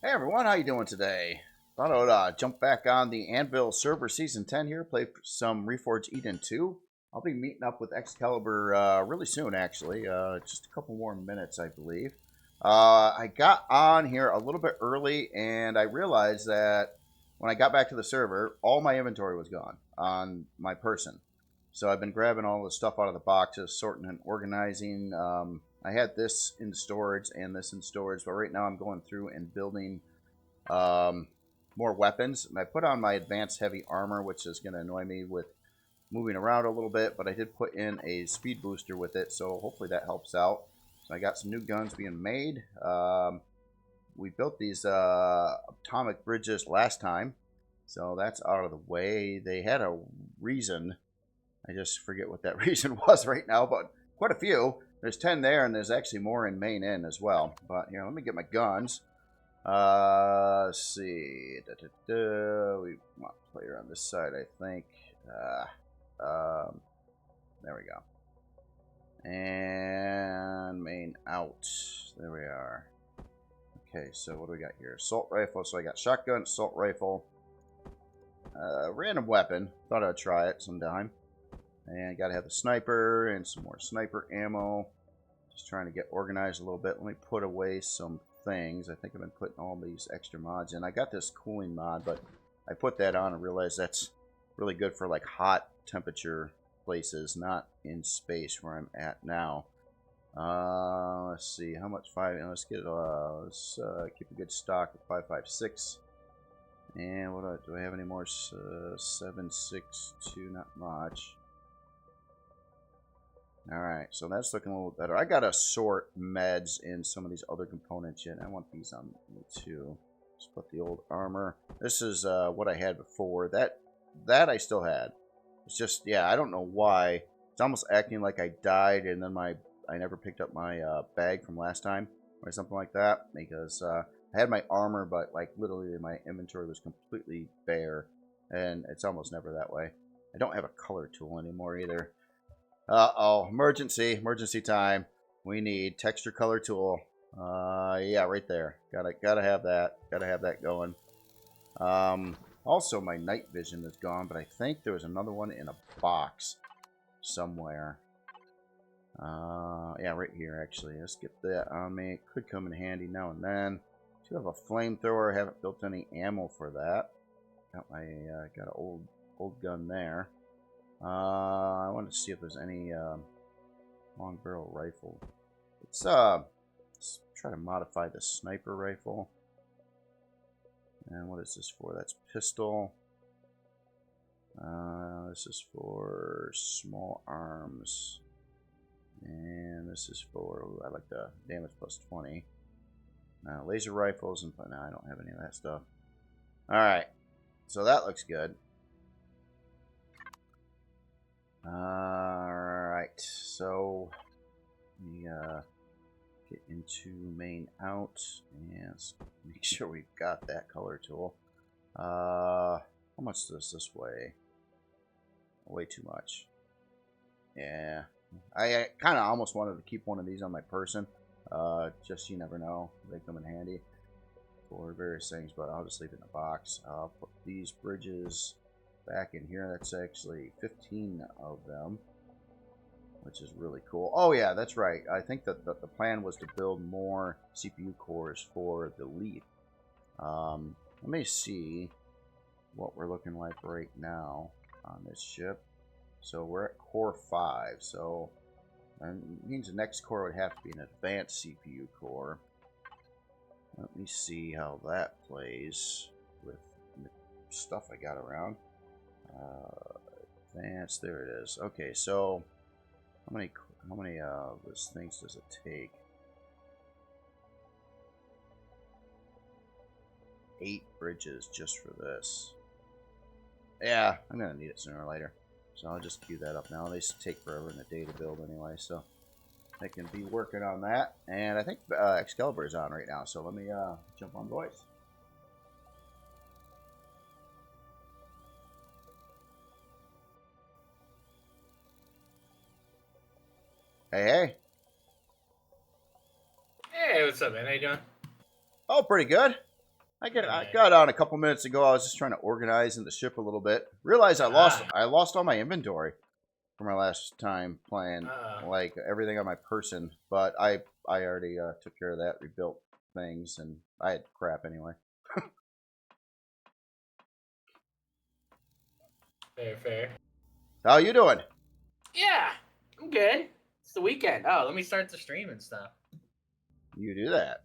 Hey everyone, how you doing today? Thought I would jump back on the Anvil server season 10 here, play some Reforged Eden 2. I'll be meeting up with Xcalibur really soon, actually. Just a couple more minutes, I believe. I got on here a little bit early, and I realized that when I got back to the server, all my inventory was gone on my person. So I've been grabbing all the stuff out of the boxes, sorting and organizing. I had this in storage and this in storage, but right now I'm going through and building um, more weapons. I put on my advanced heavy armor, which is going to annoy me with moving around a little bit, but I did put in a speed booster with it, so hopefully that helps out. So I got some new guns being made. We built these atomic bridges last time, so that's out of the way. They had a reason. I just forget what that reason was right now, but quite a few. There's 10 there, and there's actually more in main end as well. But here, let me get my guns. Let's see. We want player on this side, I think. There we go. And main out. There we are. Okay, so what do we got here? Assault rifle. So I got shotgun, assault rifle, random weapon. Thought I'd try it sometime. And gotta have the sniper and some more sniper ammo. Just trying to get organized a little bit. Let me put away some things. I think I've been putting all these extra mods in. I got this cooling mod, but I put that on and realized that's really good for like hot temperature places, not in space where I'm at now. Let's see, how much let's get let's keep a good stock of 5.56. And what do I have any more? 7.62, not much. Alright, so that's looking a little better. I gotta sort meds in some of these other components yet. I want these on me too. Just put the old armor. This is what I had before. That I still had. It's just, yeah, I don't know why. It's almost acting like I died and then I never picked up my bag from last time or something like that. Because I had my armor, but like literally my inventory was completely bare. And it's almost never that way. I don't have a color tool anymore either. Uh-oh, emergency time. We need texture color tool. Yeah, right there. Gotta have that going. Also my night vision is gone, but I think there was another one in a box somewhere. Yeah, right here actually. Let's get that on me. It could come in handy now and then. Do have a flamethrower. Haven't built any ammo for that. Got my got an old gun there. I want to see if there's any long barrel rifle. Let's try to modify the sniper rifle. And what is this for? That's pistol. This is for small arms. And this is for, I like the damage plus 20. Laser rifles, and no, I don't have any of that stuff. Alright, so that looks good. Alright, so let me get into main out and make sure we've got that color tool. How much does this weigh? Way too much. Yeah, I kind of almost wanted to keep one of these on my person. Just you never know, they come in handy for various things, but I'll just leave it in a box. I'll put these bridges back in here. That's actually 15 of them, which is really cool. Oh yeah, that's right. I think that the plan was to build more CPU cores for the lead. Let me see what we're looking like right now on this ship. So we're at core 5, so that means the next core would have to be an advanced CPU core. Let me see how that plays with the stuff I got around. Advanced, there it is. Okay, so how many of those things does it take? 8 bridges just for this. Yeah, I'm gonna need it sooner or later, so I'll just queue that up now. They take forever in a day to build anyway, so I can be working on that. And I think Excalibur is on right now, so let me jump on voice. Hey, hey. Hey, what's up, man? How you doing? Oh, pretty good. I got on a couple minutes ago. I was just trying to organize in the ship a little bit. Realized I lost all my inventory from my last time playing, like everything on my person. But I already took care of that, rebuilt things, and I had crap anyway. Fair. How you doing? Yeah, I'm good. It's the weekend. Oh, let me start the stream and stuff. You do that.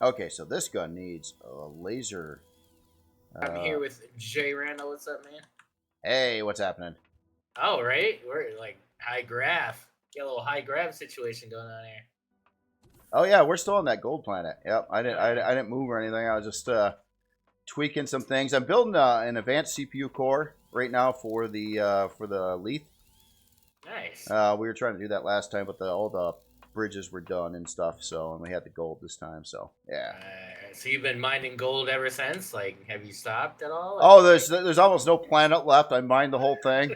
Okay, so this gun needs a laser. I'm here with Jay Randall. What's up, man? Hey, what's happening? Oh, right. We're like high graph. Get a little high graph situation going on here. Oh yeah, we're still on that gold planet. Yep, I didn't move or anything. I was just tweaking some things. I'm building an advanced CPU core right now for the Leaf. Nice. We were trying to do that last time, but all the bridges were done and stuff. So, and we had the gold this time. So yeah. So you've been mining gold ever since? Like, have you stopped at all? Oh, there's almost no planet left. I mined the whole thing.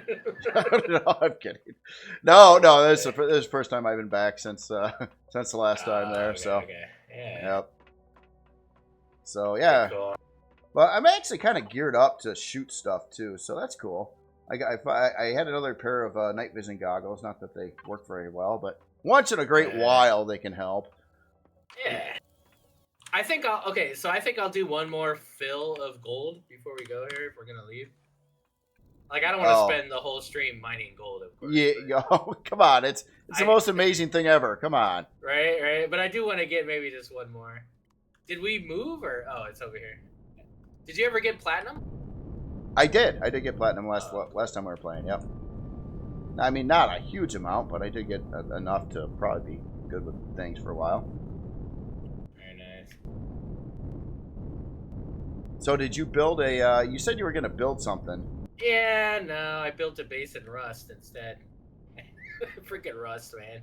No, I'm kidding. No, this is the first time I've been back since the last time there. Okay. Yeah. Yep. So yeah. Cool. Well, I'm actually kind of geared up to shoot stuff too, so that's cool. I had another pair of night vision goggles. Not that they work very well, but once in a great while they can help. Yeah. I think I'll do one more fill of gold before we go here if we're gonna leave. Like, I don't want to spend the whole stream mining gold, of course. Yeah, come on, it's the most amazing thing ever. Come on. Right. But I do want to get maybe just one more. Did we move or it's over here? Did you ever get platinum? I did get platinum last time we were playing. Yep. I mean, not a huge amount, but I did get enough to probably be good with things for a while. Very nice. So did you build a? You said you were going to build something. Yeah, no, I built a base in Rust instead. Freaking Rust, man.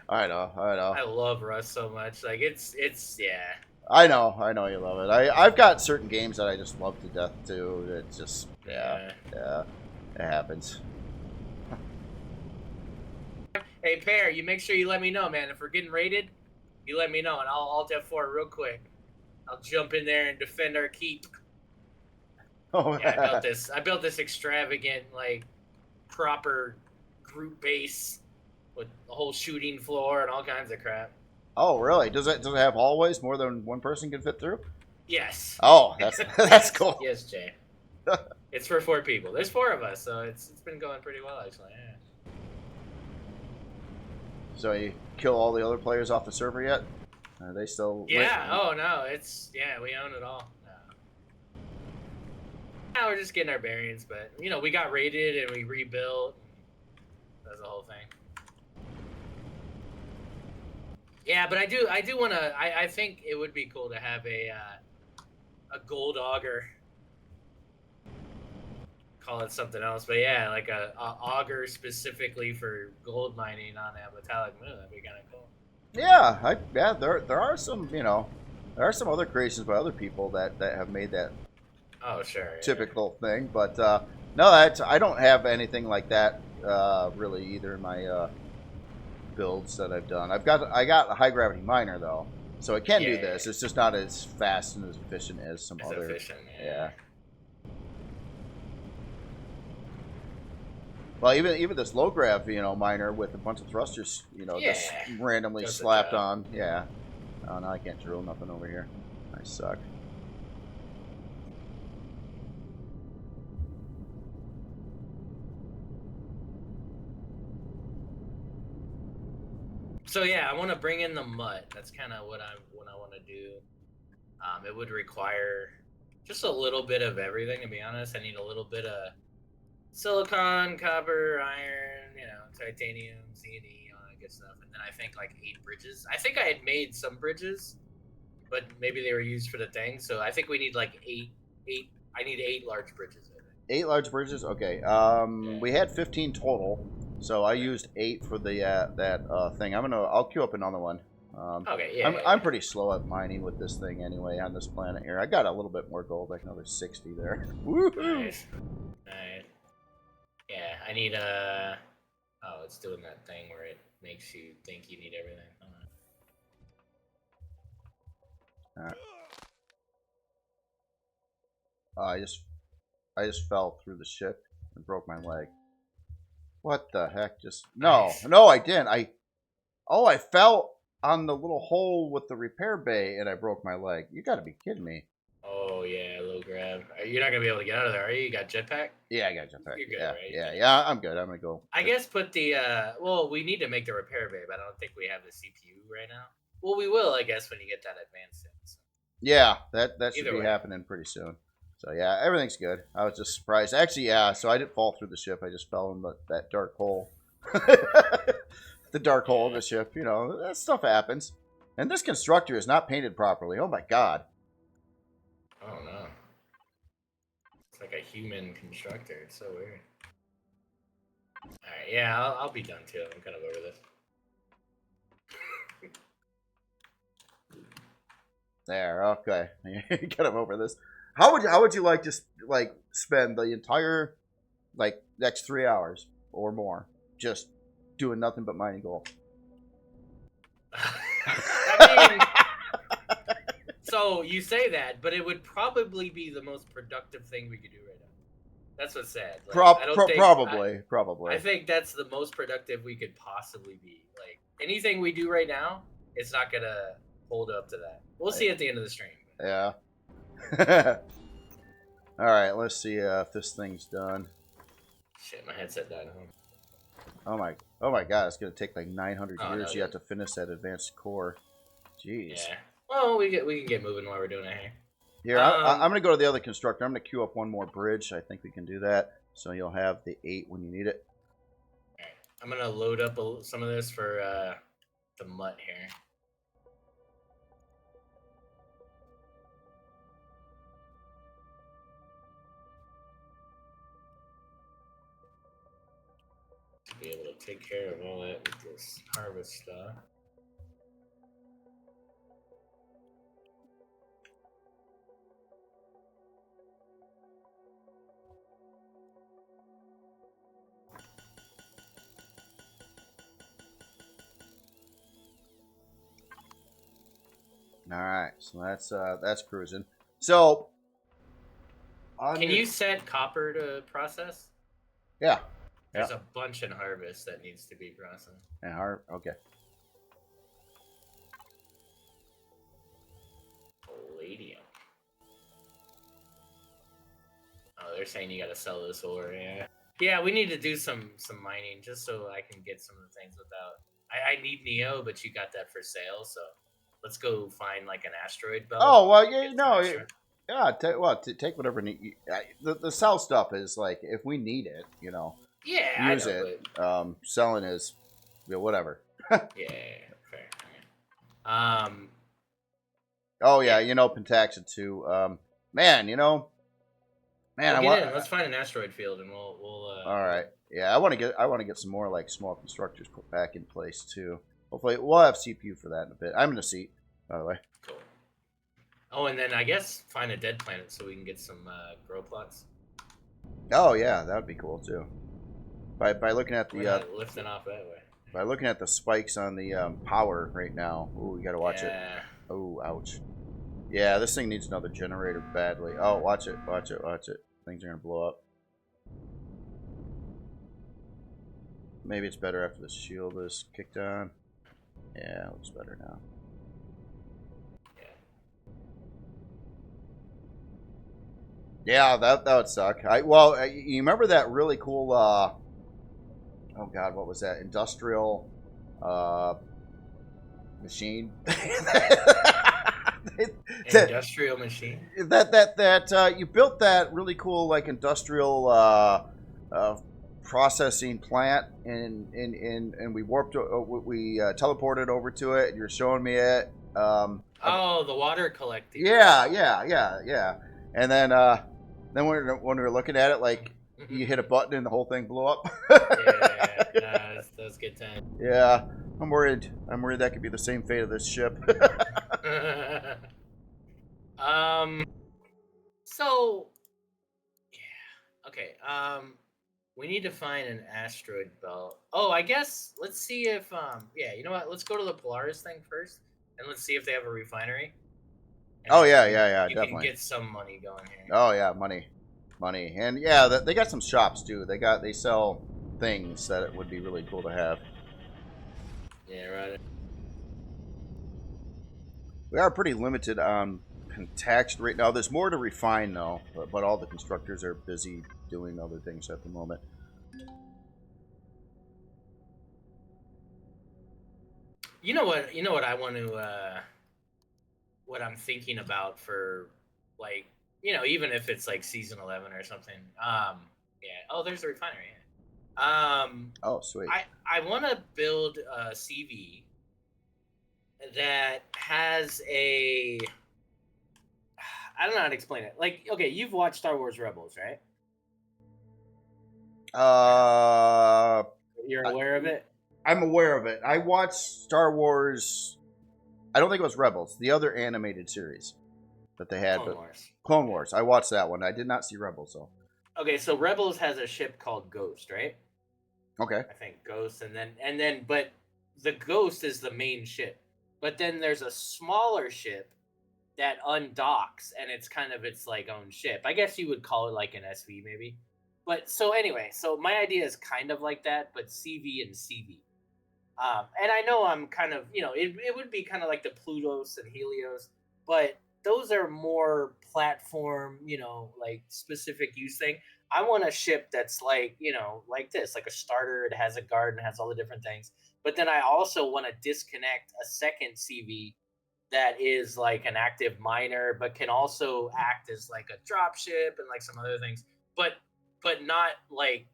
I know. I love Rust so much. Like, it's yeah. I know you love it. I've got certain games that I just love to death too. It's just yeah, it happens. Hey, Pear, you make sure you let me know, man. If we're getting raided, you let me know, and I'll alt F4 real quick. I'll jump in there and defend our keep. Oh, yeah, I built this extravagant, like, proper group base with a whole shooting floor and all kinds of crap. Oh, really? Does it have hallways more than one person can fit through? Yes. Oh, that's cool. Yes, Jay. It's for 4 people. There's 4 of us, so it's been going pretty well, actually. Yeah. So you kill all the other players off the server yet? Are they still? Yeah. Oh no, we own it all. No. Now we're just getting our bearings, but we got raided and we rebuilt. That's the whole thing. Yeah, but I do want to. I think it would be cool to have a gold auger. Call it something else, but yeah, like a auger specifically for gold mining on a metallic moon. That'd be kind of cool. Yeah, there are some there are some other creations by other people that have made that. Oh sure. Typical thing, but no, I don't have anything like that really either in my builds that I've done. I got a high gravity miner though, so it can do this. It's just not as fast and as efficient as some other. Efficient, yeah. Well, even this low grav, miner with a bunch of thrusters, just randomly slapped on. Yeah. Oh no, I can't drill nothing over here. I suck. So yeah, I want to bring in the mutt. That's kind of what I want to do. It would require just a little bit of everything, to be honest. I need a little bit of silicon, copper, iron, titanium, C&E, all that good stuff. And then I think like 8 bridges. I think I had made some bridges, but maybe they were used for the thing. So I think we need like 8. I need 8 large bridges. I think. 8 large bridges. Okay. We had 15 total, so I used 8 for the that thing. I'll queue up another one. Okay. Yeah. I'm pretty slow at mining with this thing anyway on this planet here. I got a little bit more gold, like another 60 there. Woohoo! Nice. Yeah, I need it's doing that thing where it makes you think you need everything. I don't know. Alright. I just fell through the ship and broke my leg. What the heck? No, I didn't. I fell on the little hole with the repair bay and I broke my leg. You got to be kidding me. Oh yeah, low grab. You're not gonna be able to get out of there, are you? You got jetpack? Yeah, I got jetpack. You're good, yeah, right? yeah. I'm good. I'm gonna go. I guess put the well, we need to make the repair bay, but I don't think we have the CPU right now. Well, we will, I guess, when you get that advanced in. So. Yeah, that should Either be way. happening pretty soon. So yeah, everything's good. I was just surprised. Actually, yeah. So I didn't fall through the ship. I just fell in that dark hole. The dark hole of the ship. You know, that stuff happens. And this constructor is not painted properly. Oh my god. Oh no. It's like a human constructor. It's so weird. Alright, yeah, I'll be done too. I'm kind of over this. There, okay. Get him over this. How would you like to spend the entire next 3 hours or more just doing nothing but mining gold? I mean, so you say that, but it would probably be the most productive thing we could do right now. That's what's sad. Like, Probably. I think that's the most productive we could possibly be. Like anything we do right now, it's not gonna hold up to that. We'll see at the end of the stream. Yeah. All right, let's see if this thing's done. Shit, my headset died home. Oh my god, it's gonna take like 900 Oh, years no, yet to finish that advanced core. Jeez. Yeah. Well, we can get moving while we're doing it here. Here, I'm gonna go to the other constructor. I'm gonna queue up one more bridge. I think we can do that. So you'll have the 8 when you need it. All right. I'm gonna load up some of this for the mutt here. To be able to take care of all that with this harvest stuff. All right, so that's cruising. So, Can you set copper to process? Yeah. There's a bunch in harvest that needs to be processed. Yeah. Okay. Palladium. Oh, they're saying you gotta sell this ore. Yeah. Yeah, we need to do some mining just so I can get some of the things without. I need Neo, but you got that for sale, so let's go find like an asteroid belt. Oh well, yeah, take whatever need. The sell stuff is like if we need it, Yeah, use it. Selling is, whatever. Yeah, fair. Oh yeah, Pentaxa too. Man, let's find an asteroid field and we'll. All right. Yeah, I want to get some more like small constructors put back in place too. Hopefully, we'll have CPU for that in a bit. I'm in a seat, by the way. Cool. Oh, and then I guess find a dead planet so we can get some grow plots. Oh yeah, that would be cool too. By looking at We're not lifting off that way. By looking at the spikes on the power right now. Ooh, you gotta watch it. Yeah. Oh, ouch. Yeah, this thing needs another generator badly. Oh, watch it. Things are gonna blow up. Maybe it's better after the shield is kicked on. Yeah, it looks better now. Yeah, that would suck. You remember that really cool? Oh God, what was that? Industrial machine. Industrial machine. That you built that really cool like industrial processing plant, and we warped. We teleported over to it, and you're showing me it. The water collector. Yeah. And then when we were looking at it, like you hit a button and the whole thing blew up. Yeah, that's good time. Yeah, I'm worried. That could be the same fate of this ship. So, yeah. Okay. We need to find an asteroid belt. Oh, I guess let's see if yeah, you know what? Let's go to the Polaris thing first, and let's see if they have a refinery. And Oh then yeah, yeah, yeah, you can definitely. get some money going here. Oh yeah, money, and yeah, they got some shops too. They sell things that it would be really cool to have. Yeah, right. We are pretty limited on context right now. There's more to refine though, but all the constructors are busy doing other things at the moment. You know what? You know what I want to. What I'm thinking about for, like, even if it's like season 11 or something. Yeah. Oh, there's a refinery. Oh, sweet. I want to build a CV that has a. I don't know how to explain it. Like, okay, you've watched Star Wars Rebels, right? Uh, You're aware of it? I'm aware of it. I watched Star Wars. I don't think it was Rebels, the other animated series that they had, Clone Wars. Clone Wars. I watched that one. I did not see Rebels though. Okay, so Rebels has a ship called Ghost, right? Okay. I think Ghost, but the Ghost is the main ship. But then there's a smaller ship that undocks, and it's kind of its like own ship. I guess you would call it like an SV maybe. But so anyway, so my idea is kind of like that, but CV and CV. And I know I'm kind of, it would be kind of like the Plutos and Helios, but those are more platform, like specific use thing. I want a ship that's like, like this, like a starter. It has a garden, has all the different things. But then I also want to disconnect a second CV that is like an active miner, but can also act as like a drop ship and like some other things. But not like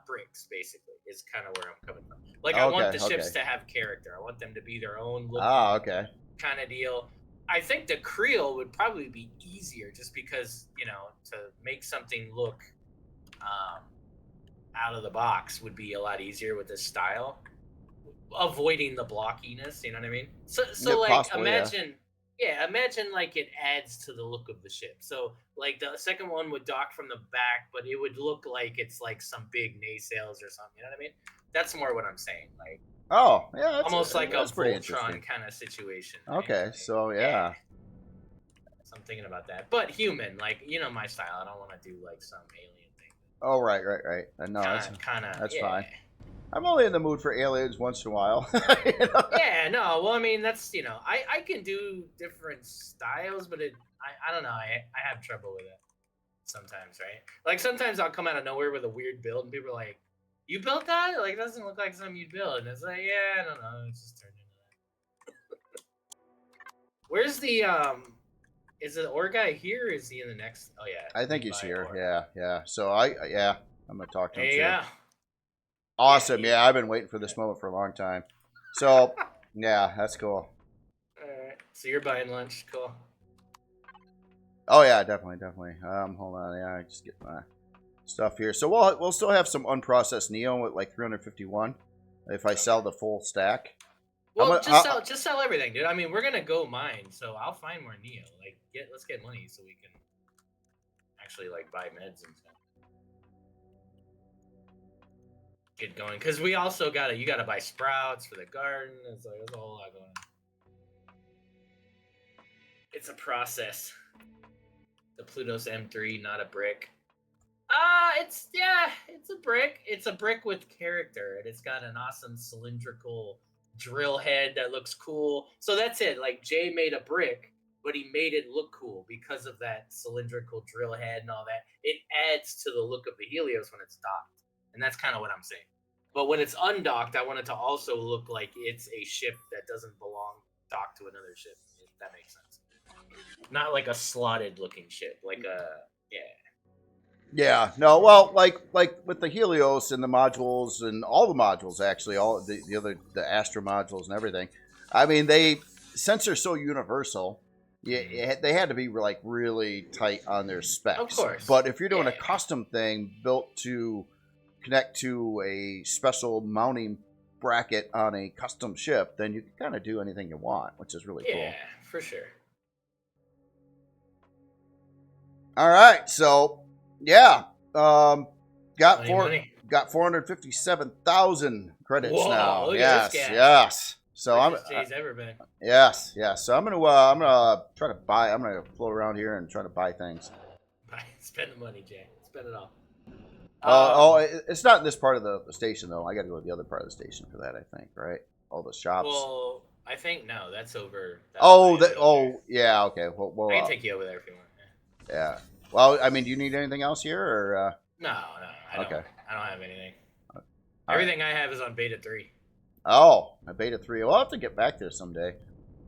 bricks, basically, is kind of where I'm coming from. Like, I want the ships to have character. I want them to be their own looking kind of deal. I think the Creel would probably be easier just because, to make something look out of the box would be a lot easier with this style. Avoiding the blockiness, you know what I mean? So yeah, like, possible, imagine like it adds to the look of the ship. So like the second one would dock from the back, but it would look like it's like some big naysails or something. You know what I mean? That's more what I'm saying. Like, oh yeah, almost like a Voltron kind of situation. Right? Okay, so yeah. So I'm thinking about that, but human, like, my style. I don't want to do like some alien thing. Oh right. No, that's fine. I'm only in the mood for aliens once in a while. Yeah, no, well, I mean, that's, I can do different styles, but I don't know, I have trouble with it sometimes, right? Like, sometimes I'll come out of nowhere with a weird build, and people are like, you built that? Like, it doesn't look like something you'd build. And it's like, yeah, I don't know, it's just turned into that. Where's the, is the ore guy here, or is he in the next? Oh, yeah. I think he's here, yeah. So, I'm gonna talk to him, too. Yeah. Awesome. Yeah, I've been waiting for this moment for a long time. So, yeah, that's cool. Alright. So you're buying lunch. Cool. Oh, yeah, definitely. Hold on. Yeah, I just get my stuff here. So we'll still have some unprocessed Neo at like 351 if I sell the full stack. Well, just sell everything, dude. I mean, we're gonna go mine, so I'll find more Neo. Like, let's get money so we can actually like buy meds and stuff. Get going, because we also you gotta buy sprouts for the garden. It's like, there's a whole lot going on. It's a process. The Plutos M3, not a brick. It's a brick. It's a brick with character, and it's got an awesome cylindrical drill head that looks cool. So that's it. Like, Jay made a brick, but he made it look cool because of that cylindrical drill head and all that. It adds to the look of the Helios when it's docked. And that's kind of what I'm saying. But when it's undocked, I want it to also look like it's a ship that doesn't belong docked to another ship, if that makes sense. Not like a slotted looking ship, like a, Yeah, no, well, like with the Helios and the modules and all the modules, actually, all the Astra modules and everything. I mean, since they're so universal, they had to be like really tight on their specs. Of course. But if you're doing a custom thing built to connect to a special mounting bracket on a custom ship, then you can kind of do anything you want, which is really cool. Yeah, for sure. All right, so yeah, got got money. got 457,000 credits Whoa, now. look at Yes, this guy. yes. So Jay's ever been. yes, yes. So I'm gonna try to buy. I'm gonna float around here and try to buy things. Spend the money, Jay. Spend it all. It's not in this part of the station though. I got to go to the other part of the station for that. I think, right? All the shops. Well, I think no. That's over. Yeah. Okay. Well, I can take you over there if you want. Yeah. Well, I mean, do you need anything else here, or? No, I don't. Okay. I don't have anything. All Everything I have is on beta 3. Oh, a beta 3. Well, I'll have to get back there someday.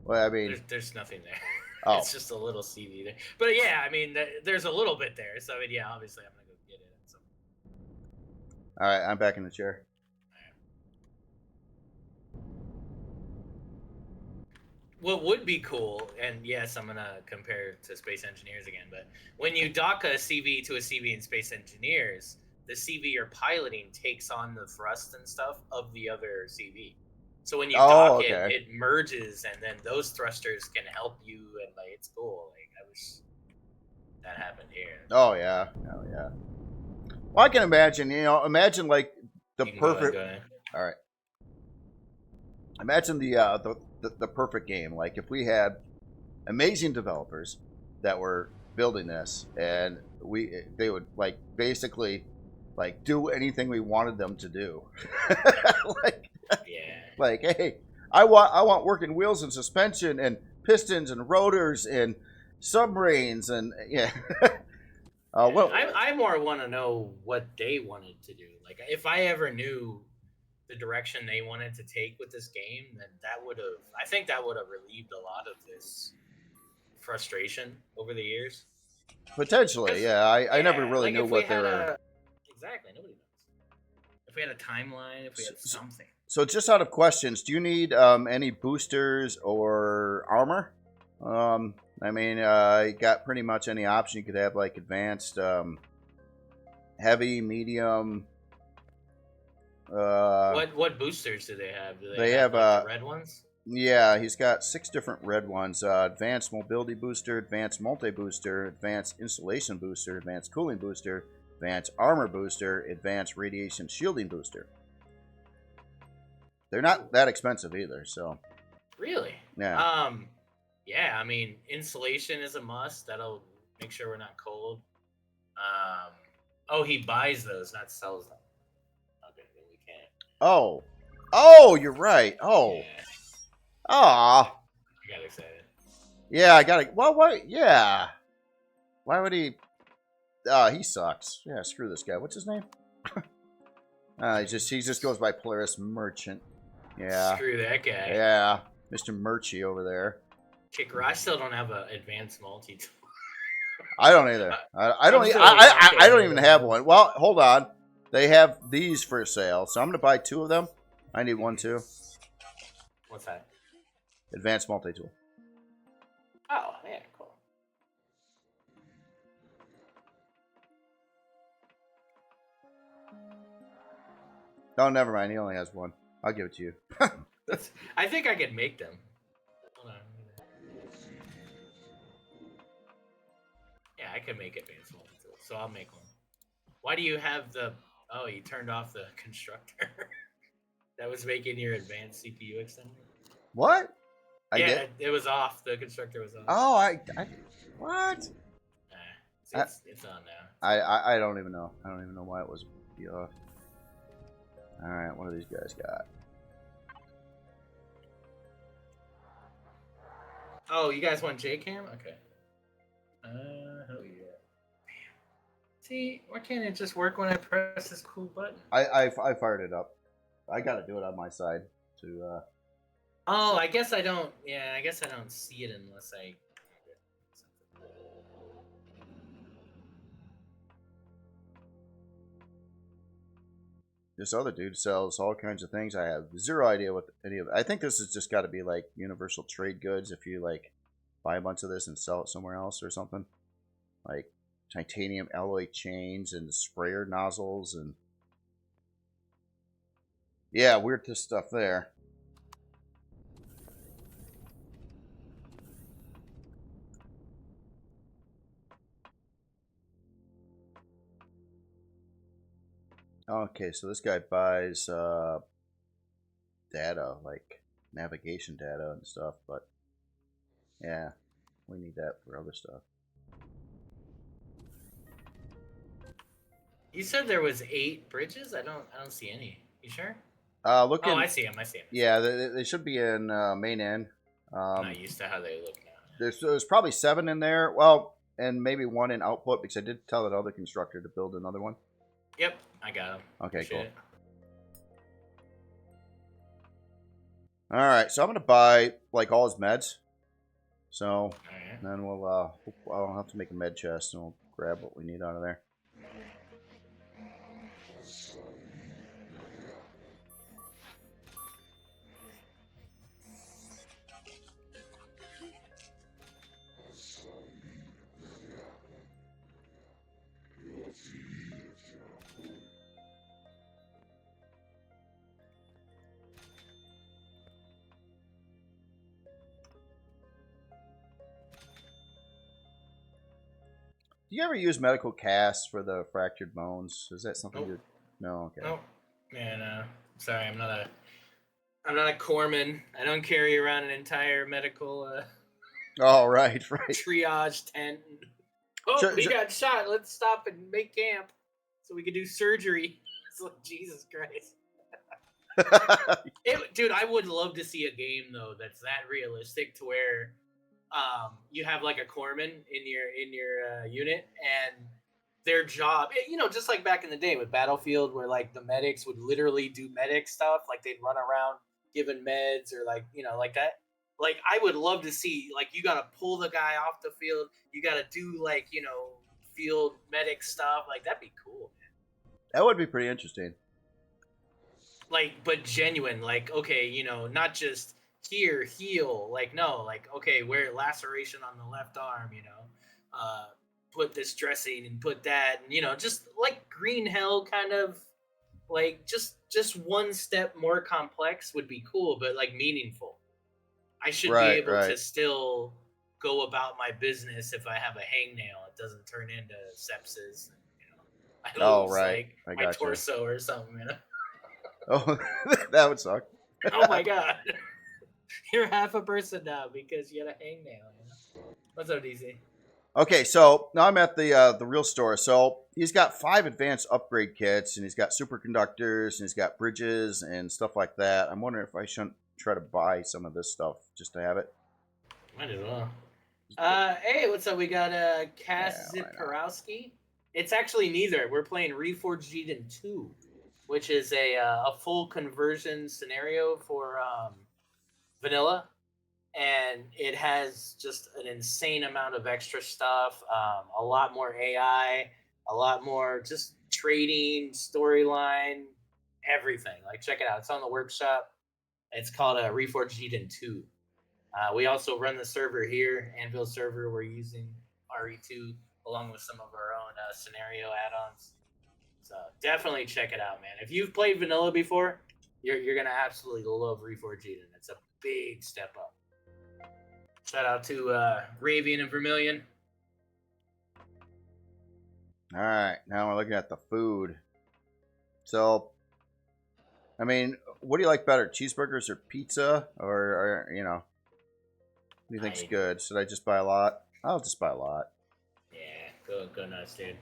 Well, I mean, there's nothing there. Oh. It's just a little CV there. But yeah, I mean, there's a little bit there. So I mean, yeah, obviously I'm gonna go get it. So. All right, I'm back in the chair. What would be cool, and yes, I'm gonna compare to Space Engineers again, but when you dock a CV to a CV in Space Engineers, the CV you're piloting takes on the thrust and stuff of the other CV. So when you dock it, it merges, and then those thrusters can help you, and like it's cool. Like I wish that happened here. Oh yeah. Well, I can imagine. Imagine like the perfect. All right. Imagine the perfect game. Like if we had amazing developers that were building this, and they would like basically like do anything we wanted them to do. Like, hey, I want working wheels and suspension and pistons and rotors and submarines and yeah. I more want to know what they wanted to do. Like if I ever knew the direction they wanted to take with this game, then I think that would have relieved a lot of this frustration over the years. Potentially, yeah. I never really knew what they were. Exactly, nobody knows. If we had a timeline, if we had something. So just out of questions, do you need any boosters or armor? I mean, you got pretty much any option. You could have like advanced, heavy, medium. What boosters do they have? Do they have like, the red ones? Yeah, he's got 6 different red ones. Advanced mobility booster, advanced multi-booster, advanced insulation booster, advanced cooling booster, advanced armor booster, advanced radiation shielding booster. They're not that expensive either, so. Really? Yeah. Yeah, I mean, insulation is a must. That'll make sure we're not cold. He buys those, not sells them. Okay, then we can't. Oh, you're right. Oh. Ah. I got excited. Yeah, I got it. Well, why? Yeah. Why would he? He sucks. Yeah, screw this guy. What's his name? He just goes by Polaris Merchant. Yeah. Screw that guy. Yeah, Mr. Murchy over there. Kicker, I still don't have an advanced multi-tool. I don't either. I don't even have one. Well, hold on. They have these for sale, so I'm gonna buy 2 of them. I need 1 too. What's that? Advanced multi-tool. Oh, yeah, cool. Oh, never mind. He only has 1. I'll give it to you. I think I could make them. Hold on. Yeah, I could make advanced multi-tool, so I'll make one. Why do you have the... Oh, you turned off the constructor. That was making your advanced CPU extender? What? I did? It was off. The constructor was off. Oh, what? It's on now. I don't even know. I don't even know why it was off. All right, what do these guys got? Oh, you guys want JCam? Okay. Hell yeah. See, why can't it just work when I press this cool button? I fired it up. I got to do it on my side to. Oh, I guess I don't. Yeah, I guess I don't see it unless I. This other dude sells all kinds of things. I have zero idea what any of it. I think this has just got to be like universal trade goods. If you like buy a bunch of this and sell it somewhere else or something, like titanium alloy chains and sprayer nozzles and yeah, weird stuff there. Okay, so this guy buys data, like navigation data and stuff, but yeah, we need that for other stuff. You said there was 8 bridges. I don't see any. You sure? Look Oh, in. I see them. I see them. Yeah, they should be in main end. I'm not used to how they look now. There's probably 7 in there. Well, and maybe 1 in output because I did tell that other constructor to build another one. Yep, I got them. Okay, Appreciate cool. it. All right, so I'm gonna buy like all his meds. So All right. then I'll have to make a med chest and we'll grab what we need out of there. Do you ever use medical casts for the fractured bones? Is that something Nope. you? No, okay. Nope. Man, sorry, I'm not a corpsman. I don't carry around an entire medical Oh, right. triage tent. Oh, So- he so- got shot. Let's stop and make camp so we can do surgery. It's like, Jesus Christ. Dude, I would love to see a game though that's that realistic to where you have like a corpsman in your unit and their job, just like back in the day with Battlefield where like the medics would literally do medic stuff, like they'd run around giving meds or like like that. Like I would love to see like you got to pull the guy off the field, you got to do like field medic stuff, like that'd be cool. That would be pretty interesting. Like but genuine, like okay, not just here heal, like no, like okay, wear laceration on the left arm, put this dressing and put that, and just like green hell kind of, like just one step more complex would be cool, but like meaningful. I should be Right, able right. to still go about my business if I have a hangnail. It doesn't turn into sepsis. I lose Right. I like my gotcha. torso or something. Oh, that would suck. Oh my god. You're half a person now because you had a hangnail. What's up, DC? Okay, so now I'm at the real store. So he's got 5 advanced upgrade kits, and he's got superconductors, and he's got bridges and stuff like that. I'm wondering if I shouldn't try to buy some of this stuff just to have it. Might as well. Hey, what's up? We got Cass Yeah, why not? Ziporowski. It's actually neither. We're playing Reforged Eden 2, which is a full conversion scenario for vanilla, and it has just an insane amount of extra stuff, a lot more AI, a lot more just trading, storyline, everything. Like, check it out. It's on the workshop. It's called Reforged Eden 2. We also run the server here, Anvil server. We're using RE2 along with some of our own scenario add-ons. So definitely check it out, man. If you've played vanilla before, you're gonna absolutely love Reforged Eden. It's a big step up. Shout out to Ravian and Vermilion. All right, now we're looking at the food. So, I mean, what do you like better, cheeseburgers or pizza, or what do you think's good? Should I just buy a lot? I'll just buy a lot. Yeah, go nuts, dude.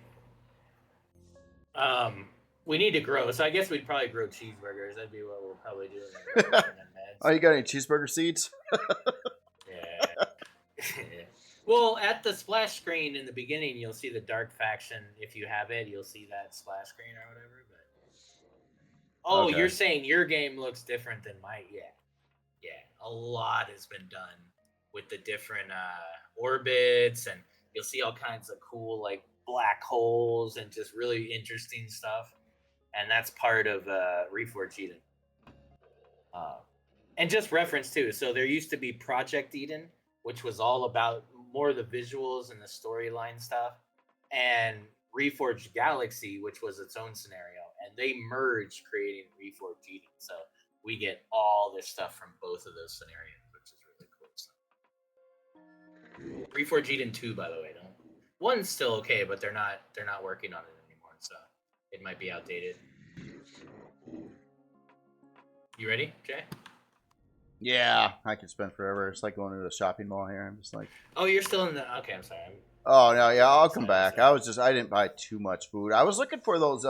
We need to grow, so I guess we'd probably grow cheeseburgers. That'd be what we'll probably do. Oh, you got any cheeseburger seeds? Yeah. Well, at the splash screen in the beginning, you'll see the dark faction. If you have it, you'll see that splash screen or whatever. But Okay. You're saying your game looks different than mine? Yeah. A lot has been done with the different orbits, and you'll see all kinds of cool like black holes and just really interesting stuff. And that's part of Reforged Eden. And just reference too. So there used to be Project Eden, which was all about more the visuals and the storyline stuff, and Reforged Galaxy, which was its own scenario, and they merged, creating Reforged Eden. So we get all this stuff from both of those scenarios, which is really cool stuff. Reforged Eden 2, by the way, don't. One's still okay, but they're not working on it anymore, so it might be outdated. You ready, Jay? Yeah, I could spend forever. It's like going to the shopping mall here. I'm just like, Oh, you're still in the. Okay, I'm sorry. oh no, yeah, I'll come back. I didn't buy too much food. I was looking for those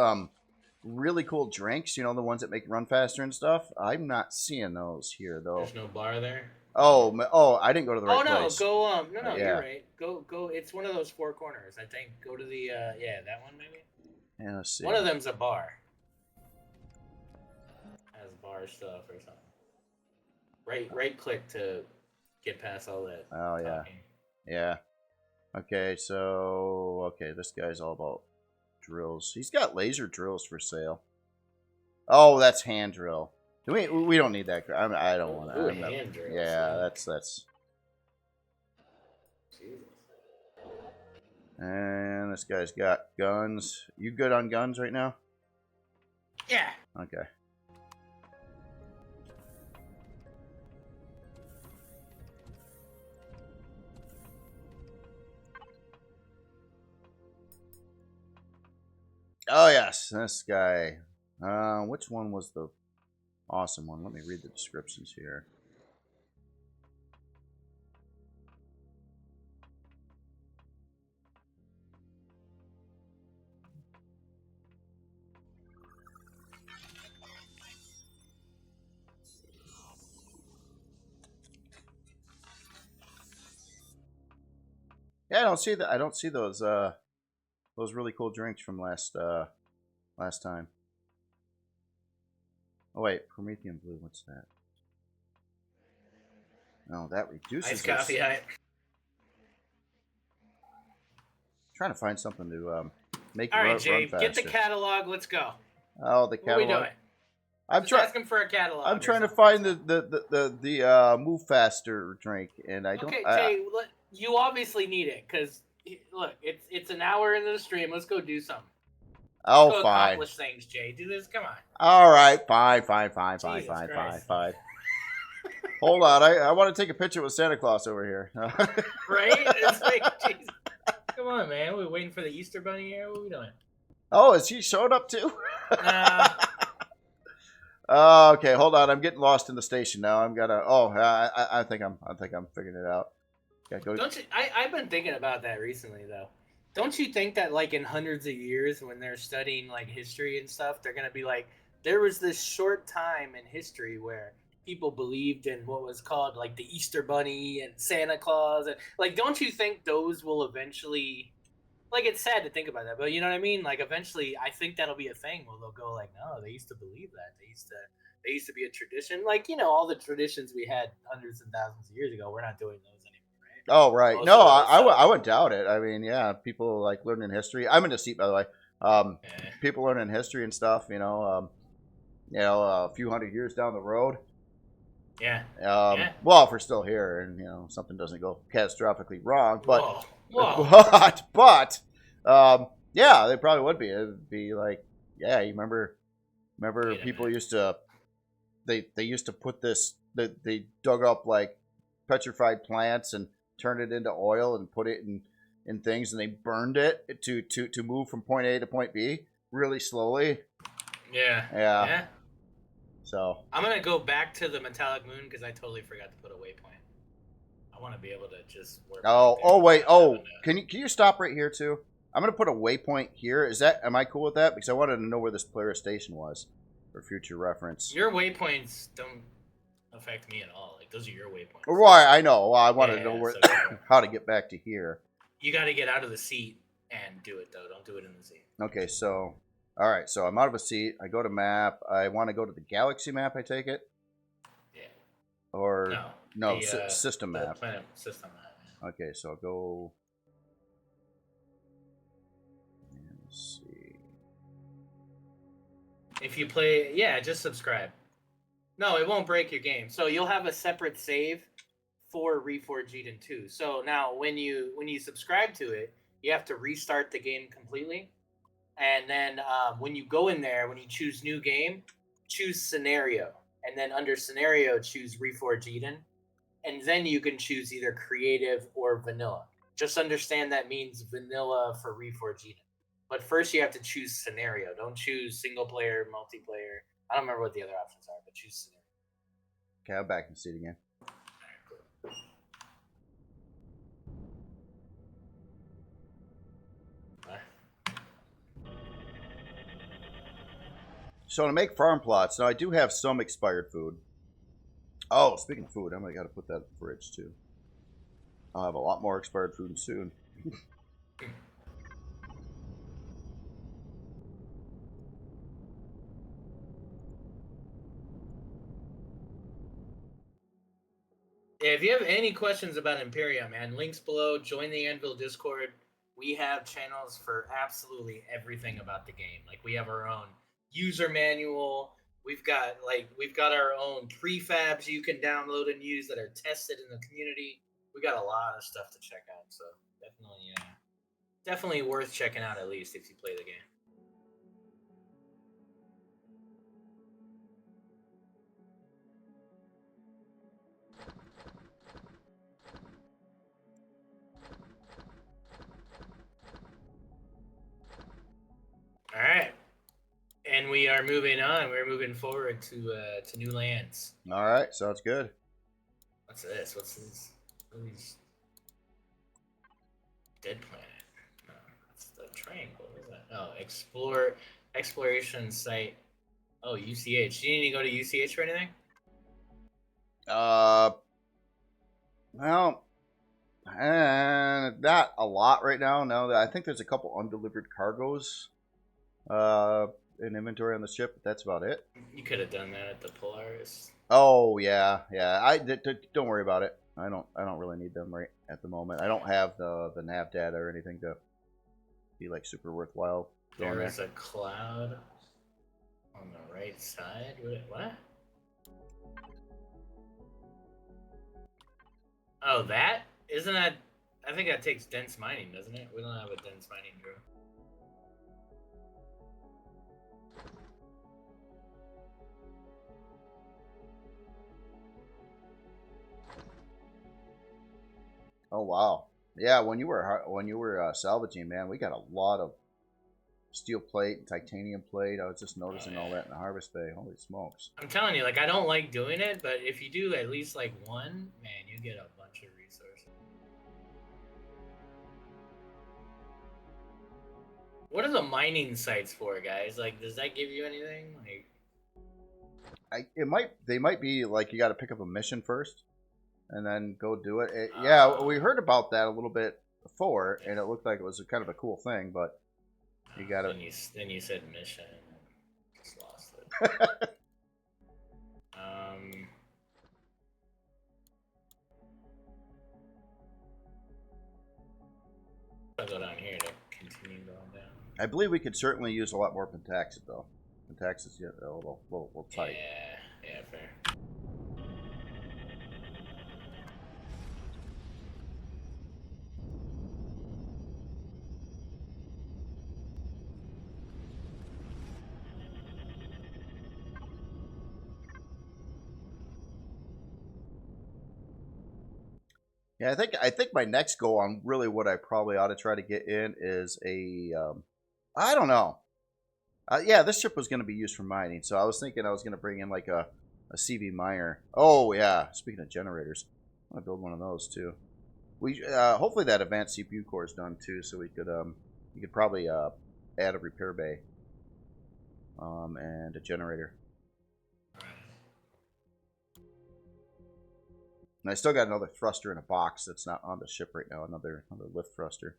really cool drinks. You know, the ones that make you run faster and stuff. I'm not seeing those here though. There's no bar there. Oh, I didn't go to the right Oh no, place. go no, Yeah. you're right. Go. It's one of those four corners. I think. Go to the yeah, that one maybe. Yeah, let's see. One of them's a bar. Has bar stuff or something. Right click to get past all that. Oh yeah. Talking. Yeah. Okay, so this guy's all about drills. He's got laser drills for sale. Oh, that's hand drill. Do we don't need that. I don't want Ooh, to. hand drills. Yeah, that's. Jesus. And this guy's got guns. You good on guns right now? Yeah. Okay. Oh yes, this guy. Which one was the awesome one? Let me read the descriptions here. Yeah, I don't see that. I don't see those really cool drinks from last time. Oh wait, Promethean Blue. What's that? No, that reduces. Iced coffee hut. Trying to find something to make All right, run Jay, faster. get the catalog. Let's go. Oh, the catalog. What are we doing? I'm trying. Asking for a catalog. I'm trying to find the move faster drink, and I don't. Okay, Jay, you obviously need it because look, it's an hour into the stream. Let's go do something. Oh, Let's go fine. accomplish things, Jay. Do this. Come on. All right, fine. Jesus Christ. Hold on, I want to take a picture with Santa Claus over here. Right? It's like, Jesus. Come on, man. We're waiting for the Easter Bunny here. What are we doing? Oh, is he showing up too? Okay, hold on. I'm getting lost in the station now. I'm gonna. Oh, I think I'm figuring it out. Go. Don't you? I've been thinking about that recently, though. Don't you think that, like, in hundreds of years, when they're studying like history and stuff, they're gonna be like, there was this short time in history where people believed in what was called like the Easter Bunny and Santa Claus, and like, don't you think those will eventually? Like, it's sad to think about that, but you know what I mean? Like, eventually, I think that'll be a thing where they'll go like, no, they used to believe that. They used to be a tradition. Like, you know, all the traditions we had hundreds and thousands of years ago, we're not doing those anymore, right? Oh, right. Most No, of it is I wouldn't doubt it. I mean, yeah, people like learning history. I'm in the seat, by the way. People learning history and stuff. You know, a few hundred years down the road. Yeah. Well, if we're still here and something doesn't go catastrophically wrong, but Whoa. but yeah, they probably would be. It'd be like, yeah, you remember people used to they used to put this, they dug up like petrified plants and turned it into oil and put it in things, and they burned it to move from point A to point B really slowly. Yeah. So I'm gonna go back to the metallic moon because I totally forgot to put a waypoint. I want to be able to just work. Wait. Can you stop right here too? I'm gonna put a waypoint here. Am I cool with that? Because I wanted to know where this Polaris station was for future reference. Your waypoints don't affect me at all. Like, those are your waypoints. Right, I know. Well, I wanted to know where how to get back to here. You got to get out of the seat and do it though. Don't do it in the seat. Okay, so all right, so I'm out of a seat. I go to map. I want to go to the galaxy map. I take it. Yeah. Or no, system map. Planet system map. Yeah. Okay, so I'll go. Let's see. If you play, just subscribe. No, it won't break your game. So you'll have a separate save for Reforged Eden 2. So now when you subscribe to it, you have to restart the game completely. And then when you go in there, when you choose new game, choose scenario. And then under scenario, choose Reforged Eden. And then you can choose either creative or vanilla. Just understand that means vanilla for Reforged Eden. But first you have to choose scenario. Don't choose single player, multiplayer. I don't remember what the other options are, but choose scenario. Okay, I'm back in the seat again. So to make farm plots, now I do have some expired food. Oh, speaking of food, I might got to put that in the fridge too. I'll have a lot more expired food soon. Yeah, if you have any questions about Empyrion, man, links below. Join the Anvil Discord. We have channels for absolutely everything about the game. Like, we have our own user manual. We've got our own prefabs you can download and use that are tested in the community. We got a lot of stuff to check out. So definitely worth checking out, at least if you play the game. All right, and we are moving on. We're moving forward to new lands. All right, sounds good. What's this? What's this? What are these? Dead planet. No, that's the triangle. What is that? Oh, exploration site. Oh, UCH. Do you need to go to UCH for anything? Well, not a lot right now. No, I think there's a couple undelivered cargoes in inventory on the ship, but that's about it. You could have done that at the Polaris. Oh yeah. Don't worry about it. I don't really need them right at the moment. I don't have the nav data or anything to be like super worthwhile. There is a cloud on the right side. What? Oh, that? Isn't that... I think that takes dense mining, doesn't it? We don't have a dense mining drill. Oh wow. Yeah, when you were salvaging, man, we got a lot of steel plate and titanium plate. I was just noticing all that in the harvest bay. Holy smokes. I'm telling you, like, I don't like doing it, but if you do at least like one, man, you get a bunch of resources. What are the mining sites for, guys? Like, does that give you anything? Like, they might be like you got to pick up a mission first and then go do it. Yeah, we heard about that a little bit before, and it looked like it was kind of a cool thing, but you got to. Then you said mission. Just lost it. I'll go down here to continue going down. I believe we could certainly use a lot more Pentaxid, though. Pentaxid's a little tight. Yeah, fair. Yeah, I think my next goal on really what I probably ought to try to get in is I don't know. Yeah, this ship was going to be used for mining, so I was thinking I was going to bring in like a CV miner. Oh yeah, speaking of generators, I'm gonna build one of those too. We hopefully that advanced CPU core is done too, so we could probably add a repair bay and a generator. And I still got another thruster in a box that's not on the ship right now. Another lift thruster.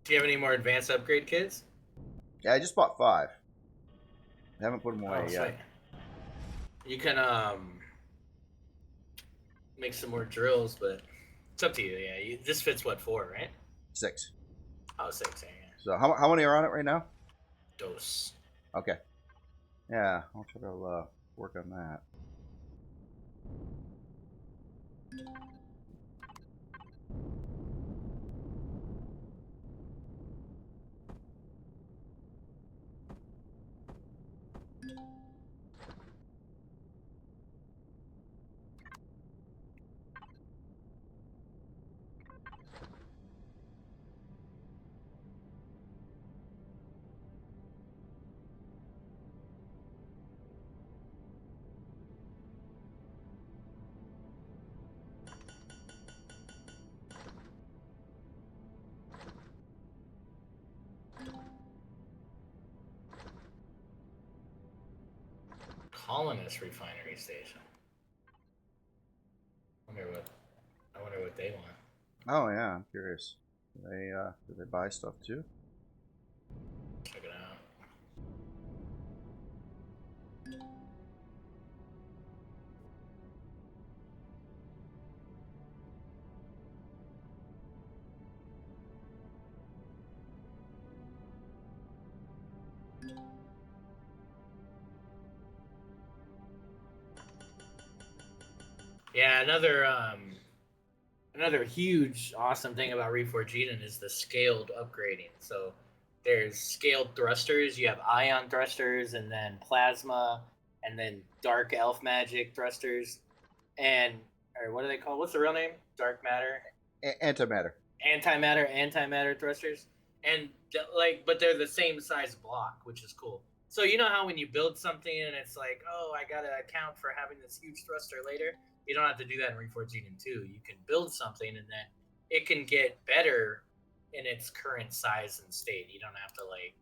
Do you have any more advanced upgrade kits? Yeah, I just bought 5. I haven't put them away yet. You can make some more drills, but it's up to you. Yeah, this fits what, 4, right? 6. Oh, 6. Yeah. So how many are on it right now? Dose. Okay. Yeah, I'll try to work on that. Colonist refinery station. I wonder what they want. Oh yeah, I'm curious. Do they buy stuff too? Check it out. Yeah, another huge awesome thing about Reforged Eden is the scaled upgrading. So there's scaled thrusters. You have ion thrusters, and then plasma, and then dark elf magic thrusters, and or what do they call? What's the real name? Dark matter, Antimatter. antimatter thrusters, and but they're the same size block, which is cool. So you know how when you build something and it's like, oh, I gotta account for having this huge thruster later. You don't have to do that in Reforged Eden 2. You can build something and then it can get better in its current size and state. You don't have to like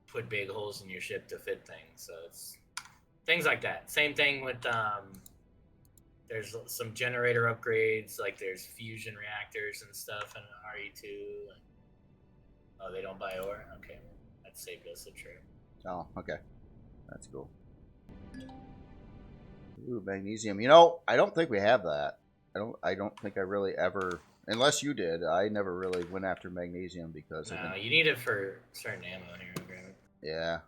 put big holes in your ship to fit things. So it's things like that. Same thing with there's some generator upgrades, like there's fusion reactors and stuff in RE2. Oh, they don't buy ore? Okay. That saved us a trip. Oh, okay. That's cool. Ooh, magnesium. You know, I don't think we have that. I don't think I really ever, unless you did. I never really went after magnesium because no, you need it for certain ammo here. I'll grab it. Yeah.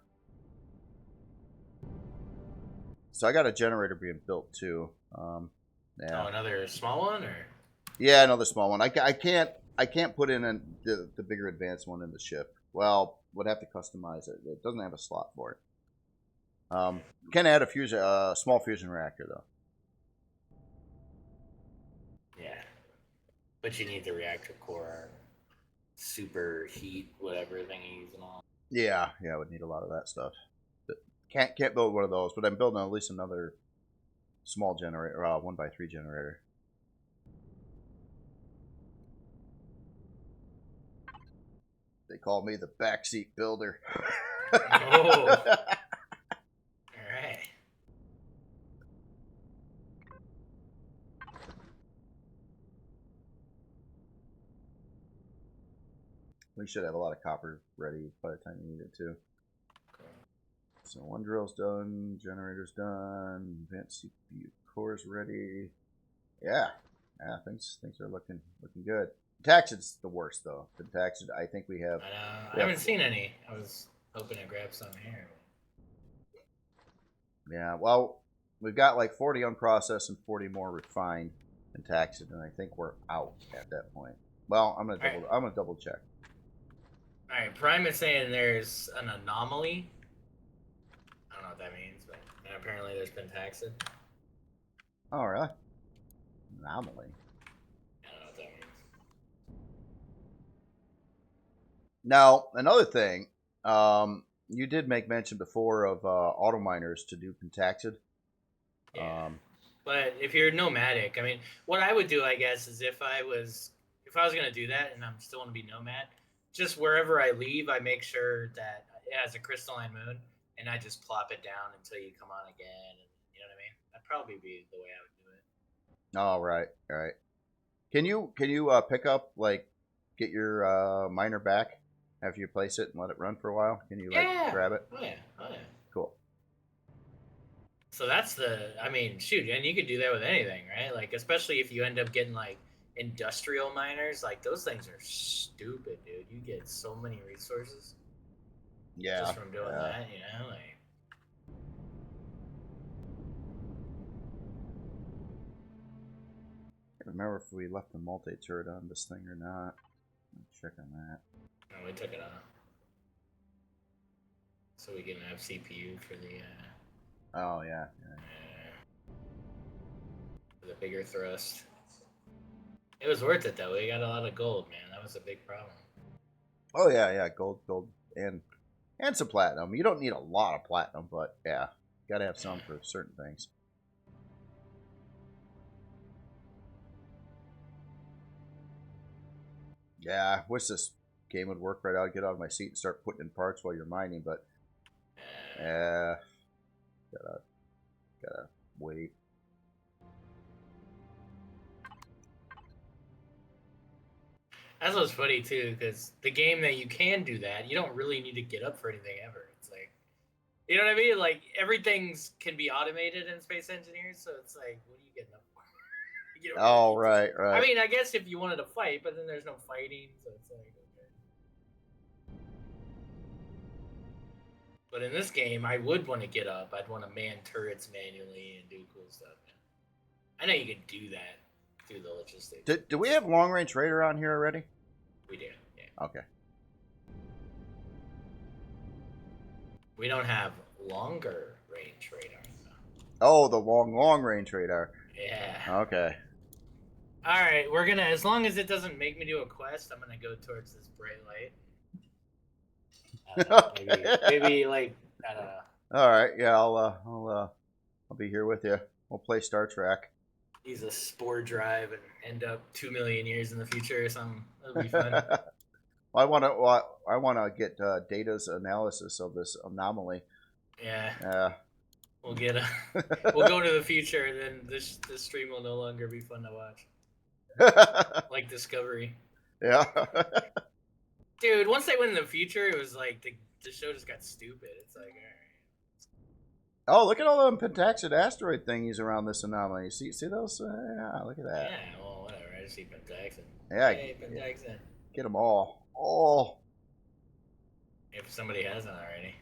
So I got a generator being built too. Yeah. Oh, another small one, or? Yeah, another small one. I can't put in the bigger advanced one in the ship. Well, would have to customize it. It doesn't have a slot for it. Can add a small fusion reactor though. Yeah, but you need the reactor core, super heat, whatever thing you're using on. Yeah, I would need a lot of that stuff. But can't build one of those, but I'm building at least another small generator, 1x3 generator. They call me the backseat builder. Oh. Alright. We should have a lot of copper ready by the time you need it too. So one drill's done, generator's done, advanced CPU core's ready. Yeah, things are looking good. Taxid's the worst though. The Taxid, I think we have. I haven't seen any. I was hoping to grab some here. Yeah, well, we've got like 40 unprocessed and 40 more refined and Taxid, and I think we're out at that point. Well, I'm gonna double check. All right, Prime is saying there's an anomaly. I don't know what that means, but apparently there's been Taxid. Oh, really? Anomaly. I don't know what that means. Now, another thing, you did make mention before of auto miners to do Pentaxid. Yeah. But if you're nomadic, I mean, what I would do, I guess, is if I was gonna do that and I'm still want to be nomad, just wherever I leave, I make sure that it has a crystalline moon, and I just plop it down until you come on again. And, you know what I mean? That'd probably be the way I would do it. Oh, right. Can you pick up, like, get your miner back after you place it and let it run for a while? Can you grab it? Oh yeah. Cool. So that's I mean, shoot, and you could do that with anything, right? Like, especially if you end up getting like industrial miners, like those things are stupid, dude. You get so many resources. Yeah. Just from doing that, you know, like. I can't remember if we left the multi-turret on this thing or not. Let's check on that. No, we took it off. So we can have CPU for the. Oh yeah. For the bigger thrust. It was worth it though. We got a lot of gold, man. That was a big problem. Oh yeah. Gold, and some platinum. You don't need a lot of platinum, but yeah, gotta have some for certain things. Yeah, wish this game would work right out. I'd get out of my seat and start putting in parts while you're mining, but gotta wait. That's what's funny too, because the game that you can do that, you don't really need to get up for anything ever. It's like, you know what I mean? Like everything's can be automated in Space Engineers, so it's like, what are you getting up for? You don't Oh, really right. I mean, I guess if you wanted to fight, but then there's no fighting, so it's like, okay. But in this game, I would want to get up. I'd want to man turrets manually and do cool stuff. I know you can do that through the logistics. Do we have long range radar on here already? We do, yeah. Okay. We don't have longer range radar, though. Oh, the long range radar. Yeah. Okay. All right, we're gonna. As long as it doesn't make me do a quest, I'm gonna go towards this bright light. Maybe like I don't know. All right. Yeah, I'll be here with you. We'll play Star Trek. Use a spore drive and end up 2 million years in the future or something. That'll be fun. I want to get Data's analysis of this anomaly. Yeah. We'll get we'll go to the future, and then this stream will no longer be fun to watch. Like Discovery. Yeah. Dude, once they went in the future, it was like the show just got stupid. It's like, all right. Oh, look at all them pentaxid asteroid thingies around this anomaly. See those? Yeah, look at that. Yeah, well, whatever. I just see pentaxid. Yeah. Hey, pentaxid. Get them all. Oh. If somebody hasn't already.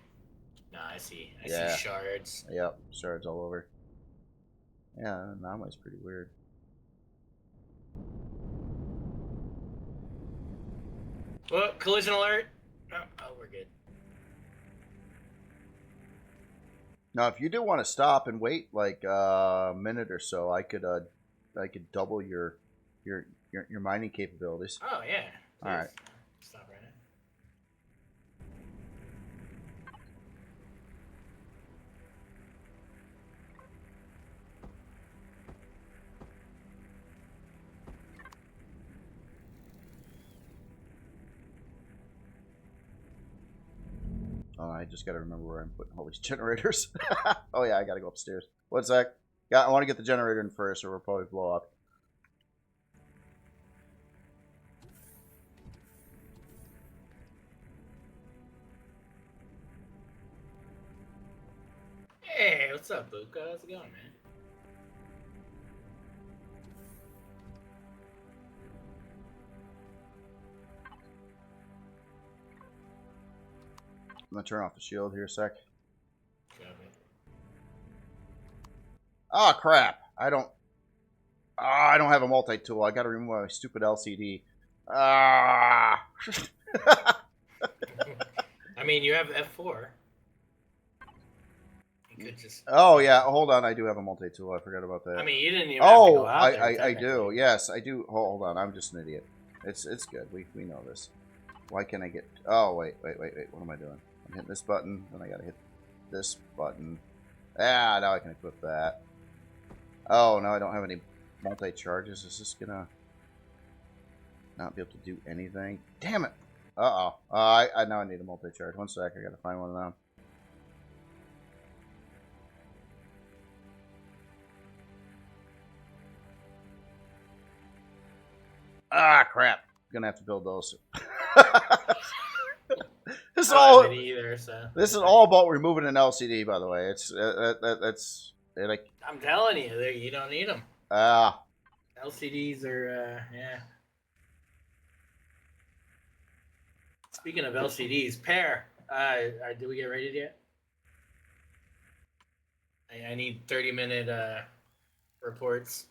No, I see. I Yeah. see shards. Yep, shards all over. Yeah, the anomaly's pretty weird. Oh, collision alert. Oh, we're good. Now, if you do want to stop and wait like a minute or so, I could double your mining capabilities. Oh yeah. All right. Stop right now. Oh, I just got to remember where I'm putting all these generators. Oh yeah, I got to go upstairs. One sec. Yeah, I want to get the generator in first, or we'll probably blow up. Hey, what's up, Buka? How's it going, man? I'm gonna turn off the shield here a sec. Copy. Oh crap! I don't have a multi-tool. I gotta remove my stupid LCD. Ah! I mean, you have F4. You could just. Oh yeah, hold on. I do have a multi-tool. I forgot about that. I mean, you didn't even have to go out there, I do. Yes, I do. Hold on. I'm just an idiot. It's good. We know this. Why can't I get? Oh wait. What am I doing? I'm hitting this button, then I gotta hit this button. Ah, now I can equip that. Oh, now I don't have any multi-charges. Is this gonna not be able to do anything? Damn it! Uh-oh. I now I need a multi-charge. One sec, I gotta find one of them. Ah, crap. Gonna have to build those. This is all. Either, so. This is all about removing an LCD, by the way. It's like. I'm telling you, you don't need them. Ah. LCDs are, yeah. Speaking of LCDs, pair. Did we get rated yet? I need 30-minute reports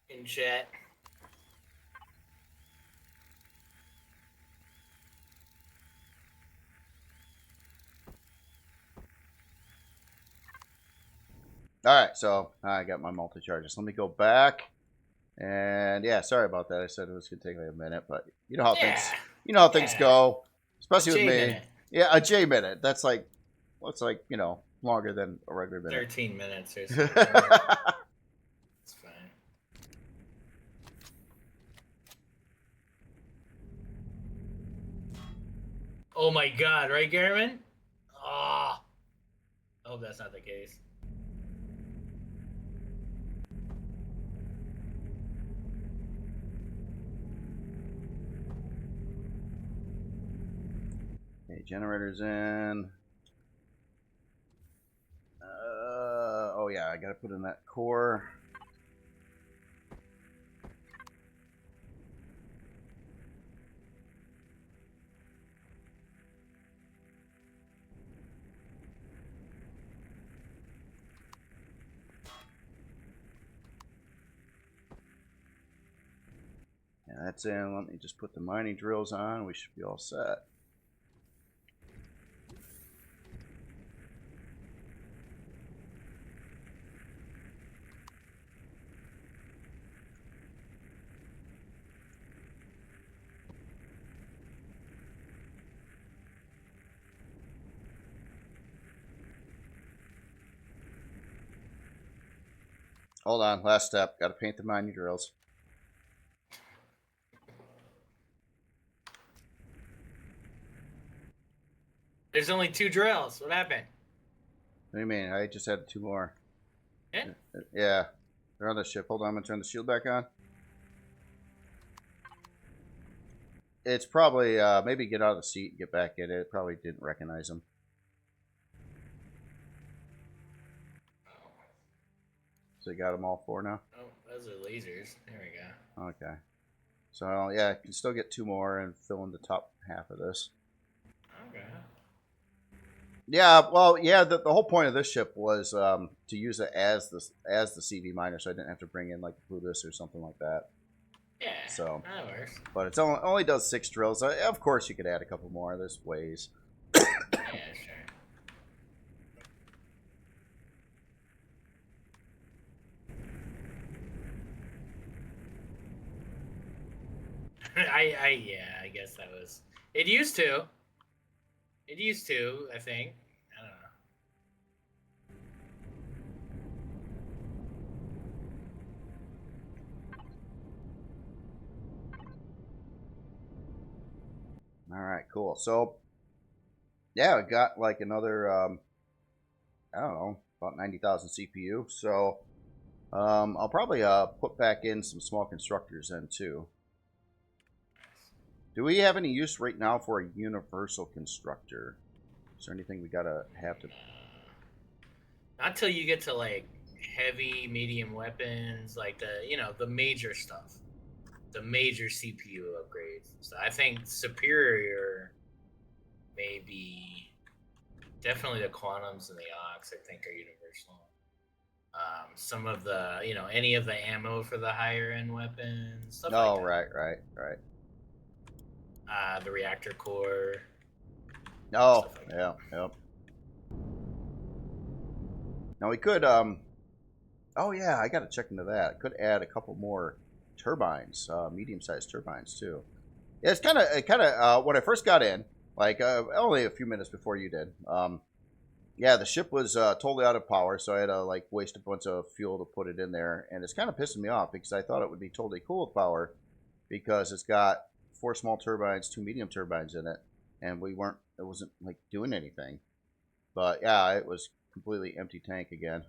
in chat. All right, so I got my multi-charges. Let me go back, and yeah, sorry about that. I said it was gonna take me a minute, but you know how things go, especially with me. Minute. Yeah, a J minute. That's like longer than a regular minute. 13 minutes or something. It's fine. Oh my god, right, Garmin? Oh, I hope that's not the case. Okay, generators in. Oh yeah, I gotta put in that core. Yeah, that's in. Let me just put the mining drills on. We should be all set. Hold on, last step. Gotta paint the mining drills. There's only 2 drills. What happened? What do you mean? I just had 2 more. Yeah? Yeah. They're on the ship. Hold on, I'm gonna turn the shield back on. It's probably, maybe get out of the seat and get back in it. Probably didn't recognize them. So you got them all 4 now? Oh, those are lasers. There we go. Okay. So, yeah, you can still get 2 more and fill in the top half of this. Okay. Yeah, well, yeah, the whole point of this ship was to use it as the CV miner, so I didn't have to bring in, like, Plutus or something like that. Yeah, So, that works. but it's only does 6 drills. Of course, you could add a couple more. There's ways. Yeah, sure. I guess that was. It used to. It used to, I think. I don't know. All right, cool. So, yeah, I got like another, I don't know, about 90,000 CPU. So, I'll probably put back in some small constructors then too. Do we have any use right now for a universal constructor? Is there anything we gotta have to? Not till you get to like heavy, medium weapons, like the major stuff, the major CPU upgrades. So I think superior, maybe, definitely the quantums and the ox. I think are universal. Some of the, any of the ammo for the higher end weapons, stuff like that. Right. The reactor core. Oh, Like yeah, yep. Now we could, oh yeah, I gotta check into that. Could add a couple more turbines, medium-sized turbines too. Yeah, it's kind of, when I first got in, like only a few minutes before you did. Yeah, the ship was totally out of power, so I had to like waste a bunch of fuel to put it in there, and it's kind of pissing me off because I thought it would be totally cool with power, because it's got 4 small turbines, 2 medium turbines in it, and it wasn't like doing anything. But yeah, it was completely empty tank again.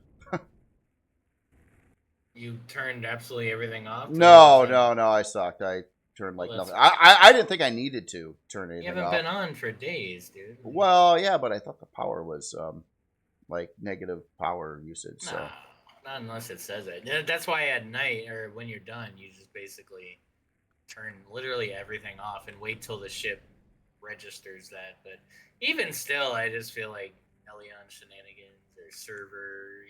You turned absolutely everything off. No, I sucked. I turned like nothing. I didn't think I needed to turn anything off. You haven't been on for days, dude. Well, yeah, but I thought the power was like negative power usage. So not unless it says it. That's why at night or when you're done, you just basically turn literally everything off and wait till the ship registers that. But even still, I just feel like Elion shenanigans or server,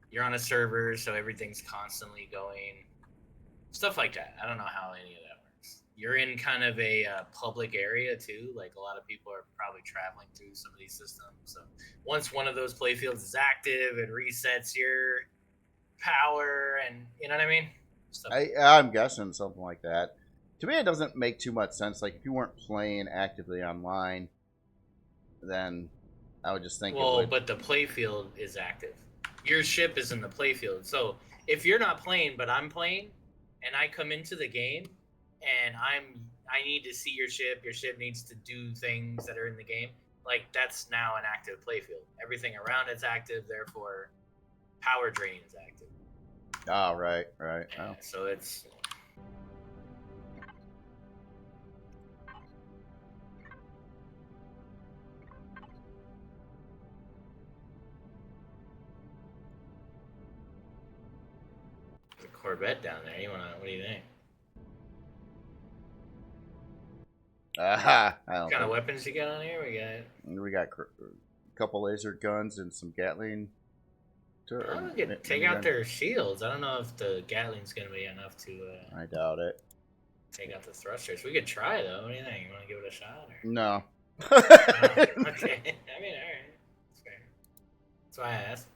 you're on a server, so everything's constantly going. Stuff like that. I don't know how any of that works. You're in kind of a public area too. Like a lot of people are probably traveling through some of these systems. So once one of those playfields is active, it resets your power, and you know what I mean. I'm guessing something like that. To me, it doesn't make too much sense. Like if you weren't playing actively online, then I would just think. Well, but the playfield is active. Your ship is in the playfield. So if you're not playing, but I'm playing, and I come into the game, and I need to see your ship needs to do things that are in the game, like that's now an active playfield. Everything around it's active, therefore power drain is active. Oh, right. Yeah, so it's... There's a Corvette down there. What do you think? I don't What kind of weapons you got on here? We got a couple laser guns and some Gatling. I'm gonna take out their shields. I don't know if the Gatling's gonna be enough to. I doubt it. Take out the thrusters. We could try though. What do you think? You want to give it a shot? Or? No. Okay. I mean, all right. That's fair. That's why I asked.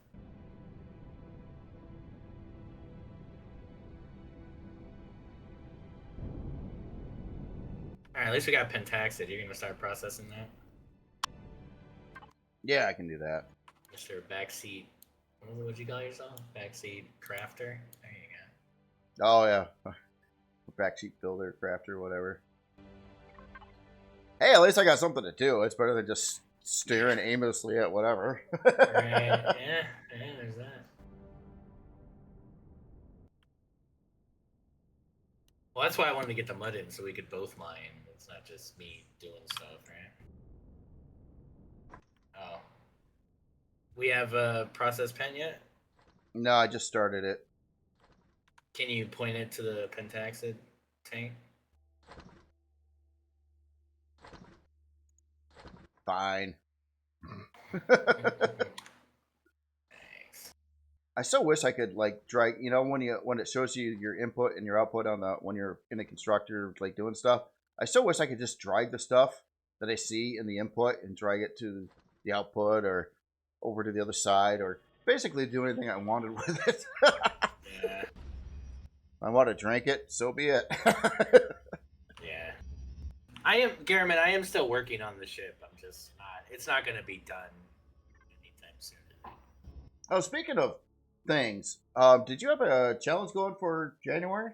All right. At least we got Pentaxid. You're gonna start processing that. Yeah, I can do that. Mr. Backseat. What'd you call yourself? Backseat crafter. There you go. Oh yeah. Backseat builder, crafter, whatever. Hey, at least I got something to do. It's better than just staring aimlessly at whatever. Right. Yeah, there's that. Well, that's why I wanted to get the mud in, so we could both mine. It's not just me doing stuff, right? Oh. We have a process pen yet? No, I just started it. Can you point it to the Pentaxid tank? Fine. Thanks. I so wish I could like drag. You know when it shows you your input and your output on the when you're in the constructor like doing stuff. I so wish I could just drag the stuff that I see in the input and drag it to the output or over to the other side or basically do anything I wanted with it. Yeah. I want to drink it, so be it. Yeah. I am still working on the ship. I'm just not. It's not going to be done anytime soon. Oh, speaking of things, did you have a challenge going for January?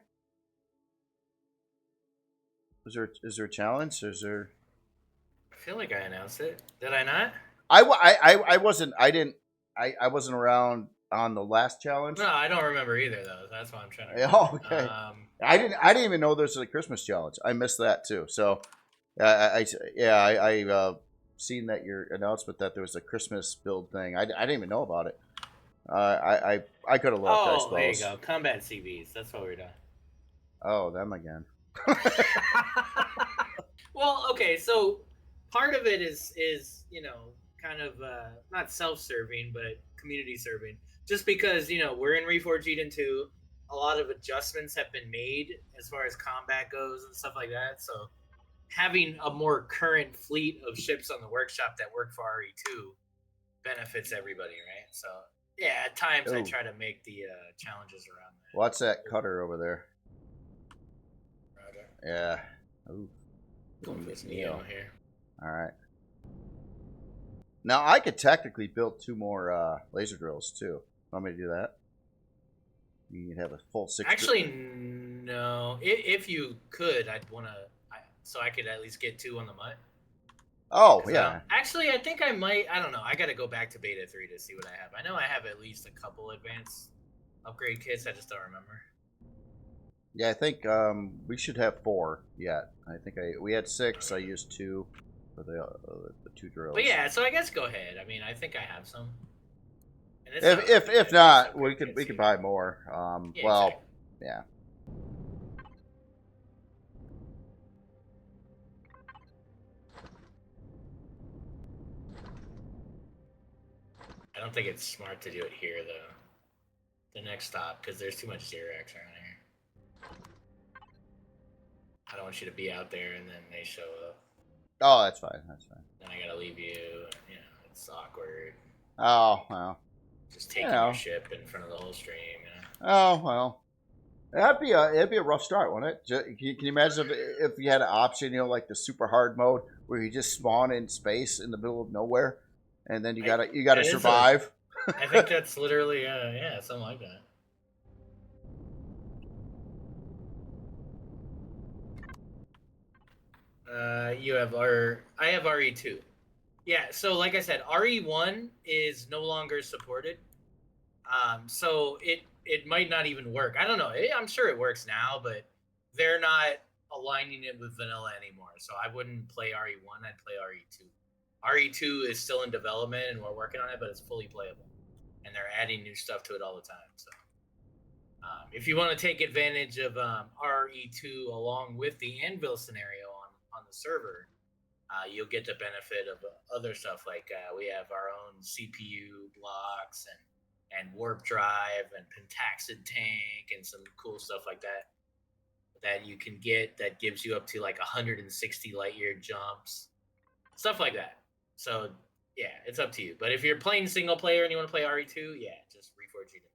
Is there a challenge? Is there? I feel like I announced it. Did I not? I wasn't. I wasn't around on the last challenge. No, I don't remember either though. That's why I'm trying to. Oh, okay. I didn't even know there's a Christmas challenge. I missed that too. So, I seen that your announcement that there was a Christmas build thing. I didn't even know about it. I could have left. I suppose. There you go. Combat CVs. That's what we're doing. Oh, them again. Well, okay. So part of it is kind of not self-serving, but community serving. Just because we're in Reforged Eden 2, a lot of adjustments have been made as far as combat goes and stuff like that. So having a more current fleet of ships on the workshop that work for RE2 benefits everybody, right? So yeah, at times I try to make the challenges around that. What's that cutter over there? Roger. Yeah. Ooh. This Neo here. All right. Now I could technically build 2 more laser drills too. Want me to do that? You can have a full 6. Actually, no. If you could, I'd want to, so I could at least get 2 on the MUT. Oh yeah. Actually, I think I might. I don't know. I got to go back to beta 3 to see what I have. I know I have at least a couple advanced upgrade kits. I just don't remember. Yeah, I think we should have 4 yet. I think we had 6. I used 2 for the 2 drills. But yeah, so I guess go ahead. I mean, I think I have some. And If not, we could buy more. Yeah, well, exactly. Yeah. I don't think it's smart to do it here though. The next stop, because there's too much Zirax around here. I don't want you to be out there and then they show up. Oh, that's fine. That's fine. Then I gotta leave you. It's awkward. Oh well. Just taking your ship in front of the whole stream. Oh well. It'd be a rough start, wouldn't it? Can you imagine if you had an option, like the super hard mode where you just spawn in space in the middle of nowhere, and then you gotta survive. I think that's literally something like that. You have I have RE2. Yeah, so like I said, RE1 is no longer supported. So it might not even work. I don't know. I'm sure it works now, but they're not aligning it with vanilla anymore. So I wouldn't play RE1. I'd play RE2. RE2 is still in development, and we're working on it, but it's fully playable, and they're adding new stuff to it all the time. So if you want to take advantage of RE2 along with the Anvil scenario on the server, you'll get the benefit of other stuff like we have our own CPU blocks and warp drive and pentaxid tank and some cool stuff like that you can get that gives you up to like 160 light year jumps, stuff like that. So yeah, it's up to you. But if you're playing single player and you want to play RE2, yeah, just reforge Eden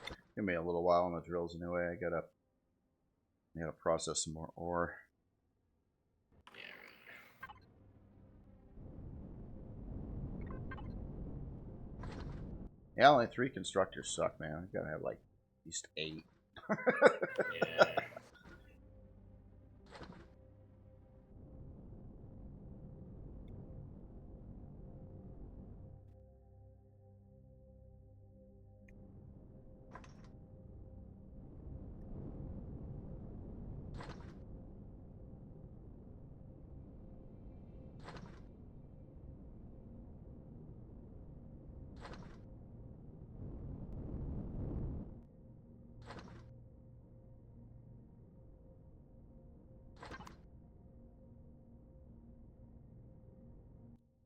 2. Give me a little while on the drills anyway. I gotta process some more ore. Yeah, only 3 constructors suck, man. I gotta have like at least 8. Yeah.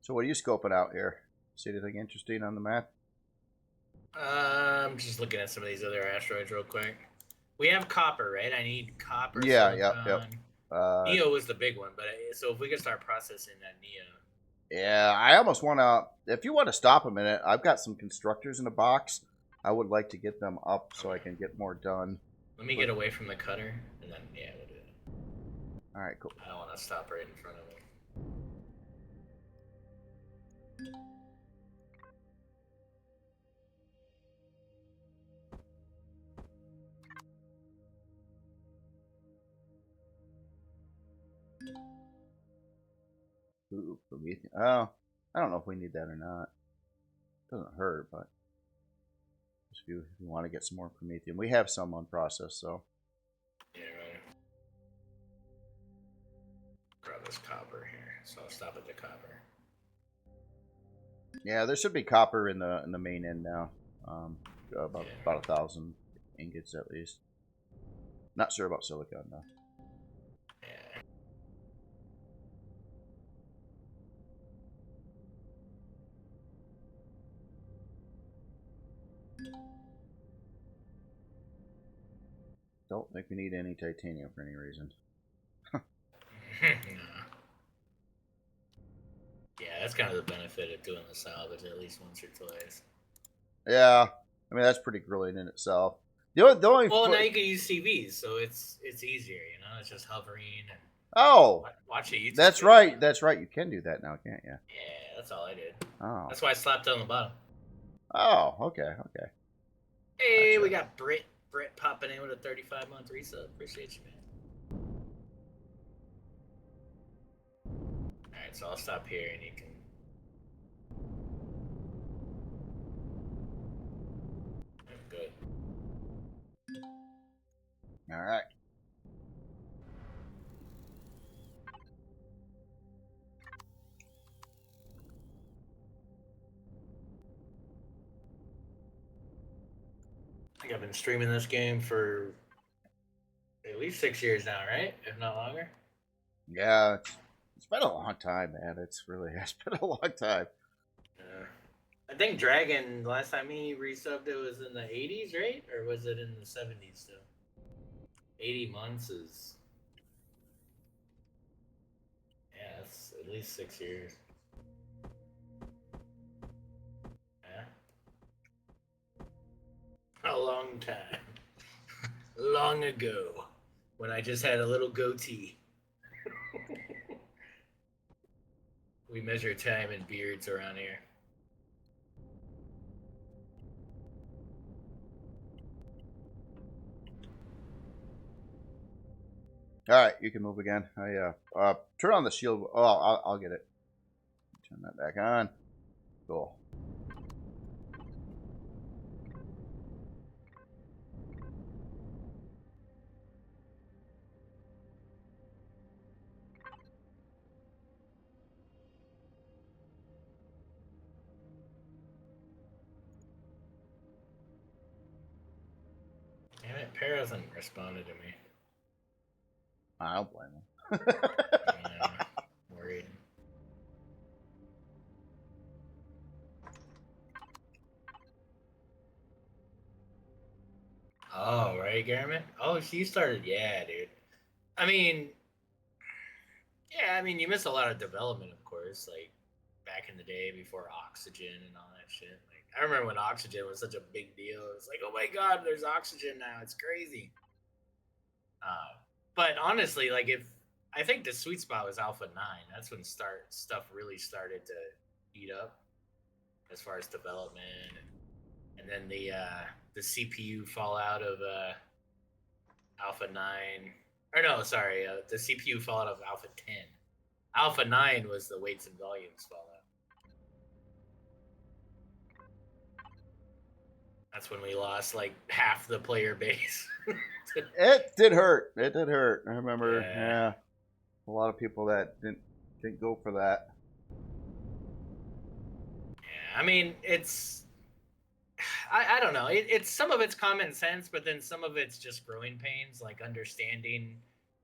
So what are you scoping out here? See anything interesting on the map? I'm just looking at some of these other asteroids real quick. We have copper, right? I need copper. Yeah, silicon. yep. Neo was the big one, but so if we could start processing that Neo. Yeah, I almost want to. If you want to stop a minute, I've got some constructors in a box. I would like to get them up so I can get more done. Let me get away from the cutter, and then yeah, we'll do it. All right, cool. I don't want to stop right in front of him. Ooh, Prometheus. Oh, I don't know if we need that or not. Doesn't hurt, but if you want to get some more Prometheum, we have some on process, so. Yeah, right. Grab this copper here, so I'll stop at the copper. Yeah, there should be copper in the main end now. About 1,000 ingots at least. Not sure about silicon though. Yeah. Don't think we need any titanium for any reason. Yeah, that's kind of the benefit of doing the salvage at least once or twice. Yeah, I mean that's pretty brilliant in itself. The only well, now you can use CVs, so it's easier, you know. It's just hovering and watch a YouTube that's video. right. That's right. You can do that now, can't you? Yeah, that's all I did. Oh, that's why I slapped it on the bottom. Oh, okay. Hey, gotcha. We got Brit popping in with a 35-month resub. Appreciate you, man. Alright, so I'll stop here and you can. Good. Alright. I think I've been streaming this game for at least 6 years now, right? If not longer. Yeah, it's been a long time, man. It's been a long time. I think Dragon, last time he resubbed it was in the 80s, right? Or was it in the 70s still? 80 months is... Yeah, that's at least 6 years. Yeah. A long time. Long ago. When I just had a little goatee. We measure time in beards around here. All right, you can move again. Turn on the shield. Oh, I'll get it. Turn that back on. Cool. Damn it, Pear hasn't responded to me. I don't blame him. Yeah, worried. Oh, right, Garmin? Oh, she started. Yeah, dude. I mean, yeah, I mean, you miss a lot of development, of course, like back in the day before oxygen and all that shit. Like, I remember when oxygen was such a big deal. It's like, oh my god, there's oxygen now. It's crazy. But honestly, like, if I think the sweet spot was Alpha 9, that's when stuff really started to heat up as far as development, and then the CPU fallout of Alpha 9, or no, sorry, the CPU fallout of Alpha 10. Alpha 9 was the weights and volumes fallout. That's when we lost like half the player base. It did hurt. It did hurt. I remember. Yeah, a lot of people that didn't go for that. Yeah, I mean, it's I don't know. It's some of it's common sense, but then some of it's just growing pains, like understanding.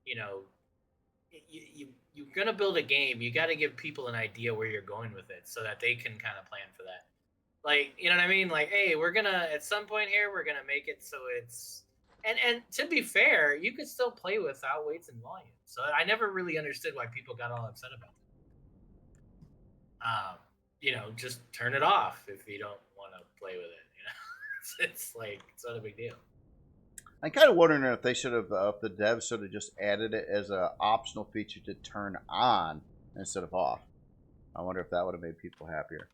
You know, you're gonna build a game. You got to give people an idea where you're going with it, so that they can kind of plan for that. Like, you know what I mean? Like, hey, we're gonna at some point here, we're gonna make it so it's and to be fair, you could still play without weights and volume. So I never really understood why people got all upset about that. You know, just turn it off if you don't want to play with it. You know, it's like it's not a big deal. I'm kind of wondering if they should have, if the devs should have just added it as an optional feature to turn on instead of off. I wonder if that would have made people happier.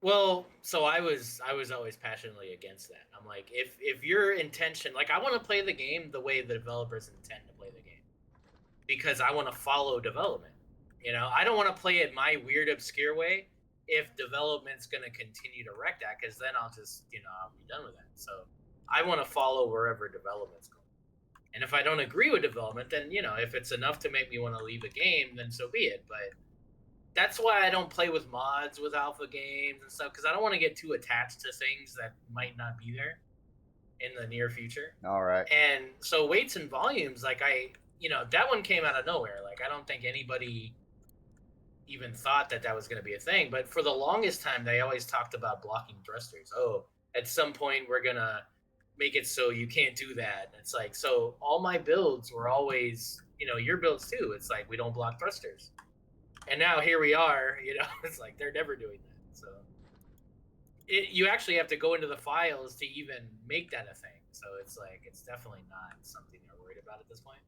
Well, so I was always passionately against that. I'm like, if your intention, like, I want to play the game the way the developers intend to play the game, because I want to follow development. You know, I don't want to play it my weird, obscure way. If development's going to continue to wreck that, because then I'll just, I'll be done with that. So I want to follow wherever development's going. And if I don't agree with development, then if it's enough to make me want to leave a game, then so be it. But that's why I don't play with mods with alpha games and stuff, because I don't want to get too attached to things that might not be there in the near future. All right. And so weights and volumes, like that one came out of nowhere. Like, I don't think anybody even thought that was going to be a thing. But for the longest time, they always talked about blocking thrusters. Oh, at some point we're going to make it so you can't do that. And it's like, so all my builds were always, your builds too. It's like, we don't block thrusters. And now here we are, it's like they're never doing that. So you actually have to go into the files to even make that a thing. So it's like, it's definitely not something they're worried about at this point.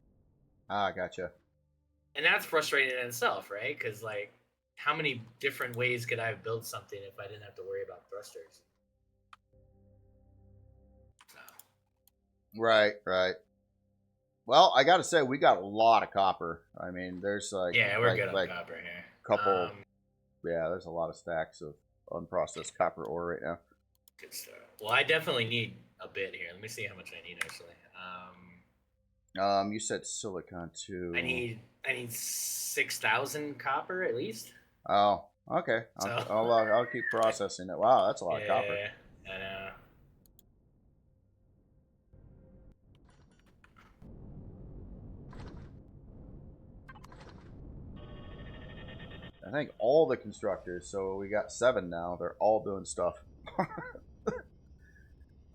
Ah, gotcha. And that's frustrating in itself, right? Because, like, how many different ways could I have built something if I didn't have to worry about thrusters? So. Right. Well, I got to say, we got a lot of copper. I mean, there's like... Yeah, we're good on copper here. Couple... yeah, there's a lot of stacks of unprocessed copper ore right now. Good stuff. Well, I definitely need a bit here. Let me see how much I need, actually. You said silicon too. I need 6,000 copper at least. Oh, okay. I'll keep processing it. Wow, that's a lot of copper. Yeah, I know. I think all the constructors. So we got 7 now. They're all doing stuff.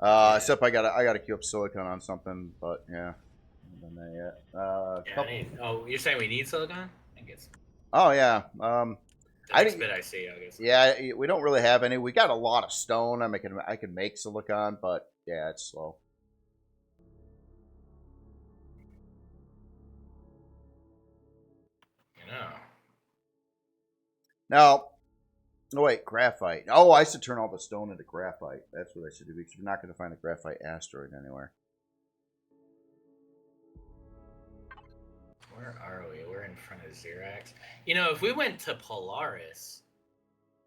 Except I gotta queue up silicon on something, but yeah. Done that yet. You're saying we need silicon? I guess. Oh yeah. The next bit I see, I guess. Yeah, we don't really have any. We got a lot of stone. I can make silicon, but yeah, it's slow. Now, oh wait, graphite. Oh, I should turn all the stone into graphite. That's what I should do, because you're not going to find a graphite asteroid anywhere. Where are we? We're in front of Zirax. You know, if we went to Polaris,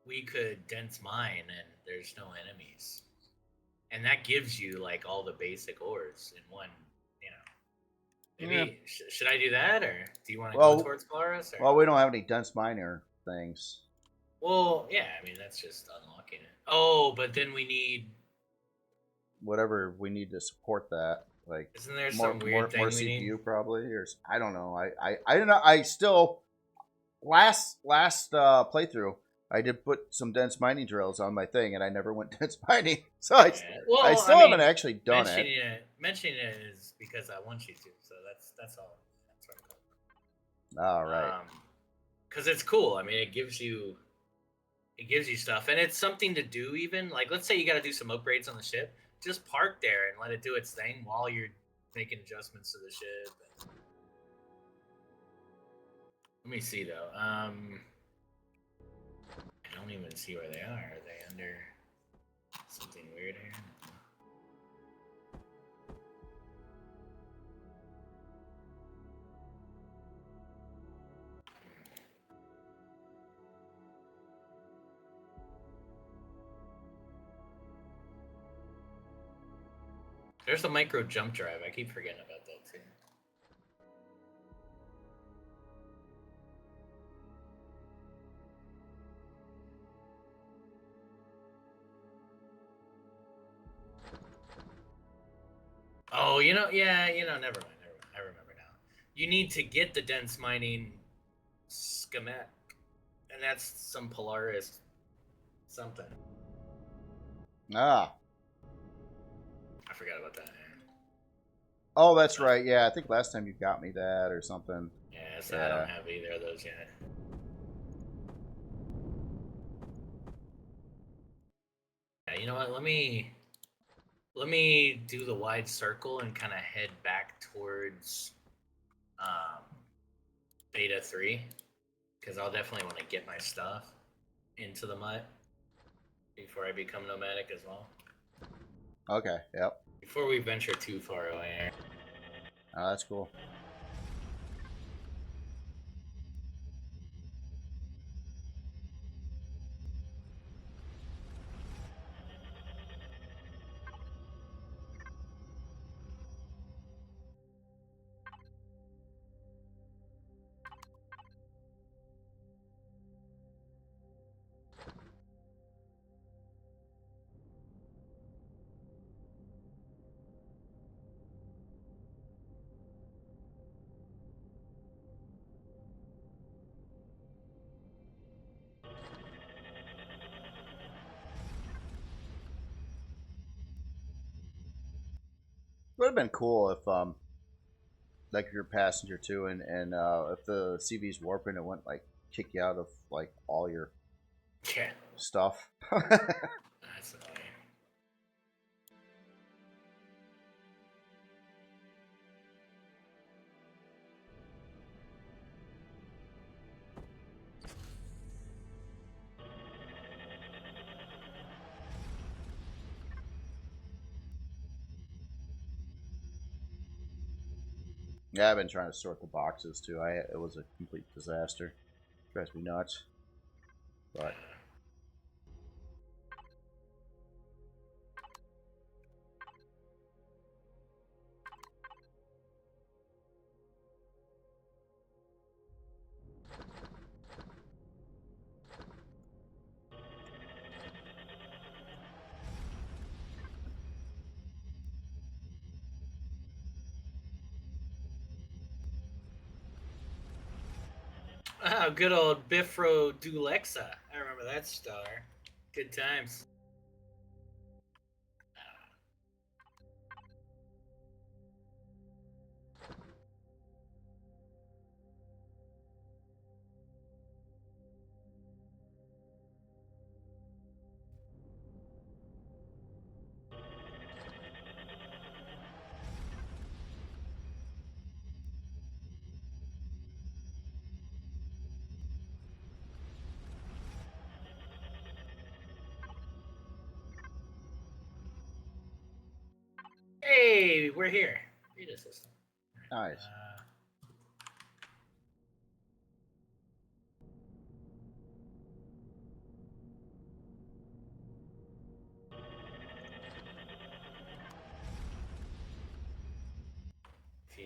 we could dense mine and there's no enemies. And that gives you like all the basic ores in one, you know. Maybe should I do that, or do you want to go towards Polaris? Or? Well, we don't have any dense miner things. Well, yeah, I mean that's just unlocking it. Oh, but then we need whatever we need to support that. Like, isn't there some weird thing more we CPU need? probably, or I don't know. I don't know. I still last playthrough I did put some dense mining drills on my thing, and I never went dense mining. So I still haven't actually done it. Mentioning it is because I want you to. So that's all. That's what All right. Because it's cool. I mean, it gives you stuff, and it's something to do. Even like, let's say you got to do some upgrades on the ship. Just park there and let it do its thing while you're making adjustments to the ship. Let me see though. I don't even see where they are. Are they under something weird here? There's a micro jump drive. I keep forgetting about that too. Oh, never mind. I remember now. You need to get the dense mining schematic, and that's some Polaris something. Ah. I forgot about that. Man. Oh, that's right. Yeah, I think last time you got me that or something. Yeah, so I don't have either of those yet. Yeah, you know what? Let me do the wide circle and kind of head back towards Beta 3, because I'll definitely want to get my stuff into the mutt before I become nomadic as well. Okay, yep. Before we venture too far away. Oh, that's cool. Would have been cool if like you're a passenger too, and if the CV's warping, it wouldn't like kick you out of like all your stuff. That's annoying. Yeah, I've been trying to sort the boxes too. It was a complete disaster. Drives me nuts. But Oh, good old Bifro Dulexa. I remember that star. Good times. Hey, we're here. Beta system. nice.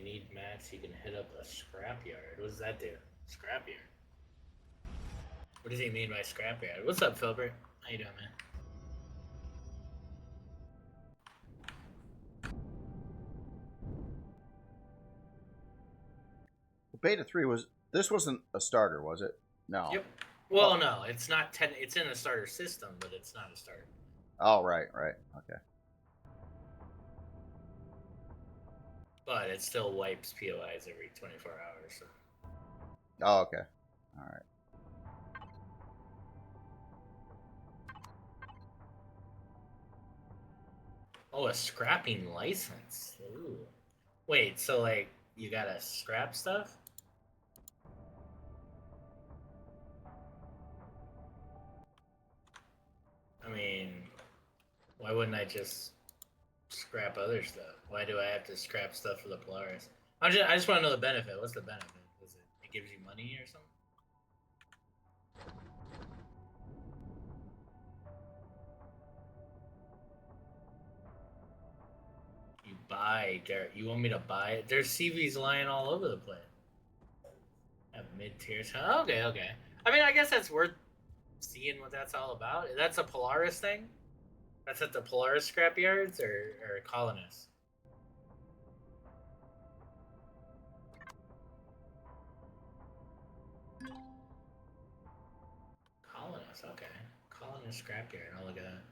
you need mats, you can hit up a scrapyard. What does that do? Scrapyard. What does he mean by scrapyard? What's up, Filbert? How you doing, man? Beta 3 was... This wasn't a starter, was it? No. Yep. Well, no, it's not. It's in the starter system, but it's not a starter. Oh, right. Okay. But it still wipes POIs every 24 hours. So. Oh, okay. All right. Oh, a scrapping license. Ooh. Wait, so like you gotta scrap stuff? I mean, why wouldn't I just scrap other stuff? Why do I have to scrap stuff for the Polaris? I just want to know the benefit. What's the benefit? Is it gives you money or something? You buy, Derek. You want me to buy it? There's CVs lying all over the place. Have mid-tiers. Okay. I mean, I guess that's worth seeing what that's all about. That's a Polaris thing? That's at the Polaris Scrapyards or Colonists? Colonists, okay. Colonist Scrapyard, I'll look at that.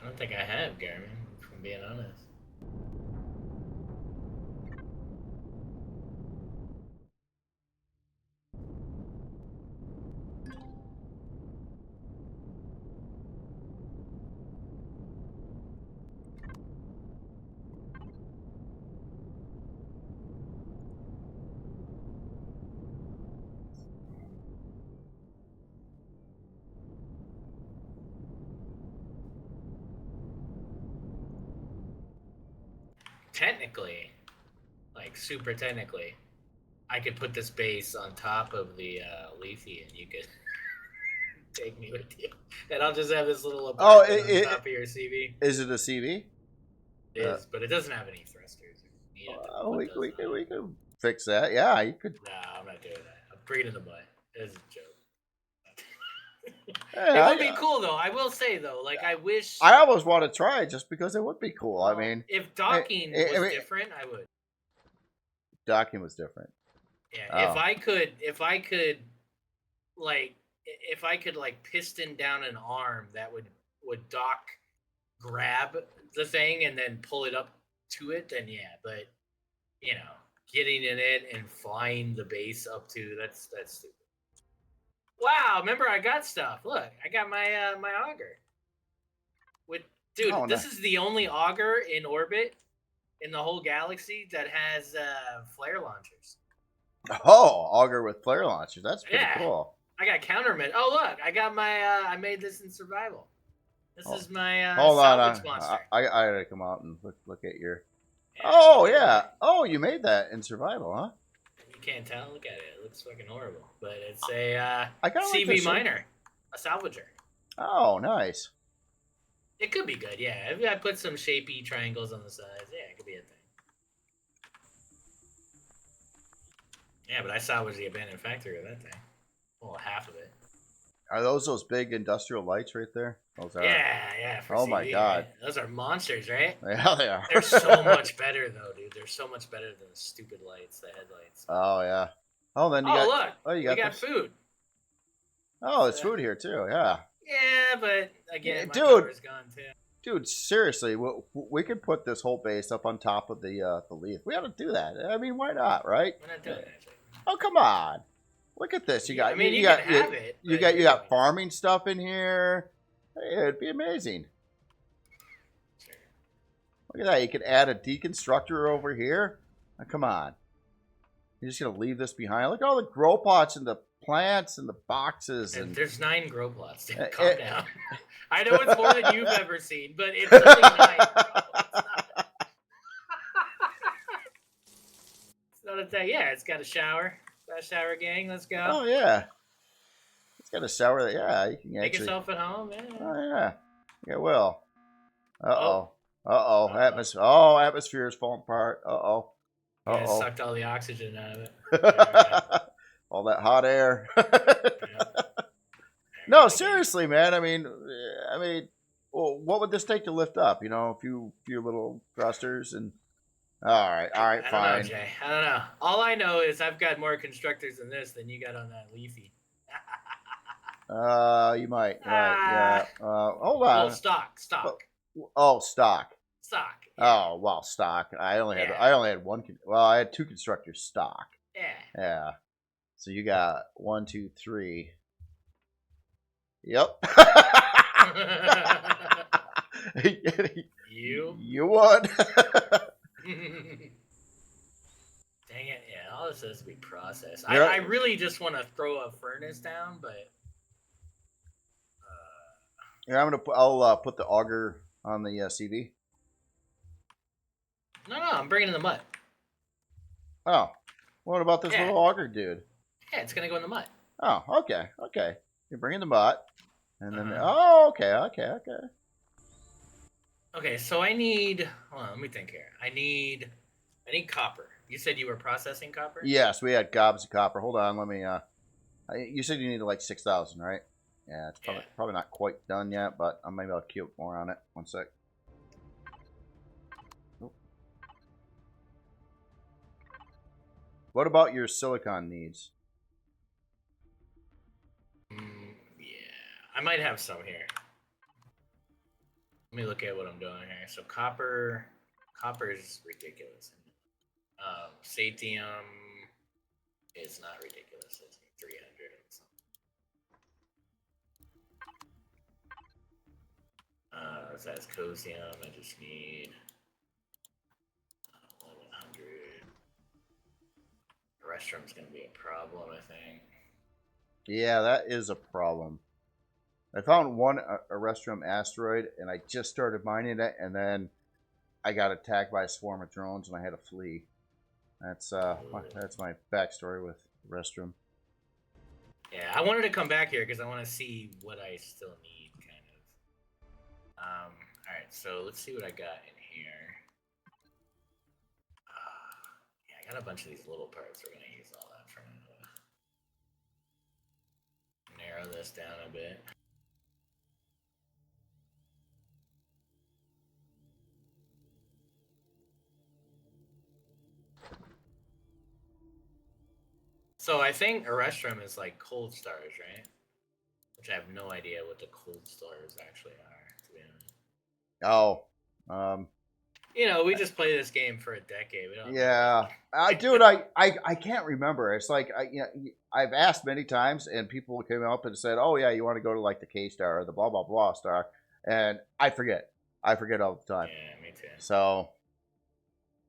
I don't think I have, Garmin, if I'm being honest. Technically, like super technically, I could put this base on top of the Leafy and you could take me with you. And I'll just have this little apartment on top of your CV. Is it a CV? It is, but it doesn't have any thrusters. We could fix that. Yeah, you could. No, I'm not doing that. I'm bringing in the butt. It's a joke. Yeah, it would be cool though. I will say though, like I wish. I almost want to try it just because it would be cool. I mean, if docking was different, I would. Docking was different. Yeah, if I could, like, piston down an arm that would dock, grab the thing and then pull it up to it, then yeah. But you know, getting in it and flying the base up to that's stupid. Wow, remember I got stuff. Look, I got my my auger. This is the only auger in orbit in the whole galaxy that has flare launchers. Oh, auger with flare launchers. That's pretty cool. I got countermeasure. Oh, look, I got my I made this in survival. This is my salvage monster. I gotta come out and look at your. Oh yeah. Oh, you made that in survival, huh? You can't tell. Look at it. It looks fucking horrible. But it's a like CV miner, a salvager. Oh, nice. It could be good, yeah. If I put some shapy triangles on the sides, yeah, it could be a thing. Yeah, but I salvaged the abandoned factory of that thing. Well, half of it. Are those big industrial lights right there? Those are. Yeah. Oh CV, my god, right? Those are monsters, right? Yeah, they are. They're so much better though, dude. They're so much better than the stupid lights, the headlights. Oh yeah. Oh, then you got. Look. Oh, you got food. Oh, there's food here too. Yeah. Yeah, but again, my power's gone too. Dude, seriously, we could put this whole base up on top of the Leaf. We ought to do that. I mean, why not, right? We're not doing that. Oh, come on. Look at this. You got. I mean, you got farming stuff in here. Hey, it'd be amazing. Sure. Look at that. You could add a deconstructor over here. Oh, come on. You're just gonna leave this behind. Look at all the grow pots and the plants and the boxes. And there's 9 grow plots. Dude. Calm down. I know it's more than you've ever seen, but it's only 9 grow plots. But yeah, it's got a shower. Got a shower, gang. Let's go. Oh yeah, it's got a shower. Yeah, you can Make actually. yourself at home. Yeah. Oh yeah, yeah. Well. Uh Oh. oh. Uh oh. Atmosphere. Oh, atmosphere is falling apart. Uh oh. Uh Yeah, oh. sucked all the oxygen out of it. Right. All that hot air. Yeah. No, seriously, man. I mean, well, what would this take to lift up? You know, a few little thrusters and. All right, I don't fine. know, Jay. I don't know. All I know is I've got more constructors than this than you got on that Leafy. You might. Yeah. Hold on. Well, stock. Oh, stock. Stock. Yeah. Oh, well, stock. I only had one. Well, I had two constructors stock. Yeah. Yeah. So you got 1, 2, 3. Yep. You won. Dang it! Yeah, all this has to be processed. I really just want to throw a furnace down, but. Yeah, I'll put the auger on the CV. No, I'm bringing in the mud. Oh, what about this little auger dude? Yeah, it's gonna go in the mud. Oh, okay. You're bringing the mud, and then okay. Okay, so I need. Hold on, let me think here. I need copper. You said you were processing copper? Yes, we had gobs of copper. Hold on, let me. You said you needed like 6,000, right? Yeah, it's probably not quite done yet, but maybe I'll keep more on it. 1 sec. Oh. What about your silicon needs? Yeah, I might have some here. Let me look at what I'm doing here. So copper is ridiculous. Satium is not ridiculous. It's 300 and something. So that's cosium. I just need 1100. The restroom's gonna be a problem, I think. Yeah, that is a problem. I found a restroom asteroid, and I just started mining it, and then I got attacked by a swarm of drones, and I had to flee. That's my backstory with restroom. Yeah, I wanted to come back here because I want to see what I still need, kind of. All right, so let's see what I got in here. Yeah, I got a bunch of these little parts. We're gonna use all that for now. Narrow this down a bit. So I think a restroom is like cold stars, right? Which I have no idea what the cold stars actually are, to be honest. Oh, you know, we just play this game for a decade. We don't dude, I can't remember. It's like I've asked many times, and people came up and said, "Oh yeah, you want to go to like the K star or the blah blah blah star," and I forget. I forget all the time. Yeah, me too. So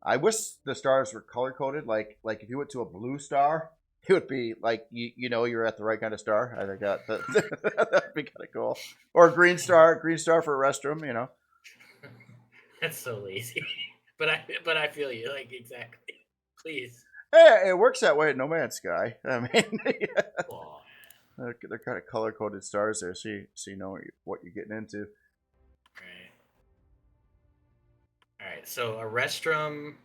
I wish the stars were color coded. Like if you went to a blue star, it would be like you're at the right kind of star. I think that'd be kind of cool. Or a green star for a restroom. You know. That's so lazy, but I feel you, like, exactly. Please. Hey, it works that way at No Man's Sky. I mean, they're kind of color coded stars there, so you know what you're getting into. All right. So a restroom,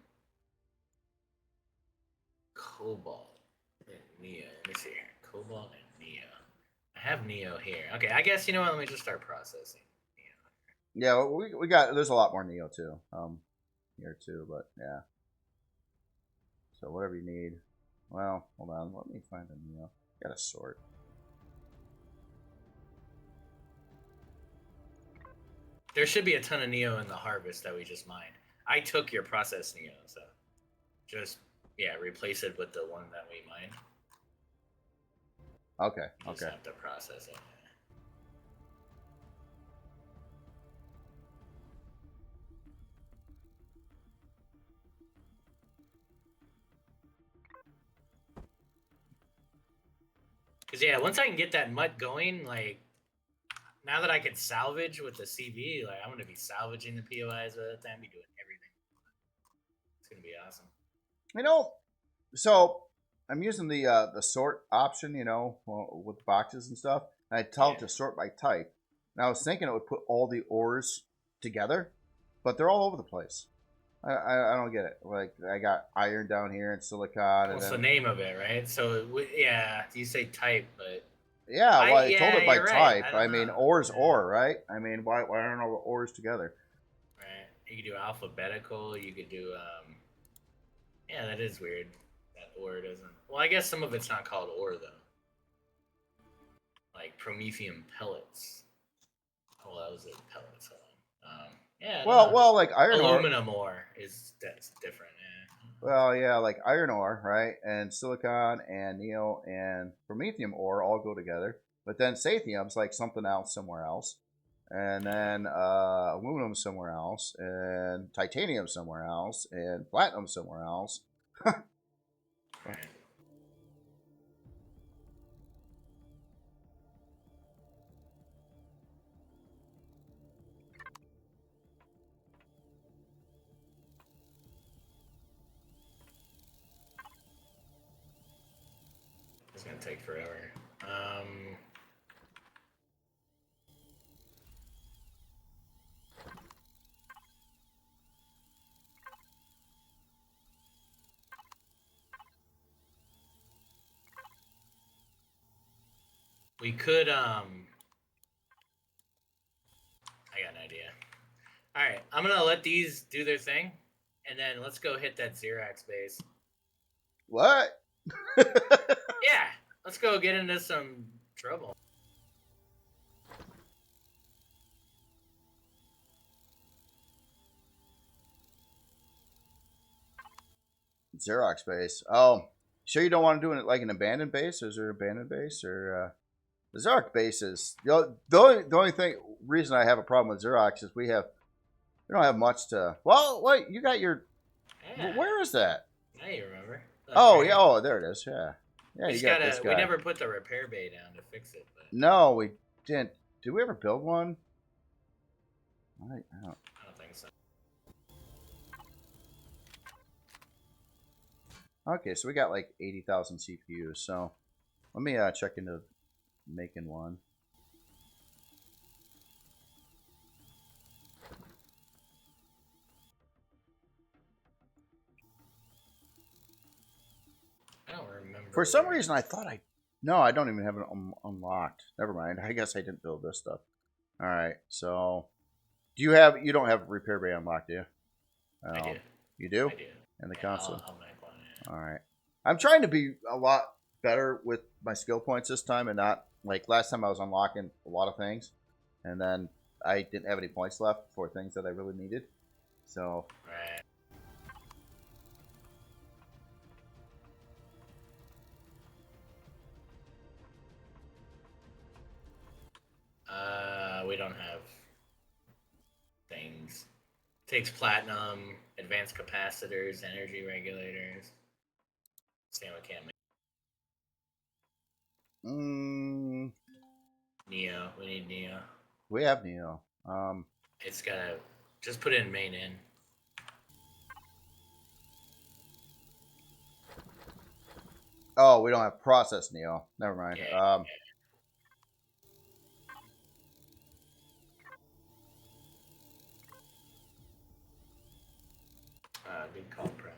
cobalt, and neo. Let me see here. Cobalt and neo. I have neo here. Okay, I guess you know what. Let me just start processing. Yeah, we got. There's a lot more neo too. Here too, but yeah. So whatever you need. Well, hold on. Let me find a neo. Got to sort. There should be a ton of neo in the harvest that we just mined. I took your processed neo, so just replace it with the one that we mined. Okay. You just have to process it. Because once I can get that mud going, like, now that I can salvage with the CV, like, I'm going to be salvaging the POIs by the time, be doing everything. It's going to be awesome. You know, So I'm using the sort option, you know, with boxes and stuff. And I tell it to sort by type. And I was thinking it would put all the ores together, but they're all over the place. I don't get it. Like I got iron down here and silicon, and What's the then name of it, right? So yeah, you say type, but yeah, well I told yeah, it by you're right. type. I I don't mean know. ores Yeah. ore, right? I mean why aren't all the ores together? Right. You could do alphabetical. You could do yeah, that is weird. That ore doesn't. Well, I guess some of it's not called ore though. Like promethium pellets. Oh, that was it. Pellets. Yeah, I don't know. Well, like iron ore. Aluminum ore that's different. Yeah. Well, yeah, like iron ore, right? And silicon and neo and promethium ore all go together. But then sathium's like something else somewhere else. And then aluminum somewhere else. And titanium somewhere else. And platinum somewhere else. Right. It's gonna take forever. We could I got an idea. All right, I'm gonna let these do their thing, and then let's go hit that Zirax base. What? Yeah, let's go get into some trouble. Xerox base. Oh, sure you don't want to do it like an abandoned base? Or is there an abandoned base? Or the Xerox base is the only thing reason I have a problem with Xerox is we don't have much to. Well, wait, you got your. Yeah. Where is that? Now you remember. Oh yeah, oh there it is. Yeah, yeah. We You just got this guy. We never put the repair bay down to fix it. But No, we didn't. Did we ever build one? I don't. I don't think so. Okay, so we got like 80,000 CPUs. So let me check into making one. I don't remember. For some reason, I thought No, I don't even have it unlocked. Never mind. I guess I didn't build this stuff. All right. So, you don't have repair bay unlocked, do you? I do. You do? I do. In the console. I'll make one. Yeah. All right. I'm trying to be a lot better with my skill points this time, and not like last time I was unlocking a lot of things, and then I didn't have any points left for things that I really needed. So. Right. We don't have things. Takes platinum, advanced capacitors, energy regulators. Sam, we can't make. Neo. We need Neo. We have Neo. It's gotta just put it in main in. Oh, we don't have process Neo. Never mind. Yeah, good call, Prem.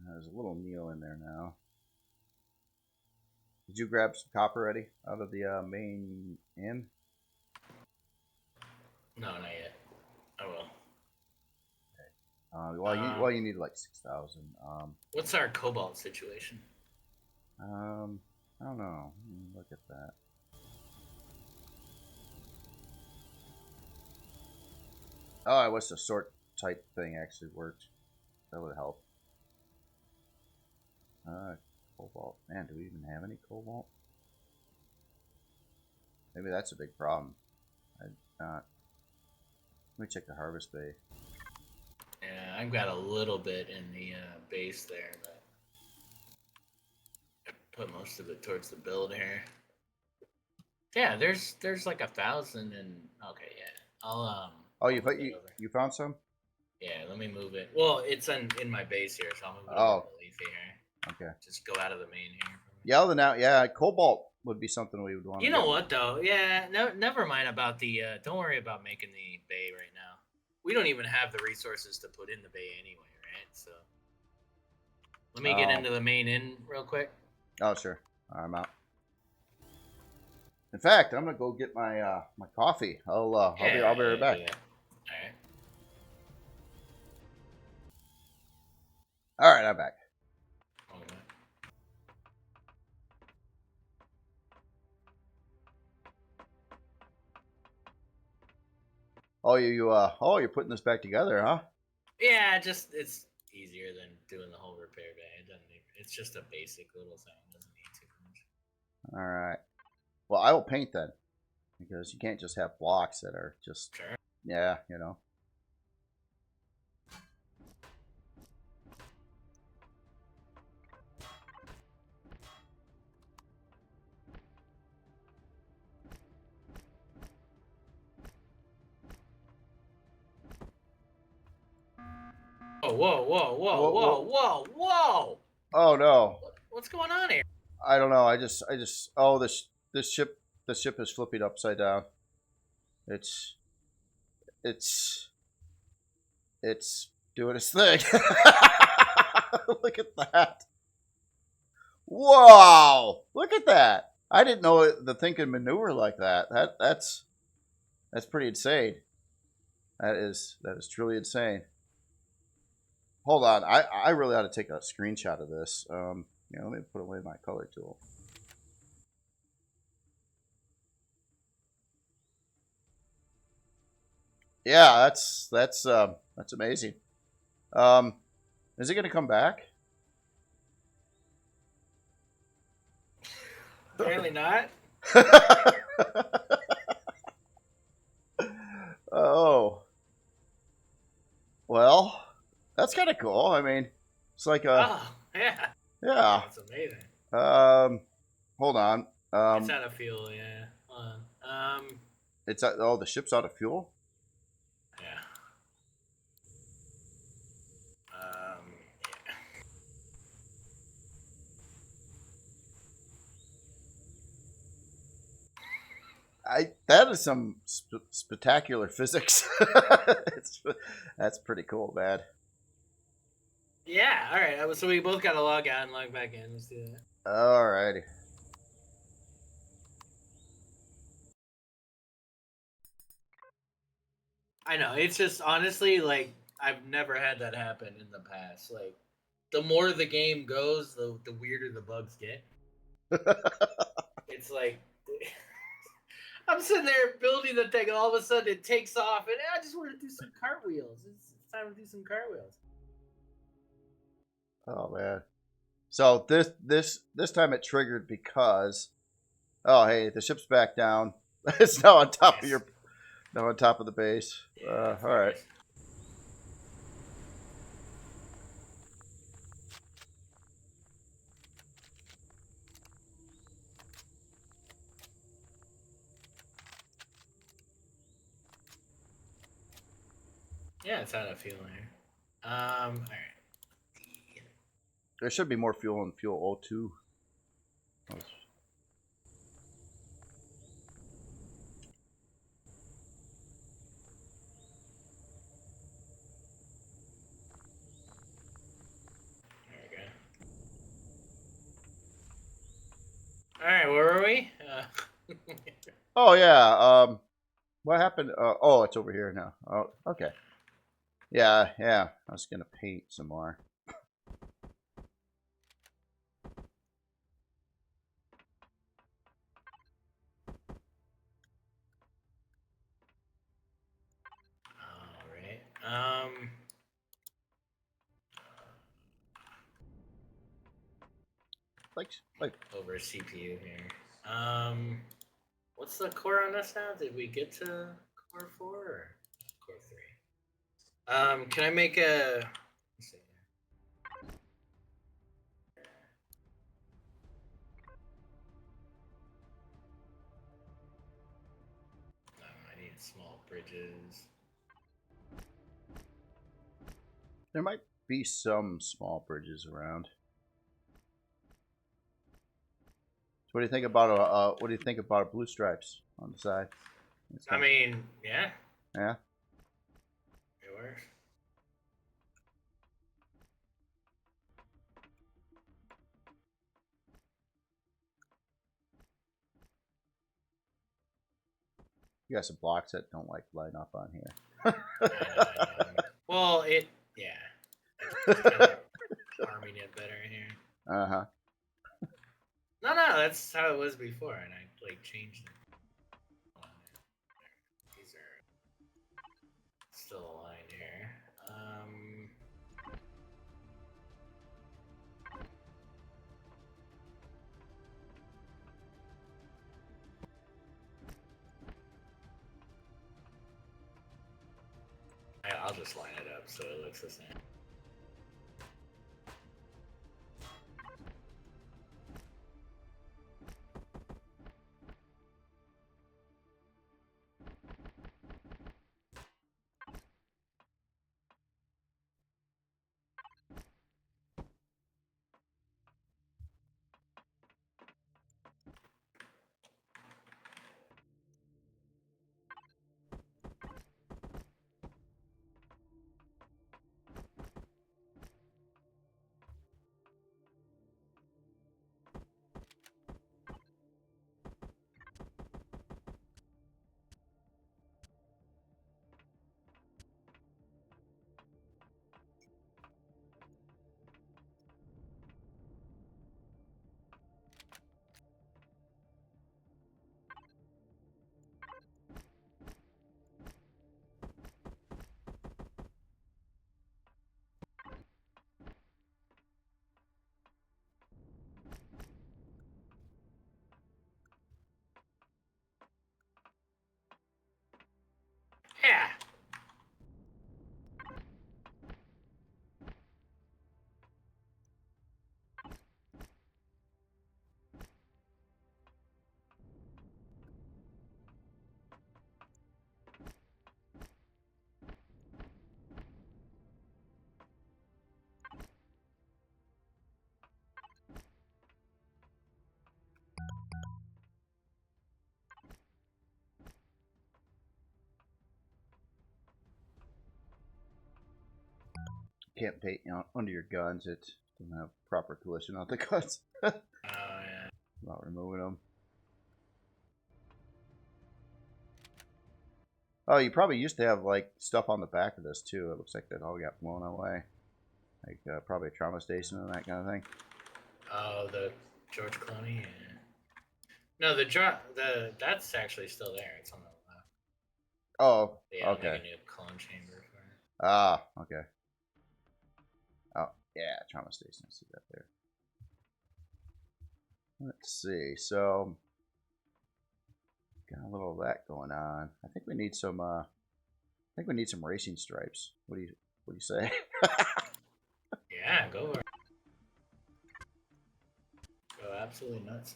There's a little Neo in there now. Did you grab some copper already out of the main inn? No, not yet. I will. Well, you need like 6,000. What's our cobalt situation? I don't know. Look at that. Oh, I wish the sort type thing actually worked. That would help. Cobalt. Man, do we even have any cobalt? Maybe that's a big problem. Let me check the harvest bay. Yeah, I've got a little bit in the base there, but I put most of it towards the build here. Yeah, there's like 1,000 and okay, yeah. I'll Oh, you found some? Yeah, let me move it. Well, it's in my base here, so I'll move it Oh. over to the leaf here. Okay. Just go out of the main here. Yeah, other than that, yeah, cobalt would be something we would want. You know what though? Yeah, no, never mind about the. Don't worry about making the bay right now. We don't even have the resources to put in the bay anyway, right? So let me get into the main inn real quick. Oh, sure. I'm out. In fact, I'm gonna go get my my coffee. I'll be right back. Yeah. All right. All right, I'm back. Okay. Oh, you're putting this back together, huh? Yeah, just it's easier than doing the whole repair bay. It doesn't need, it's just a basic little thing. It doesn't need too much. All right. Well, I will paint then, because you can't just have blocks that are just. Sure. Yeah, you know. Oh, whoa! Oh no! What's going on here? I don't know. I just. Oh, this ship. The ship is flipping upside down. It's doing its thing. Look at that! Wow! Look at that! I didn't know the thing could maneuver like that. That's pretty insane. That is truly insane. Hold on, I really ought to take a screenshot of this. Yeah, let me put away my color tool. Yeah, that's amazing. Is it gonna come back? Apparently not. Oh. Well, that's kind of cool. I mean, it's like a. Oh, yeah. Yeah. That's amazing. Hold on. It's out of fuel, yeah. Hold on. It's the ship's out of fuel. Yeah. That is some spectacular physics. That's pretty cool, man. Yeah, all right. So we both got to log out and log back in. Let's do that. Alrighty. I know. It's just honestly like I've never had that happen in the past. Like the more the game goes, the weirder the bugs get. It's like I'm sitting there building the thing, and all of a sudden it takes off, and I just want to do some cartwheels. It's time to do some cartwheels. Oh man. So this time it triggered because, oh hey, the ship's back down. It's now on top of your, now on top of the base. Yeah, all right. Yeah, it's out of fuel here. All right. There should be more fuel in fuel O2. All right, where were we? Oh yeah. What happened? Oh, it's over here now. Oh, okay. Yeah, yeah. I was gonna paint some more. All right. Like Over CPU here. What's the core on this now? Did we get to core 4 or core 3? Can I make a? Let's see. I need small bridges. there might be some small bridges around. So what do you think about blue stripes on the side? I mean, yeah. Yeah. It works. You got some blocks that don't like line up on here. I know. Well, yeah. It's kind of farming it better here. Uh-huh. No, that's how it was before, and I like changed it. These are still aligned here. I'll just line it up so it looks the same. Yeah. Can't paint under your guns. It doesn't have proper collision on the guns. Oh yeah. Not removing them. Oh, you probably used to have like stuff on the back of this too. It looks like that all got blown away. Like probably a trauma station and that kind of thing. Oh, the George Clooney. Yeah. No, that's actually still there. It's on the left. Oh, Yeah, okay. like a new clone chamber for it. Ah, okay. Oh, yeah, trauma station. I see that there. Let's see. So, got a little of that going on. I think we need some. I think we need some racing stripes. What do you say? Yeah, go for it. Go absolutely nuts.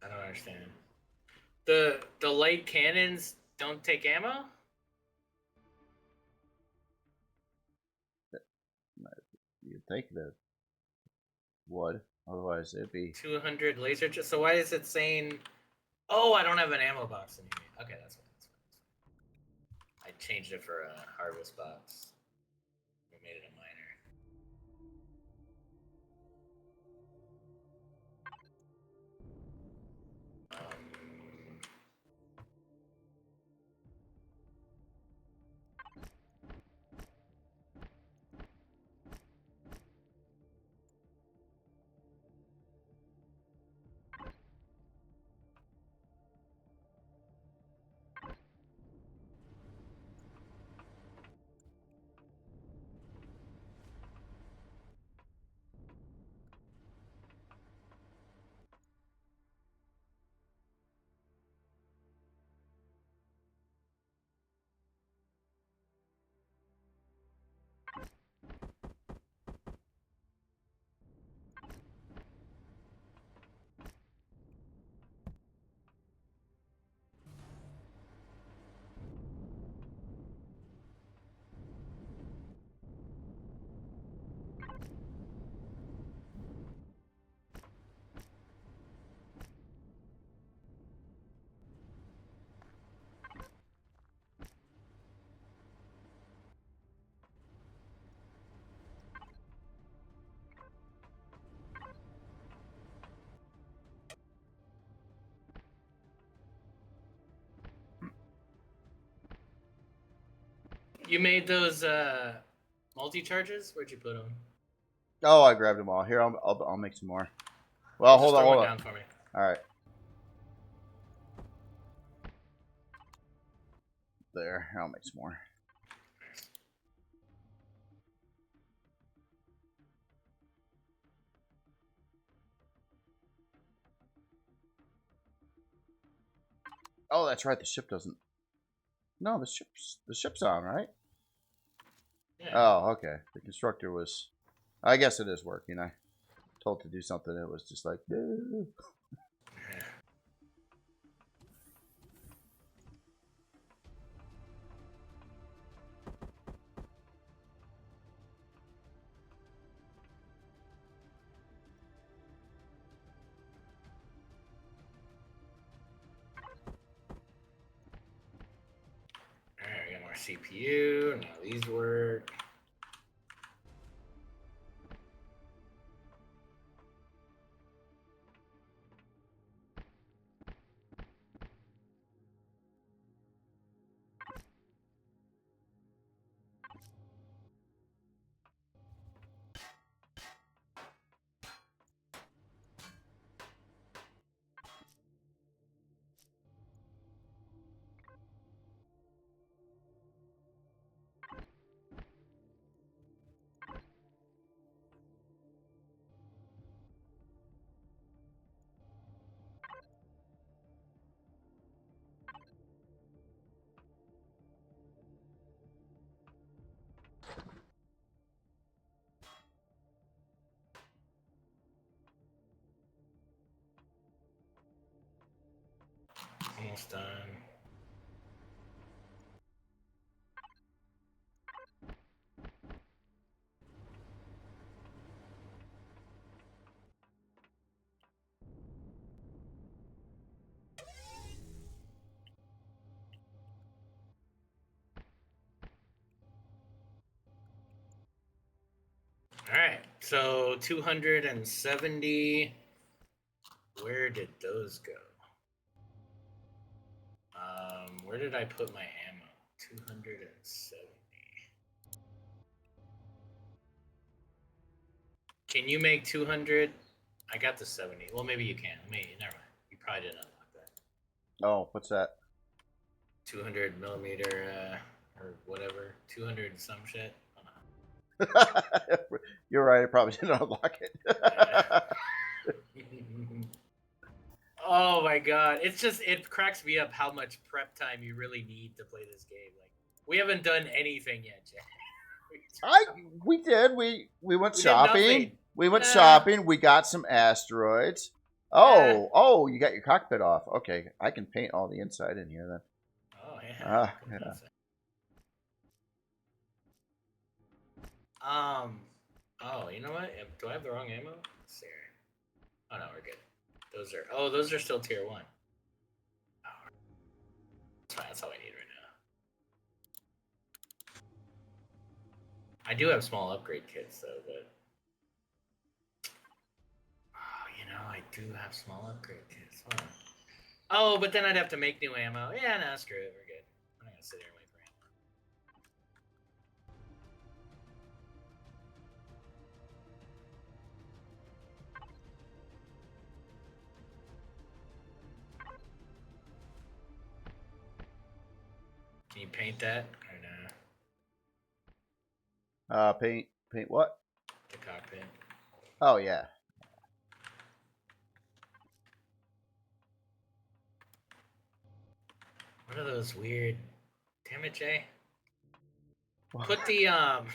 I don't understand. The light cannons don't take ammo? You'd think that would. Otherwise, it'd be 200 laser. So why is it saying Oh, I don't have an ammo box in here. Okay, that's fine. I changed it for a harvest box. We made it a miner. You made those multi-charges? Where'd you put them? Oh, I grabbed them all. Here, I'll make some more. Well, hold on, hold on. Down for me. All right. There, I'll make some more. Oh, that's right. The ship doesn't. No, the ship's on, right? Yeah. Oh, okay. The constructor was. I guess it is working. I told to do something. It was just like. No. Alright, we got more CPU. Now these work. Almost done. Alright, so 270. Where did those go? Where did I put my ammo? 270. Can you make 200? I got the 70. Well, maybe you can. Maybe, never mind. You probably didn't unlock that. Oh, what's that? 200 millimeter, or whatever. 200 some shit. You're right. I probably didn't unlock it. Oh my god. It's just, it cracks me up how much prep time you really need to play this game. Like, we haven't done anything yet, Jack. We did. We went shopping. We went shopping. We got some asteroids. Oh, you got your cockpit off. Okay, I can paint all the inside in here then. Oh yeah. Yeah. Oh, you know what? Do I have the wrong ammo? Let's see here. Oh no, we're good. Those are still tier 1. That's fine. That's all I need right now. I do have small upgrade kits though, but I do have small upgrade kits. Hold on. Oh, but then I'd have to make new ammo. Yeah, no, screw it. We're good. I'm not gonna sit here and wait for ammo. Can you paint that or no? Paint what? The cockpit. Oh yeah. What are those weird? Damn it, Jay. Put the No,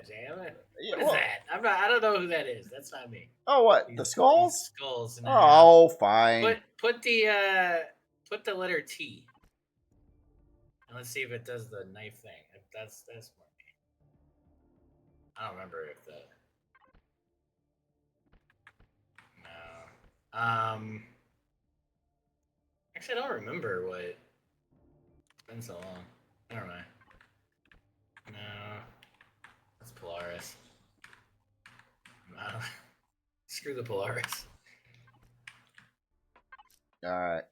Jay. What is that? I don't know who that is. That's not me. Oh, what? The skulls? Skulls. No. Oh, fine. Put the letter T. And let's see if it does the knife thing. That's more me. I don't remember if the no. Actually, I don't remember what. It's been so long. Never mind. No. That's Polaris. No. Screw the Polaris. Alright,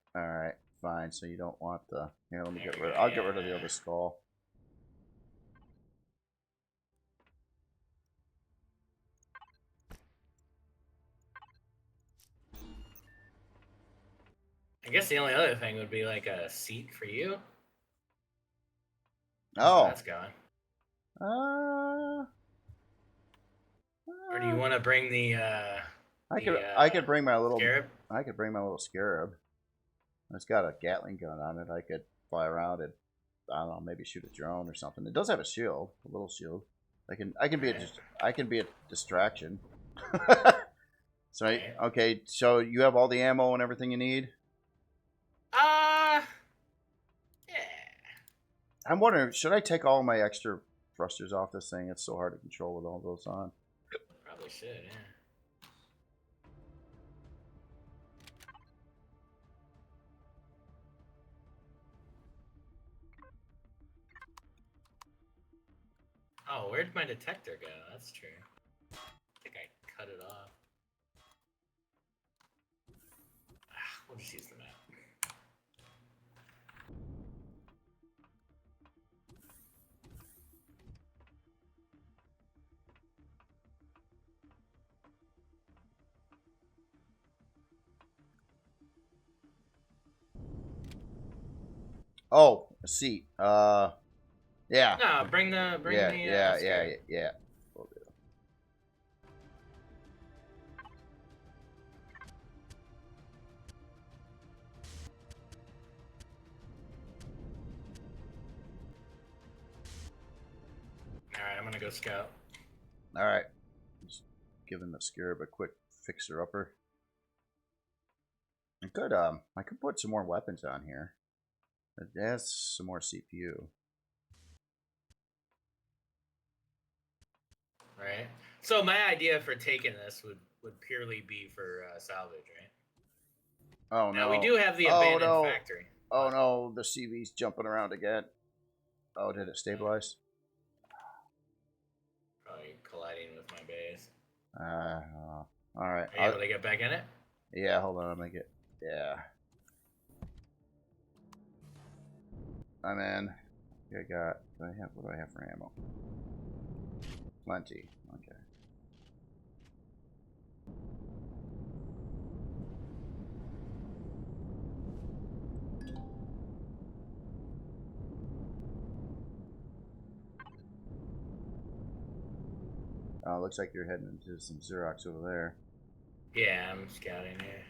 fine. So you don't want the... Here, let me get rid of... I'll get rid of the other skull. I guess the only other thing would be like a seat for you. Oh. That's gone. Or do you want to bring the I could bring my little scarab? I could bring my little scarab. It's got a Gatling gun on it. I could fly around and I don't know, maybe shoot a drone or something. It does have a shield, a little shield. I can be a distraction. So okay, so you have all the ammo and everything you need? Yeah. I'm wondering, should I take all my extra thrusters off this thing? It's so hard to control with all those on. Probably should, yeah. Oh, where'd my detector go? That's true. I think I cut it off. We'll just use the map. Oh, a seat. Yeah. No, bring the scarab. Yeah. Will do. Alright, I'm gonna go scout. Alright. Just giving the scarab a quick fixer-upper. I could put some more weapons on here. It has some more CPU. Right. So my idea for taking this would purely be for salvage, right? Oh no. Now we do have the abandoned factory. Oh no, the CV's jumping around again. Oh, did it stabilize? Probably colliding with my base. Alright. Are you able to get back in it? Yeah, hold on, I'm gonna get... Yeah. I'm in. I got... What do I have for ammo? Plenty. Okay. Looks like you're heading into some Zirax over there. Yeah, I'm scouting here.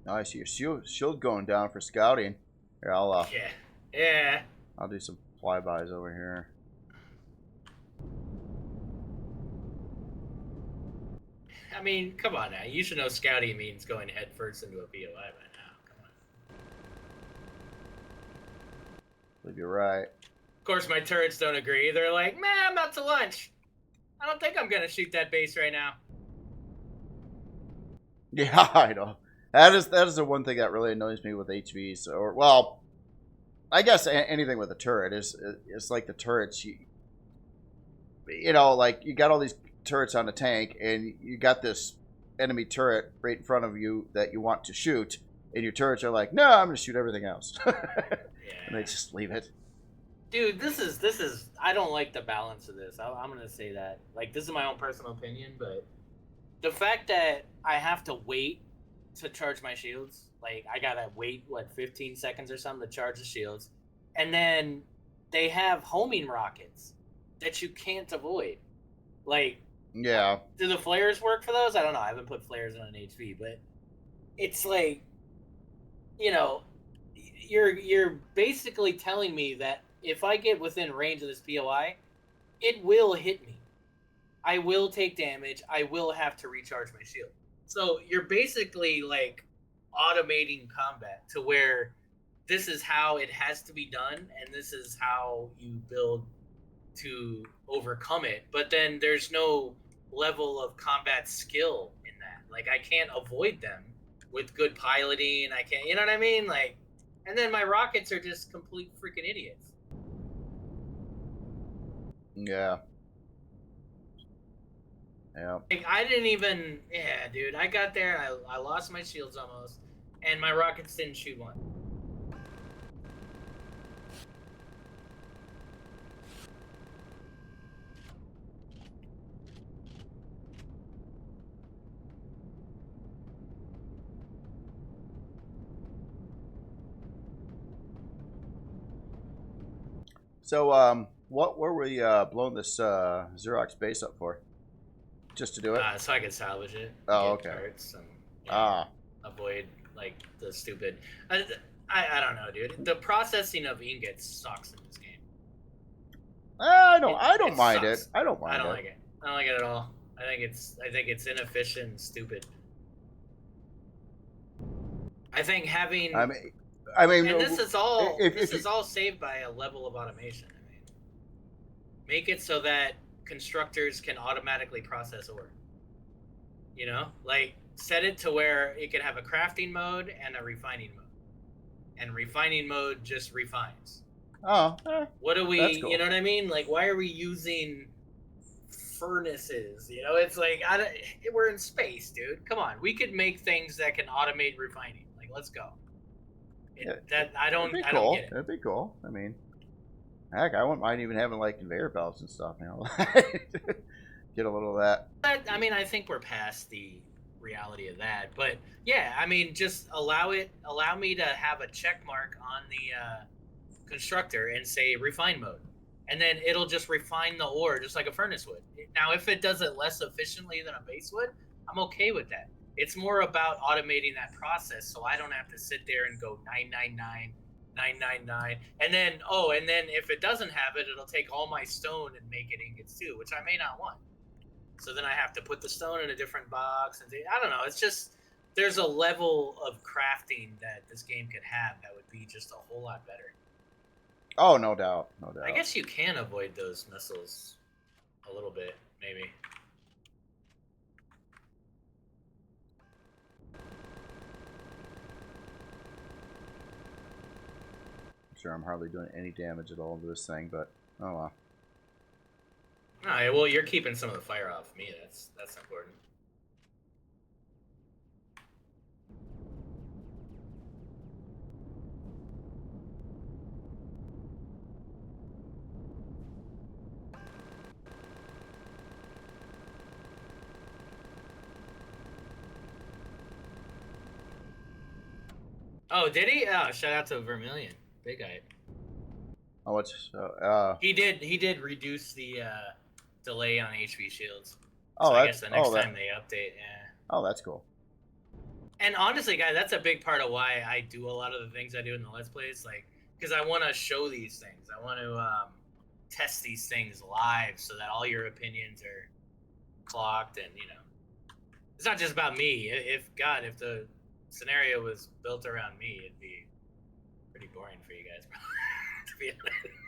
Oh, I see your shield going down for scouting. Here, I'll Yeah. I'll do some flybys over here. I mean, come on now. You should know scouting means going head first into a POI by now. Come on. I believe you're right. Of course, my turrets don't agree. They're like, man, I'm out to lunch. I don't think I'm going to shoot that base right now. Yeah, I know. That is the one thing that really annoys me with HVs. Or, well, I guess anything with a turret is it's like the turrets. You know, like you got all these turrets on the tank, and you got this enemy turret right in front of you that you want to shoot, and your turrets are like, no, I'm going to shoot everything else. And they just leave it. Dude, this is. I don't like the balance of this. I'm going to say that. Like, this is my own personal opinion, but the fact that I have to wait to charge my shields, like, I got to wait, 15 seconds or something to charge the shields, and then they have homing rockets that you can't avoid. Like, yeah. Do the flares work for those? I don't know. I haven't put flares on an HV, but it's like, you're basically telling me that if I get within range of this POI, it will hit me. I will take damage. I will have to recharge my shield. So you're basically like automating combat to where this is how it has to be done, and this is how you build to overcome it. But then there's no level of combat skill in that. Like, I can't avoid them with good piloting. I can't, you know what I mean? Like, and then my rockets are just complete freaking idiots. Yeah. Yeah. Like, I didn't even, dude. I got there, I lost my shields almost, and my rockets didn't shoot one. So, what were we blowing this Zirax base up for? Just to do it? So I could salvage it. Oh, okay. And, avoid like the stupid. I don't know, dude. The processing of ingots sucks in this game. I don't mind it. I don't mind it. I don't like it. I don't like it at all. I think it's inefficient and stupid. I think having. I mean, and this is all. This is all saved by a level of automation. I mean, make it so that constructors can automatically process ore. You know, like set it to where it could have a crafting mode and a refining mode, and refining mode just refines. Oh, what do we? That's cool. You know what I mean? Like, why are we using furnaces? You know, it's like we're in space, dude. Come on, we could make things that can automate refining. Like, let's go. I don't get it. It'd be cool. I mean, heck, I wouldn't mind even having like conveyor belts and stuff. You know, get a little of that. But I mean, I think we're past the reality of that. But yeah, I mean, just allow me to have a check mark on the constructor and say refine mode, and then it'll just refine the ore just like a furnace would. Now, if it does it less efficiently than a base would, I'm okay with that. It's more about automating that process, so I don't have to sit there and go 999, 999, and then if it doesn't have it, it'll take all my stone and make it ingots too, which I may not want. So then I have to put the stone in a different box, and I don't know. It's just there's a level of crafting that this game could have that would be just a whole lot better. Oh, no doubt, no doubt. I guess you can avoid those missiles a little bit, maybe. Sure, I'm hardly doing any damage at all to this thing, but oh well. No, well, you're keeping some of the fire off me. That's important. Oh, did he? Oh, shout out to Vermilion. Big guy. Oh, what's He did reduce the delay on HV shields. Oh, so I guess the next time they update, yeah. Oh, that's cool. And honestly, guys, that's a big part of why I do a lot of the things I do in the Let's Plays, like, because I want to show these things. I want to test these things live so that all your opinions are clocked, and it's not just about me. If the scenario was built around me, it'd be pretty boring for you guys. To be honest.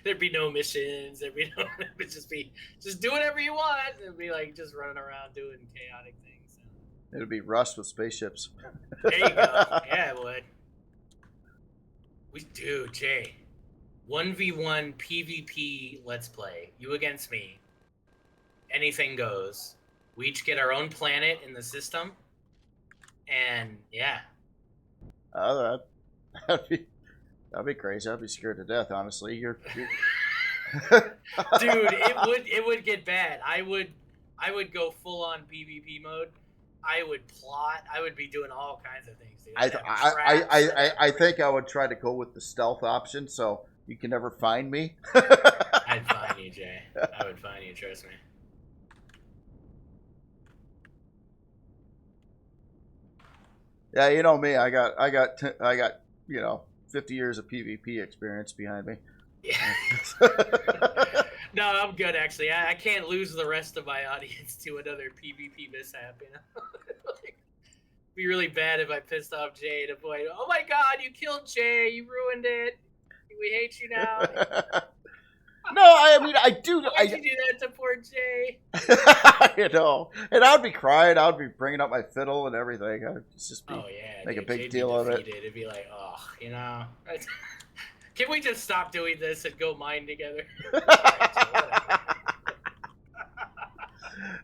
There'd be no missions. There'd be no. It'd just do whatever you want. It'd be like just running around doing chaotic things. It'd be Rust with spaceships. There you go. Yeah, it would. We do, Jay. 1v1 PvP Let's Play. You against me. Anything goes. We each get our own planet in the system. And, yeah. That'd be crazy. I'd be scared to death, honestly. You're... Dude, it would get bad. I would go full on PvP mode. I would plot. I would be doing all kinds of things. Dude. I think I would try to go with the stealth option, so you can never find me. I'd find you, Jay. I would find you. Trust me. Yeah, you know me. I got 50 years of PvP experience behind me. Yeah. No, I'm good actually. I can't lose the rest of my audience to another PvP mishap. Like, be really bad if I pissed off Jay to the point. Oh my God, you killed Jay! You ruined it. We hate you now. No, I mean I do. Why'd you do that to poor Jay? And I'd be crying. I'd be bringing up my fiddle and everything. I'd just be make a big Jay'd deal of it. It'd be like, can we just stop doing this and go mine together?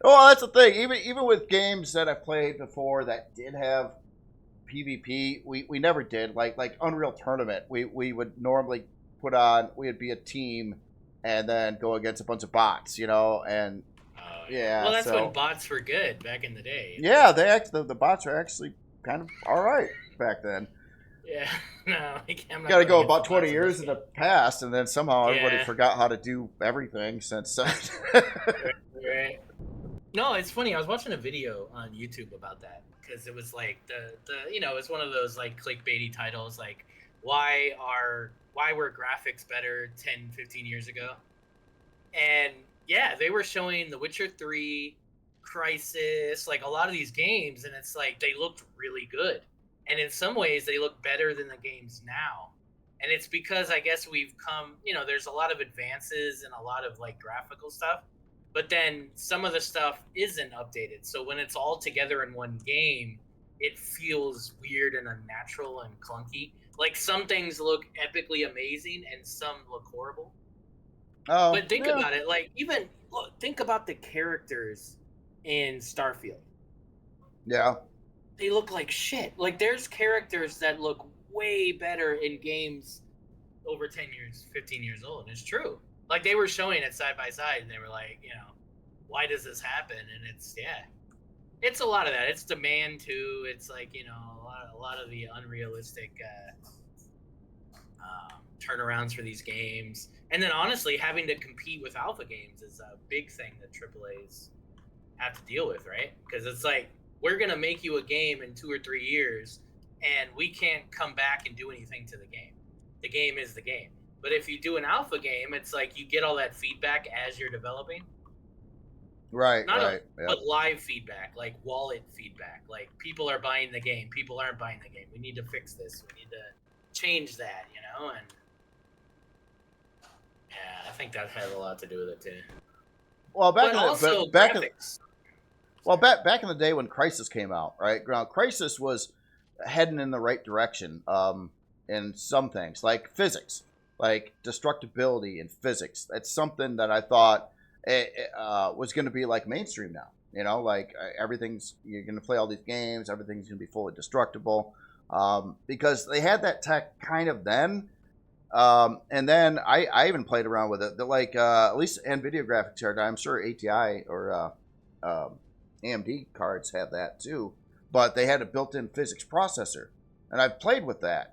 Well, that's the thing. Even with games that I've played before that did have PvP, we never did. Like Unreal Tournament, we would normally put on. We'd be a team and then go against a bunch of bots, and yeah. Well, that's when bots were good back in the day. Yeah, the bots are actually kind of all right back then. Yeah, no, you got to go about 20 years in the past, and then somehow everybody forgot how to do everything since. Right. No, it's funny. I was watching a video on YouTube about that because it was like it's one of those like clickbaity titles, like why were graphics better 10, 15 years ago? And yeah, they were showing The Witcher 3, Crisis, like a lot of these games, and it's like they looked really good. And in some ways, they look better than the games now. And it's because I guess we've come, there's a lot of advances and a lot of like graphical stuff. But then some of the stuff isn't updated. So when it's all together in one game, it feels weird and unnatural and clunky. Like some things look epically amazing and some look horrible. Oh, but think about it. Like think about the characters in Starfield. Yeah. They look like shit. Like there's characters that look way better in games over 10 years, 15 years old. And it's true. Like they were showing it side by side and they were like, why does this happen? And it's a lot of that. It's demand too. It's like, a lot of the unrealistic turnarounds for these games. And then honestly, having to compete with alpha games is a big thing that AAAs have to deal with, right? Because it's like, we're going to make you a game in 2 or 3 years, and we can't come back and do anything to the game. The game is the game. But if you do an alpha game, it's like you get all that feedback as you're developing. Right, But live feedback, like wallet feedback. Like, people are buying the game. People aren't buying the game. We need to fix this. We need to change that, And, yeah, I think that has a lot to do with it, too. Well, back in the day when Crisis came out, right? Now, Crisis was heading in the right direction in some things, like physics, like destructibility in physics. That's something that I thought was going to be like mainstream now. Like you're going to play all these games, everything's going to be fully destructible because they had that tech kind of then. And then I even played around with it. At least NVIDIA graphics card, I'm sure ATI or AMD cards have that too, but they had a built-in physics processor, and I've played with that.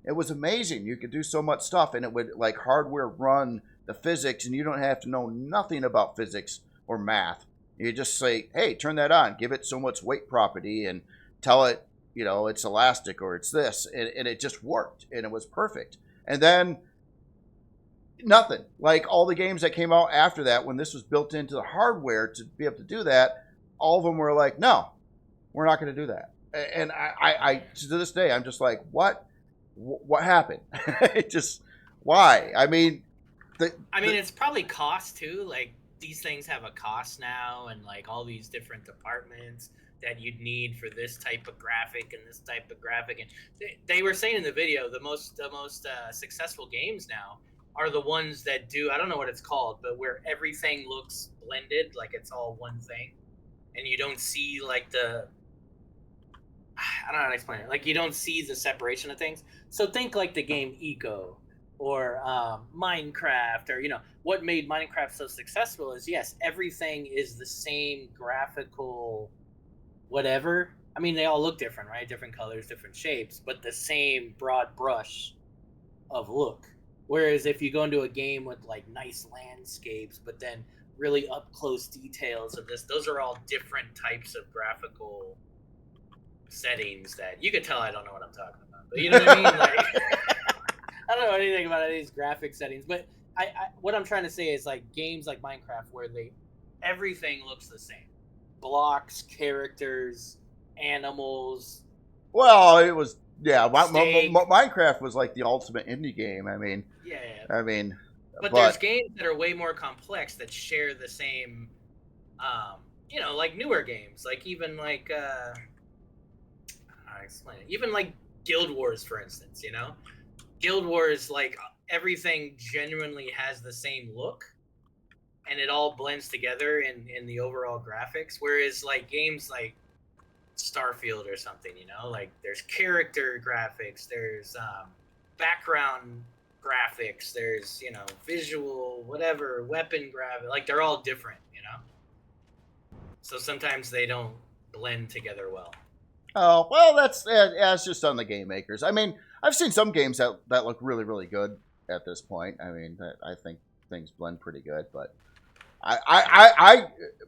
It was amazing. You could do so much stuff, and it would like hardware run the physics, and you don't have to know nothing about physics or math. You just say, hey, turn that on, give it so much weight property, and tell it it's elastic or it's this, and it just worked and it was perfect. And then nothing. Like all the games that came out after that, when this was built into the hardware to be able to do that, all of them were like, no, we're not going to do that. And I to this day, I'm just like, what happened? It just, why? I mean, it's probably cost too. Like these things have a cost now, and like all these different departments that you'd need for this type of graphic and this type of graphic. And they were saying in the video, the most successful games now are the ones that do, I don't know what it's called, but where everything looks blended, like it's all one thing, and you don't see like I don't know how to explain it. Like you don't see the separation of things. So think like the game Eco or Minecraft, or what made Minecraft so successful is, yes, everything is the same graphical whatever. I mean, they all look different, right? Different colors, different shapes, but the same broad brush of look. Whereas if you go into a game with like nice landscapes, but then really up close details of this, those are all different types of graphical settings that you could tell I don't know what I'm talking about. But you know what I mean? Like, I don't know anything about any of these graphic settings, but I what I'm trying to say is like games like Minecraft where everything looks the same. Blocks, characters, animals. Well, it was, yeah, Minecraft was like the ultimate indie game. I mean, but there's games that are way more complex that share the same, like newer games, like even like how do I explain it? Even like Guild Wars, for instance. Guild Wars, like everything genuinely has the same look, and it all blends together in the overall graphics. Whereas like games like Starfield or something, like there's character graphics, there's background graphics, there's visual whatever weapon graphic, like they're all different, so sometimes they don't blend together well. Oh, well, that's just on the game makers. I mean, I've seen some games that look really, really good at this point. I mean, I think things blend pretty good, but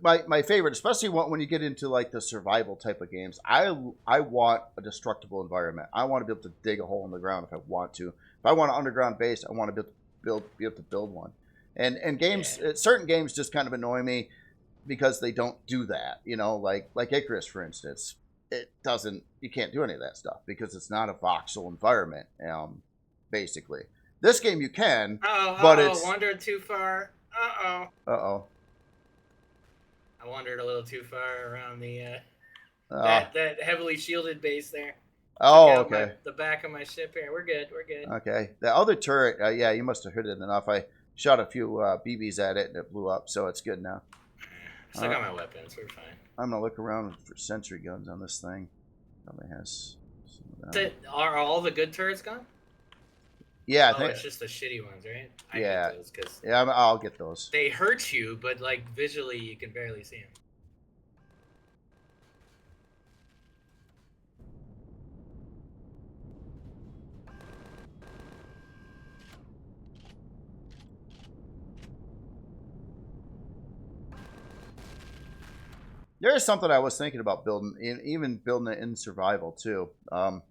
my favorite, especially when you get into like the survival type of games, I want a destructible environment. I want to be able to dig a hole in the ground if I want to. If I want an underground base, I want to be able to build one. And games, certain games just kind of annoy me because they don't do that. Like Icarus, for instance. You can't do any of that stuff because it's not a voxel environment, basically. This game you can, but it's... wandered too far. Uh-oh. I wandered a little too far around the that heavily shielded base there. Oh, okay. The back of my ship here. We're good. Okay. The other turret, yeah, you must have hit it enough. I shot a few BBs at it and it blew up, so it's good now. Still got my weapons. We're fine. I'm gonna look around for sentry guns on this thing. Probably has some of that. Are all the good turrets gone? Yeah, I think it's just the shitty ones, right? Yeah. Get those 'cause yeah, I'll get those. they hurt you, but like visually you can barely see them. There is something I was thinking about building, even building it in survival too. A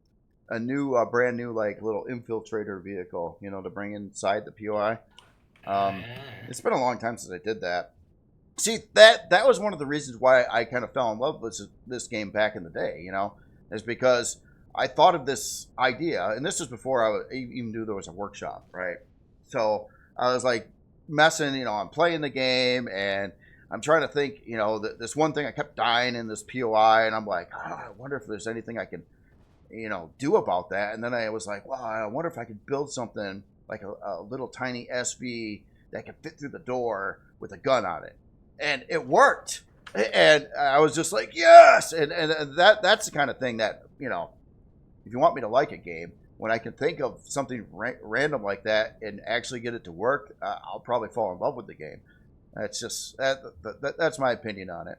brand new like little infiltrator vehicle, to bring inside the POI. It's been a long time since I did that. See, that was one of the reasons why I kind of fell in love with this game back in the day. Is because I thought of this idea, and this was before I even knew there was a workshop, right? So I was like messing, I'm playing the game and I'm trying to think, this one thing I kept dying in this POI, and I'm like, I wonder if there's anything I can, do about that. And then I was like, well, I wonder if I could build something like a little tiny SV that could fit through the door with a gun on it. And it worked. And I was just like, yes! And that's the kind of thing that, if you want me to like a game, when I can think of something random like that and actually get it to work, I'll probably fall in love with the game. That's just that's my opinion on it.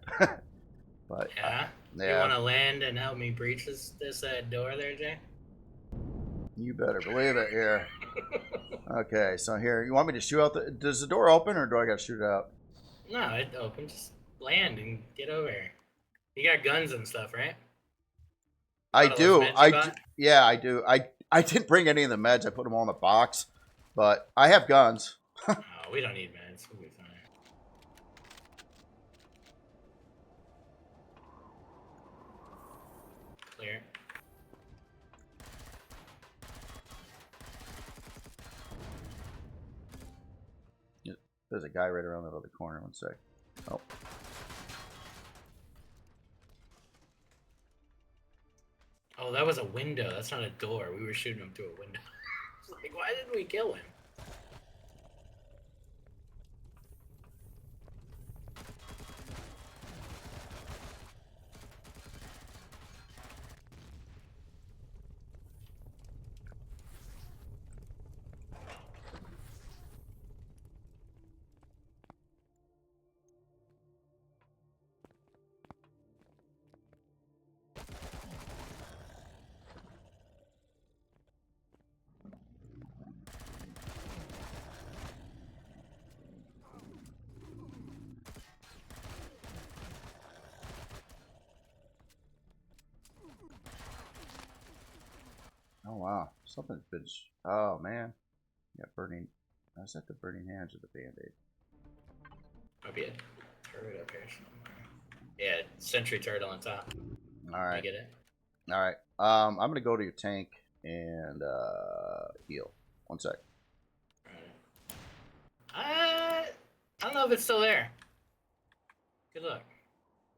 But yeah. You want to land and help me breach this door there, Jay? You better believe it. Here. Okay, so here, you want me to shoot out does the door open or do I got to shoot it out? No, it opens. Just land and get over here. You got guns and stuff, right? I Got all those do. meds you bought? Yeah, I do. I didn't bring any of the meds. I put them all in a box. But I have guns. Oh, we don't need meds. We'll be fine. Clear. There's a guy right around that other corner. One sec. Oh. Oh, that was a window. That's not a door. We were shooting him through a window. Like, why didn't we kill him? Oh wow, something's been. Oh man, yeah, burning. Is that the burning hands or the band-aid? Might be a turret up here somewhere. Yeah, sentry turret on top. All right. You get it? All right. I'm gonna go to your tank and heal. One sec. I don't know if it's still there. Good luck.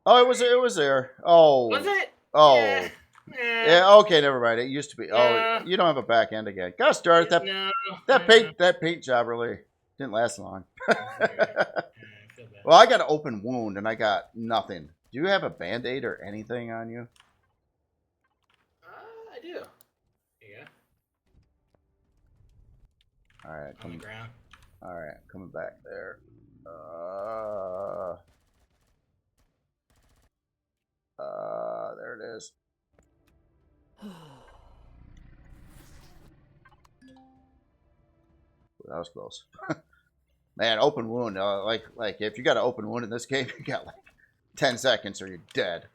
Oh, it was there. Oh. Was it? Oh. Yeah. Yeah. Okay. Never mind. It used to be. Oh, you don't have a back end again. Gosh darn it! That paint job really didn't last long. Well, I got an open wound and I got nothing. Do you have a band-aid or anything on you? I do. Yeah. All right. On the ground. All right. Coming back there. There it is. That was close. Man, open wound. Like if you got an open wound in this game, you got like 10 seconds or you're dead.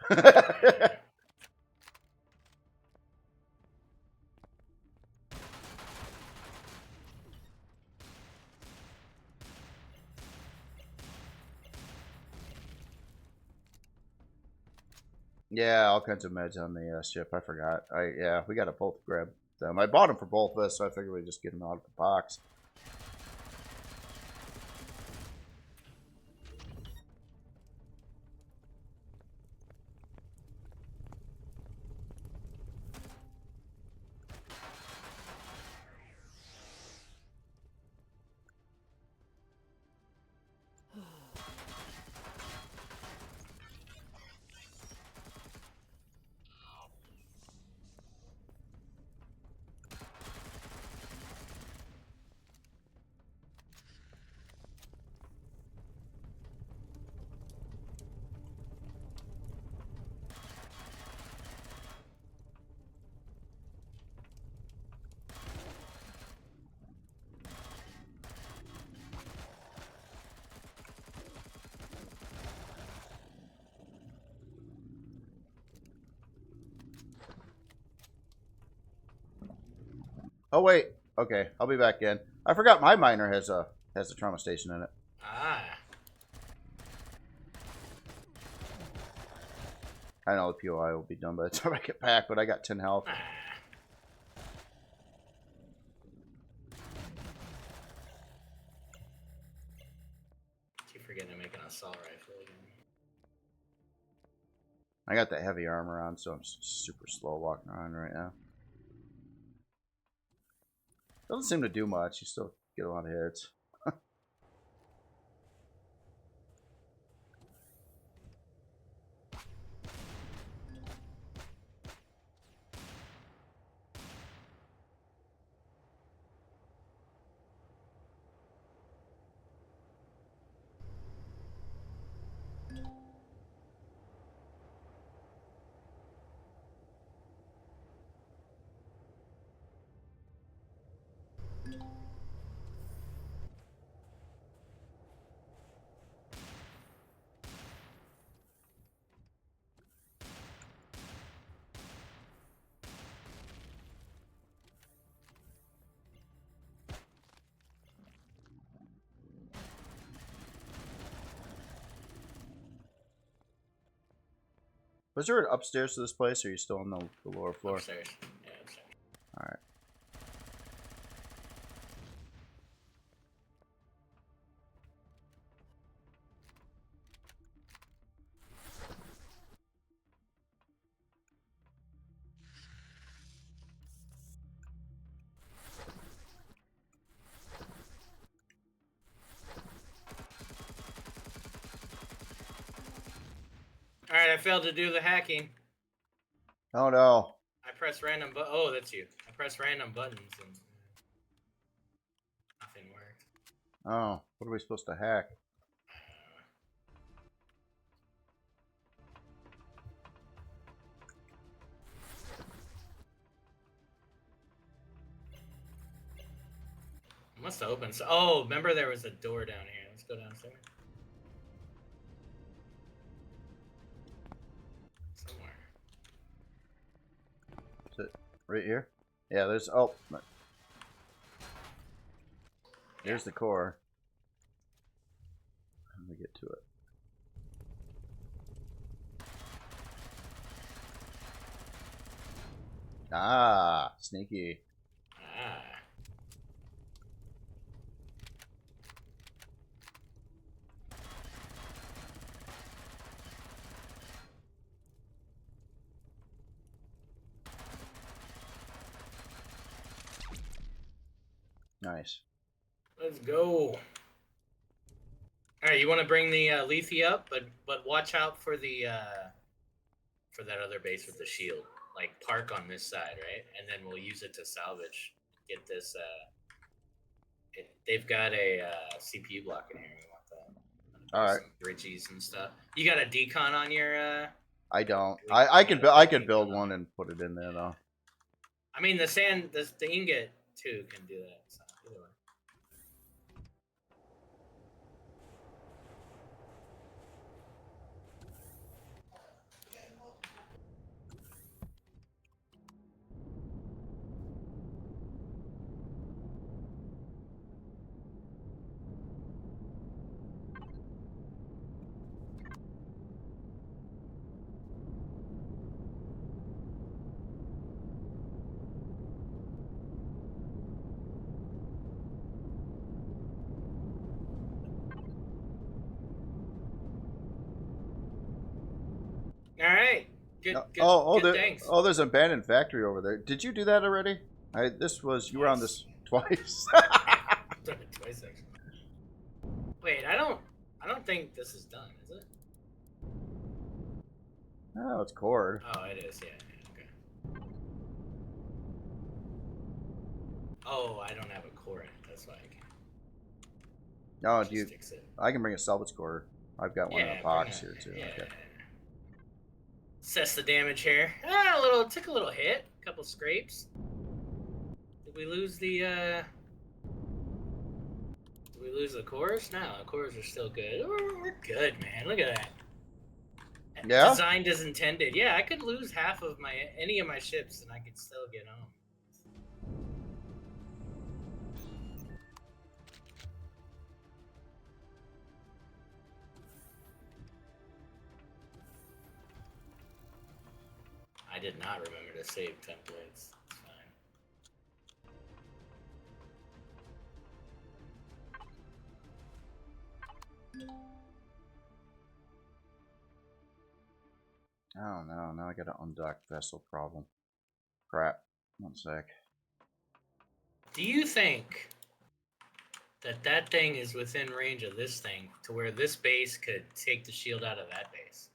Yeah, all kinds of meds on the ship. I forgot. Yeah, we got to both grab them. I bought them for both of us, so I figured we'd just get them out of the box. Oh wait, okay, I'll be back in. I forgot my miner has a trauma station in it. Ah. I know the POI will be done by the time I get back, but I got 10 health. Ah. Keep forgetting to make an assault rifle again. I got that heavy armor on, so I'm super slow walking around right now. Doesn't seem to do much. You still get a lot of hits. Was there an upstairs to this place, or are you still on the lower floor? Upstairs. Yeah, upstairs. All right. All right, I failed to do the hacking. Oh no. I press random oh, that's you. I press random buttons and nothing worked. Oh, what are we supposed to hack? I must have opened. So, oh, remember there was a door down here. Let's go downstairs. Somewhere. Is it right here? Yeah, there's. Oh. There's the core. Let me get to it. Ah, sneaky. Ah. Nice. Let's go. All right, you want to bring the Lethe up, but watch out for the for that other base with the shield. Like park on this side, right? And then we'll use it to salvage. Get this. They've got a CPU block in here. We want that. All right. Some bridges and stuff. You got a decon on your? I don't. I could build one and put it in there though. I mean, the ingot too can do that. So either way. All right. Good. Thanks. Oh, there's an abandoned factory over there. Did you do that already? You were on this twice. I've done it twice actually. Wait, I don't think this is done, is it? Oh, it's cord. Oh, it is. Yeah. Okay. Oh, I don't have a core in it. That's why I can't. No, do you? I can bring a salvage core. I've got one in a box here too. Yeah. Okay. Assess the damage here. Took a little hit. A couple scrapes. Did we lose the Did we lose the cores? No, the cores are still good. We're good, man. Look at that. Yeah. Designed as intended. Yeah, I could lose half of any of my ships and I could still get home. I did not remember to save templates. It's fine. Oh no, now I got an undocked vessel problem. Crap. 1 sec. Do you think that thing is within range of this thing to where this base could take the shield out of that base?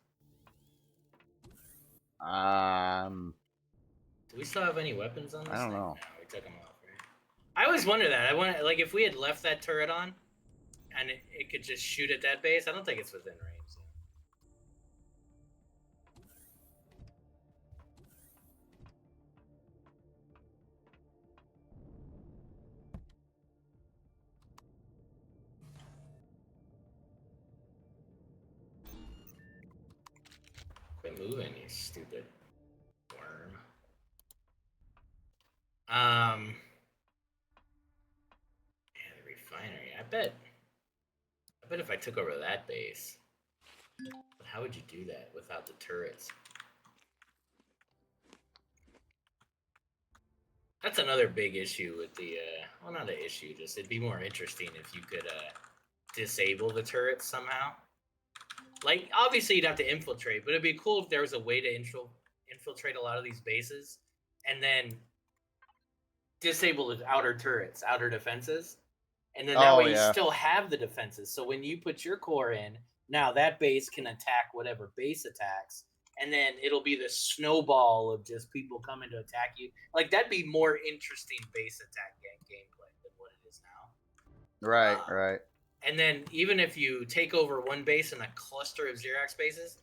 Do we still have any weapons on this I don't thing? know. No, we took them off, right? I always wonder that. Like if we had left that turret on and it could just shoot at that base, I don't think it's within range. So. Quit moving, you stupid worm. Yeah, the refinery. I bet if I took over that base, but how would you do that without the turrets? That's another big issue with the well, not an issue, just it'd be more interesting if you could disable the turrets somehow. Like, obviously you'd have to infiltrate, but it'd be cool if there was a way to infiltrate a lot of these bases and then disable the outer turrets, outer defenses. And then that Oh way you yeah. still have the defenses. So when you put your core in, now that base can attack whatever base attacks. And then it'll be this snowball of just people coming to attack you. Like, that'd be more interesting base attack gameplay than what it is now. Right, right. And then even if you take over one base and a cluster of Zirax bases,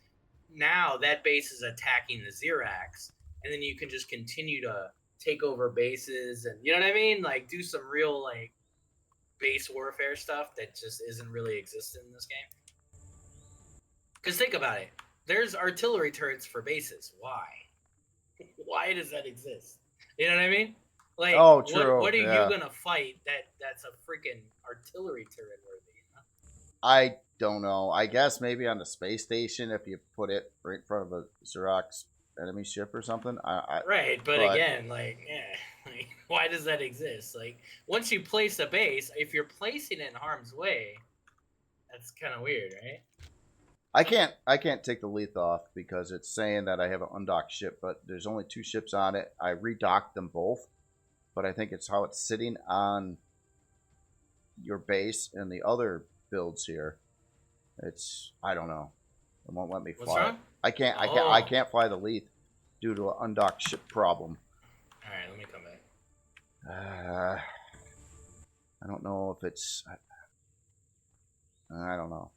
now that base is attacking the Zirax, and then you can just continue to take over bases, and you know what I mean? Like, do some real like base warfare stuff that just isn't really existent in this game. Because think about it, there's artillery turrets for bases. Why? Why does that exist? You know what I mean? Like, oh, true. what are yeah. you gonna fight that's a freaking artillery turret worthy? You know? I don't know. I guess maybe on the space station if you put it right in front of a Zirax enemy ship or something. Right, but again, like, yeah, like, why does that exist? Like, once you place a base, if you're placing it in harm's way, that's kind of weird, right? I can't take the Leaf off because it's saying that I have an undocked ship, but there's only 2 ships on it. I redocked them both, but I think it's how it's sitting on your base and the other builds here. It's I don't know. It won't let me fly. What's wrong? I can't fly the Leaf due to an undocked ship problem. All right, let me come back. I don't know if it's. I don't know.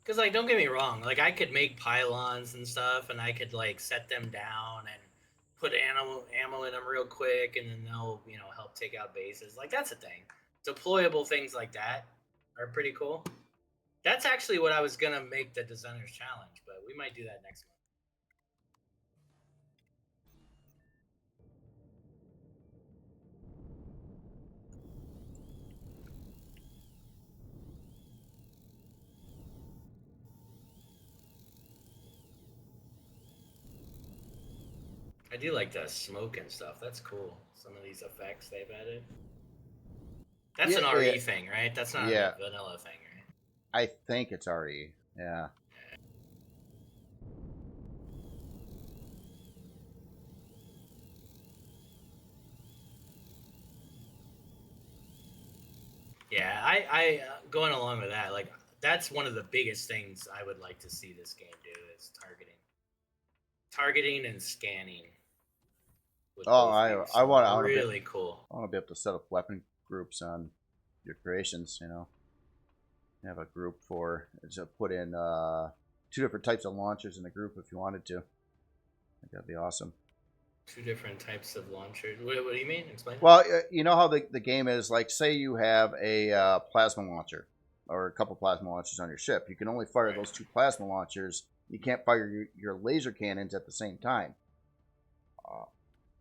Because, like, don't get me wrong, like, I could make pylons and stuff, and I could, like, set them down and put ammo in them real quick, and then they'll, you know, help take out bases. Like, that's a thing. Deployable things like that are pretty cool. That's actually what I was going to make the designer's challenge, but we might do that next month. I do like the smoke and stuff. That's cool. Some of these effects they've added. That's an RE thing, right? That's not a vanilla thing, right? I think it's RE. Yeah. Yeah, I going along with that, like, that's one of the biggest things I would like to see this game do is targeting and scanning. Oh, I want really cool. I want to be able to set up weapon groups on your creations. You know, you have a group for to put in 2 different types of launchers in the group if you wanted to. I think that'd be awesome. 2 different types of launchers. What do you mean? Explain. Well, you know how the game is. Like, say you have a plasma launcher or a couple plasma launchers on your ship. You can only fire those 2 plasma launchers. You can't fire your laser cannons at the same time.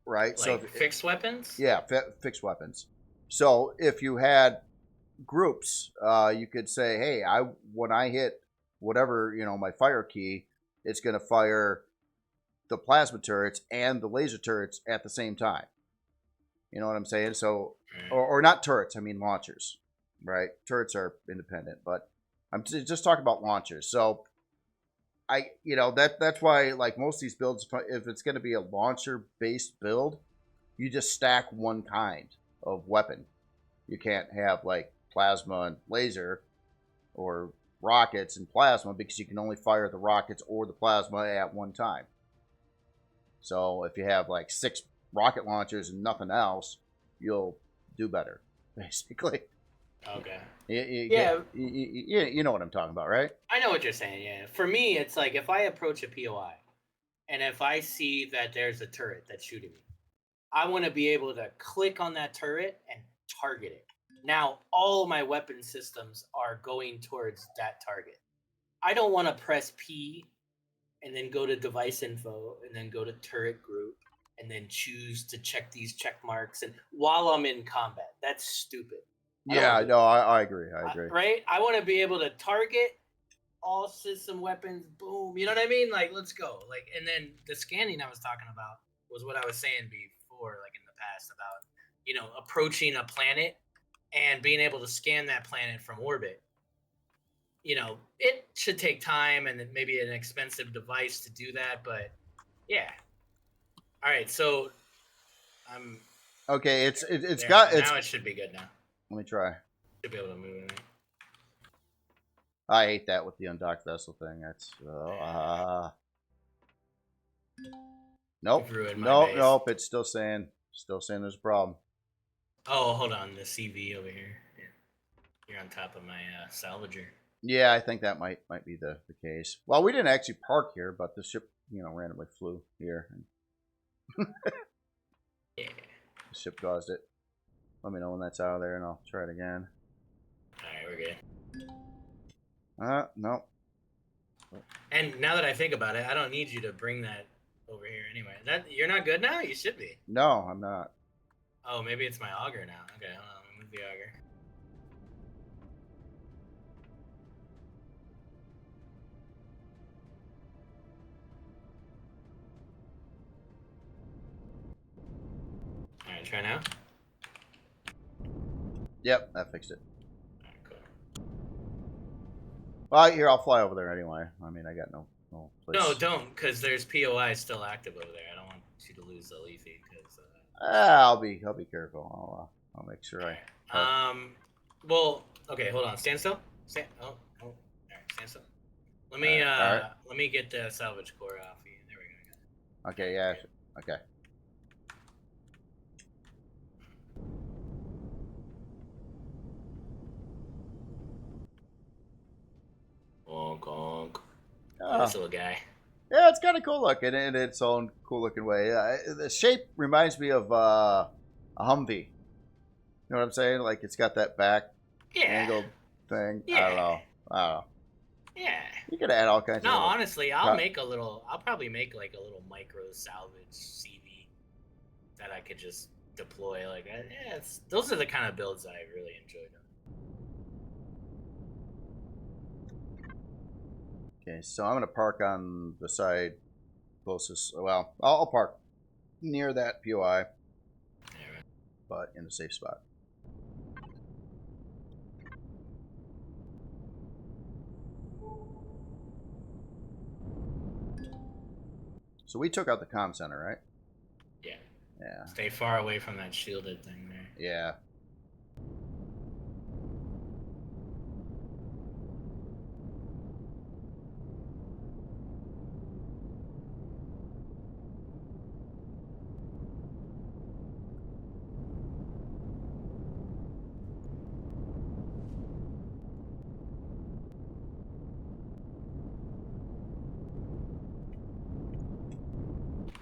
Right? Like, so fixed weapons? Yeah, fixed weapons. So if you had groups, you could say, hey, when I hit whatever, you know, my fire key, it's going to fire the plasma turrets and the laser turrets at the same time. You know what I'm saying? So, or not turrets, I mean launchers, right? Turrets are independent, but I'm just talking about launchers. So, that's why, like, most of these builds, if it's going to be a launcher-based build, you just stack one kind of weapon. You can't have, like, plasma and laser or rockets and plasma because you can only fire the rockets or the plasma at one time. So if you have, like, 6 rocket launchers and nothing else, you'll do better, basically. Okay. You know what I'm talking about, right? I know what you're saying, yeah. For me, it's like if I approach a POI and if I see that there's a turret that's shooting me, I want to be able to click on that turret and target it. Now, all my weapon systems are going towards that target. I don't want to press P and then go to device info and then go to turret group and then choose to check these check marks and while I'm in combat. That's stupid. Yeah, no, I agree. I agree. Right? I want to be able to target all system weapons, boom. You know what I mean? Like, let's go. Like, and then the scanning I was talking about was what I was saying before, like in the past about, you know, approaching a planet and being able to scan that planet from orbit. You know, it should take time and maybe an expensive device to do that, but yeah. All right, so I'm Okay, it's there. got it's. Now it should be good now. Let me try. Should be able to move it. I hate that with the undocked vessel thing. That's nope, nope. It's still saying there's a problem. Oh, hold on, the CV over here. Yeah. You're on top of my salvager. Yeah, I think that might be the case. Well, we didn't actually park here, but the ship, you know, randomly flew here. Yeah. The ship caused it. Let me know when that's out of there, and I'll try it again. All right, we're good. No. And now that I think about it, I don't need you to bring that over here anyway. That you're not good now? You should be. No, I'm not. Oh, maybe it's my auger now. Okay, hold on. Let me move the auger. All right, try now. Yep, that fixed it. All right, cool. Well, here, I'll fly over there anyway. I mean, I got no place. No, don't, because there's POI still active over there. I don't want you to lose the leafy. Because I'll be careful. I'll make sure I. Well, okay, hold on. Stand still. All right, stand still. Let me let me get the salvage core off you. There we go. Okay, yeah. Okay. Honk. This little guy. Yeah, it's kind of cool looking in its own cool looking way. The shape reminds me of a Humvee. You know what I'm saying? Like it's got that back angled thing. Yeah. I don't know. Yeah. You could add all kinds of. No, honestly, I'll probably make like a little micro salvage CV that I could just deploy. Like, yeah, those are the kind of builds that I really enjoyed. Okay, so I'm gonna park on the side closest. Well, I'll park near that POI, but in a safe spot. So we took out the comm center, right? Yeah. Yeah. Stay far away from that shielded thing there. Yeah.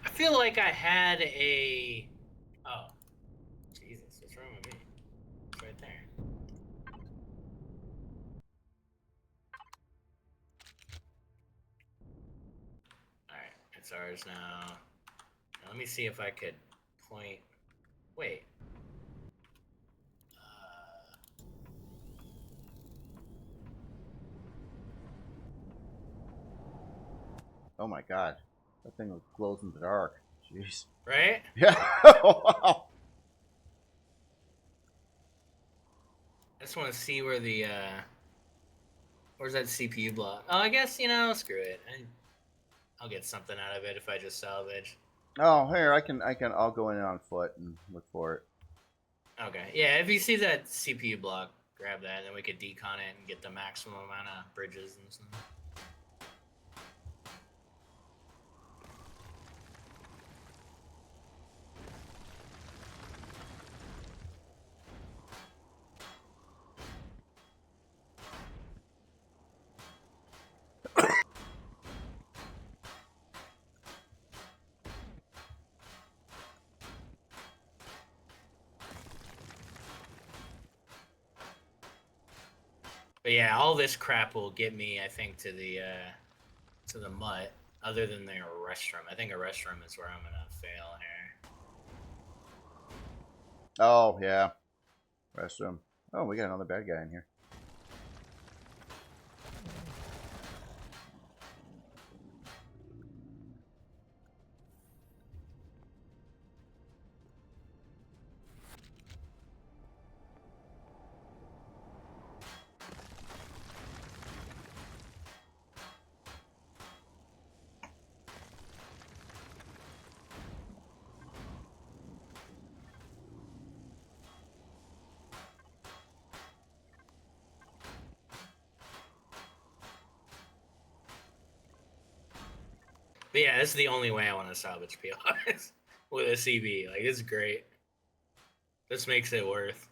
I feel like I had a. Oh, Jesus! What's wrong with me? It's right there. All right, it's ours now. Now let me see if I could point. Wait. Oh my God, that thing glows in the dark. Jeez. Right? Yeah. Wow. I just want to see where the where's that CPU block? Oh, I guess screw it. I'll get something out of it if I just salvage. Oh, here I'll go in on foot and look for it. Okay, yeah. If you see that CPU block, grab that, and then we could decon it and get the maximum amount of bridges and stuff. But yeah, all this crap will get me, I think, to the mutt. Other than their restroom. I think a restroom is where I'm gonna fail here. Oh, yeah. Restroom. Oh, we got another bad guy in here. But yeah, this is the only way I want to salvage POIs with a CB. Like, it's great. This makes it worth.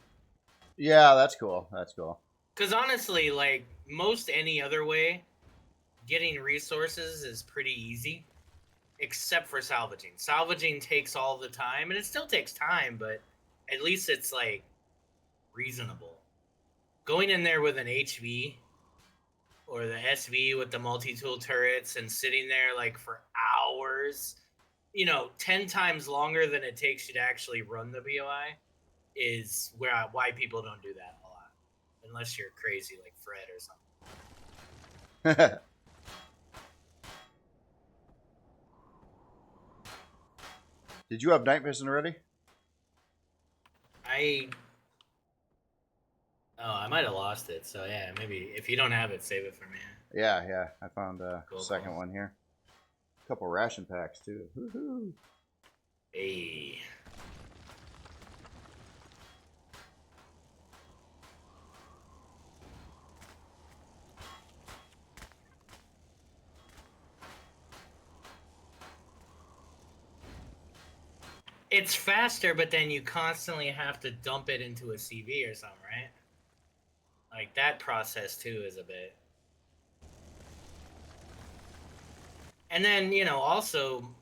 Yeah, that's cool. That's cool. Because honestly, like, most any other way, getting resources is pretty easy. Except for salvaging. Salvaging takes all the time, and it still takes time, but at least it's, like, reasonable. Going in there with an HV or the SV with the multi-tool turrets and sitting there like for hours, 10 times longer than it takes you to actually run the POI is why people don't do that a lot. Unless you're crazy like Fred or something. Did you have night vision already? I might have lost it, so yeah, maybe if you don't have it, save it for me. Yeah. I found a Cool, second one here. A couple ration packs, too. Woohoo! Hey. It's faster, but then you constantly have to dump it into a CV or something, right? Like, that process, too, is a bit... And then, also,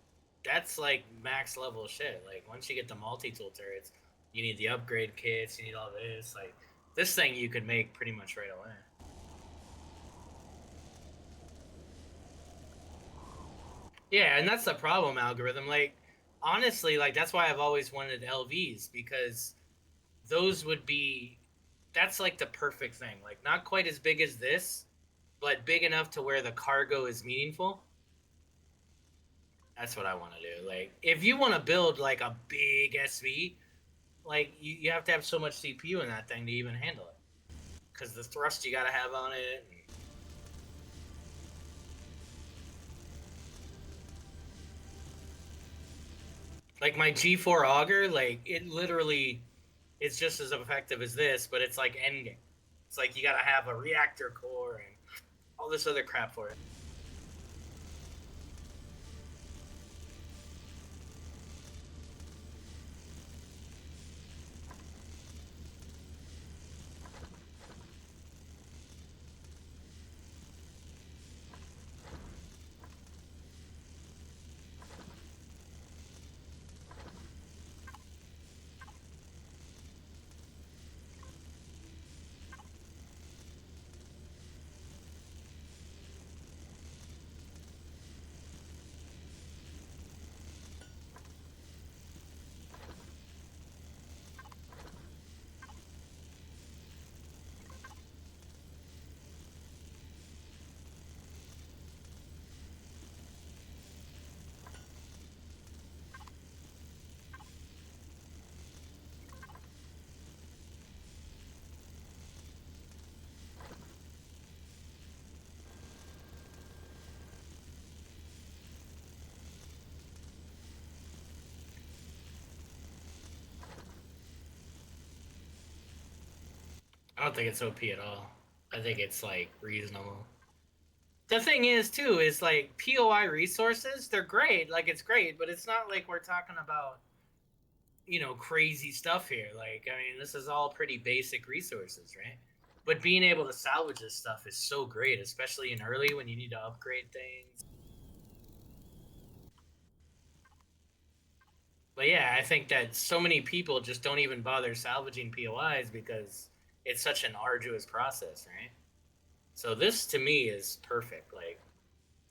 that's, like, max level shit. Like, once you get the multi-tool turrets, you need the upgrade kits, you need all this. Like, this thing you could make pretty much right away. Yeah, and that's the problem, algorithm. Like, honestly, like, that's why I've always wanted LVs, because those would be... That's, like, the perfect thing. Like, not quite as big as this, but big enough to where the cargo is meaningful. That's what I want to do. Like, if you want to build, like, a big SV, like, you have to have so much CPU in that thing to even handle it. Because the thrust you got to have on it. Like, my G4 auger, like, it literally is just as effective as this, but it's like endgame. It's like you got to have a reactor core and all this other crap for it. I don't think it's OP at all. I think it's, like, reasonable. The thing is, too, is, like, POI resources, they're great. Like, it's great, but it's not like we're talking about, crazy stuff here. Like, I mean, this is all pretty basic resources, right? But being able to salvage this stuff is so great, especially in early when you need to upgrade things. But yeah, I think that so many people just don't even bother salvaging POIs because it's such an arduous process, right? So this, to me, is perfect. Like,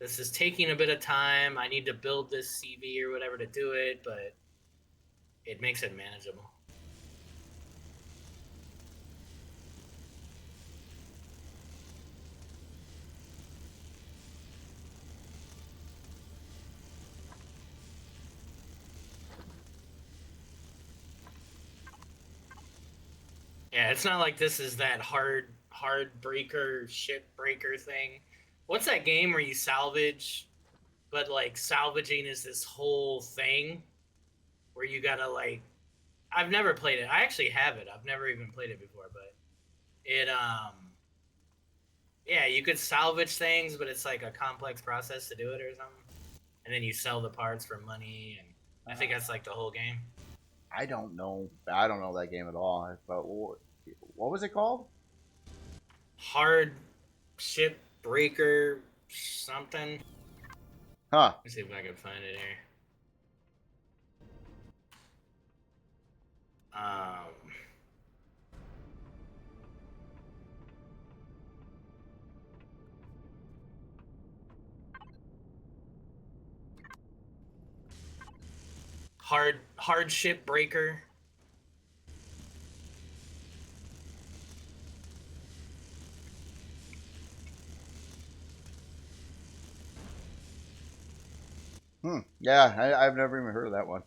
This is taking a bit of time. I need to build this CV or whatever to do it, but it makes it manageable. Yeah, it's not like this is that hard breaker, ship breaker thing. What's that game where you salvage, but like salvaging is this whole thing where you gotta like. I've never played it. I actually have it. I've never even played it before, but it yeah, you could salvage things, but it's like a complex process to do it or something. And then you sell the parts for money, and I think that's like the whole game. I don't know. I don't know that game at all. But what was it called? Hard ship breaker something. Huh. Let's see if I can find it here. Hard ship breaker. Yeah, I've never even heard of that one.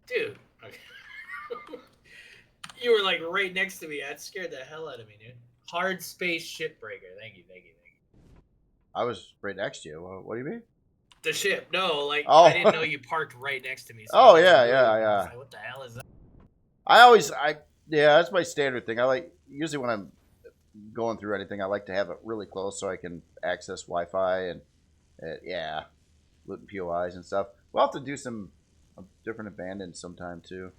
Dude. Okay. You were like right next to me. That scared the hell out of me, dude. Hard space ship breaker. Thank you. I was right next to you. What do you mean? The ship. No, like Oh. I didn't know you parked right next to me. So Oh, I yeah, moved, yeah, and I yeah. was like, what the hell is that? Yeah, that's my standard thing. I like, usually when I'm going through anything, I like to have it really close so I can access Wi-Fi and, yeah, looting POIs and stuff. We'll have to do some different abandons sometime too.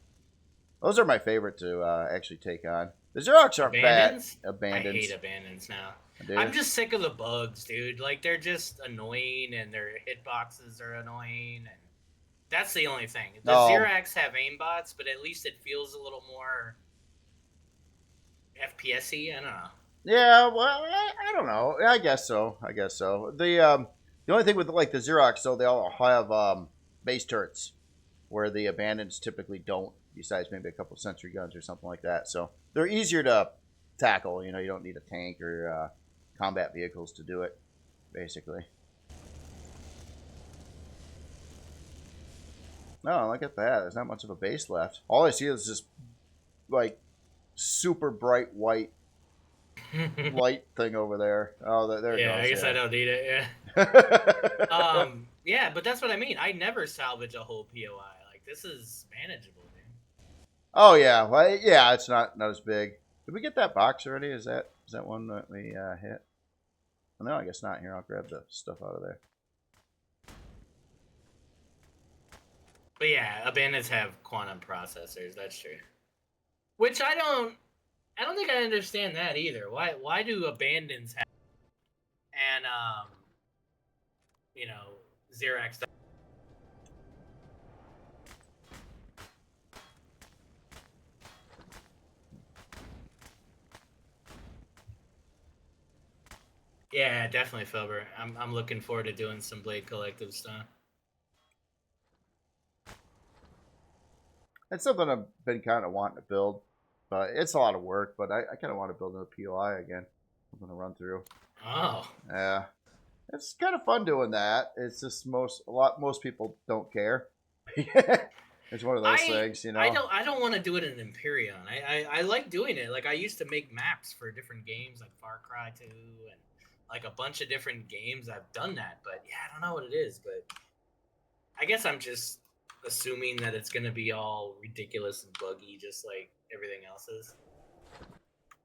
Those are my favorite to actually take on. The Zirax aren't bad. Abandons. I hate abandons now. Dude. I'm just sick of the bugs, dude. Like they're just annoying, and their hitboxes are annoying, and that's the only thing. The Zirax have aimbots, but at least it feels a little more FPS-y. I don't know. Yeah, well, I don't know. I guess so. The only thing with like the Zirax, though, they all have base turrets, where the abandons typically don't. Besides maybe a couple of sentry guns or something like that, so they're easier to tackle. You know, you don't need a tank or combat vehicles to do it, basically. No, look at that. There's not much of a base left. All I see is this like super bright white light thing over there. Oh, there it goes. I guess I don't need it. Yeah. Yeah, but that's what I mean. I never salvage a whole POI. Like this is manageable, dude. Oh yeah, well, yeah. It's not as big. Did we get that box already? Is that one that we hit? No, I guess not. Here, I'll grab the stuff out of there. But yeah, abandons have quantum processors. That's true. Which I don't think I understand that either. Why do abandons have and Zirax? Yeah, definitely, Filber. I'm looking forward to doing some Blade Collective stuff. It's something I've been kind of wanting to build, but it's a lot of work. But I kind of want to build a POI again. I'm gonna run through. Oh. Yeah, it's kind of fun doing that. It's just most people don't care. It's one of those things, you know. I don't want to do it in Empyrion. I like doing it. Like I used to make maps for different games, like Far Cry 2 and like a bunch of different games. I've done that, but yeah, I don't know what it is. But I guess I'm just assuming that it's gonna be all ridiculous and buggy, just like everything else is.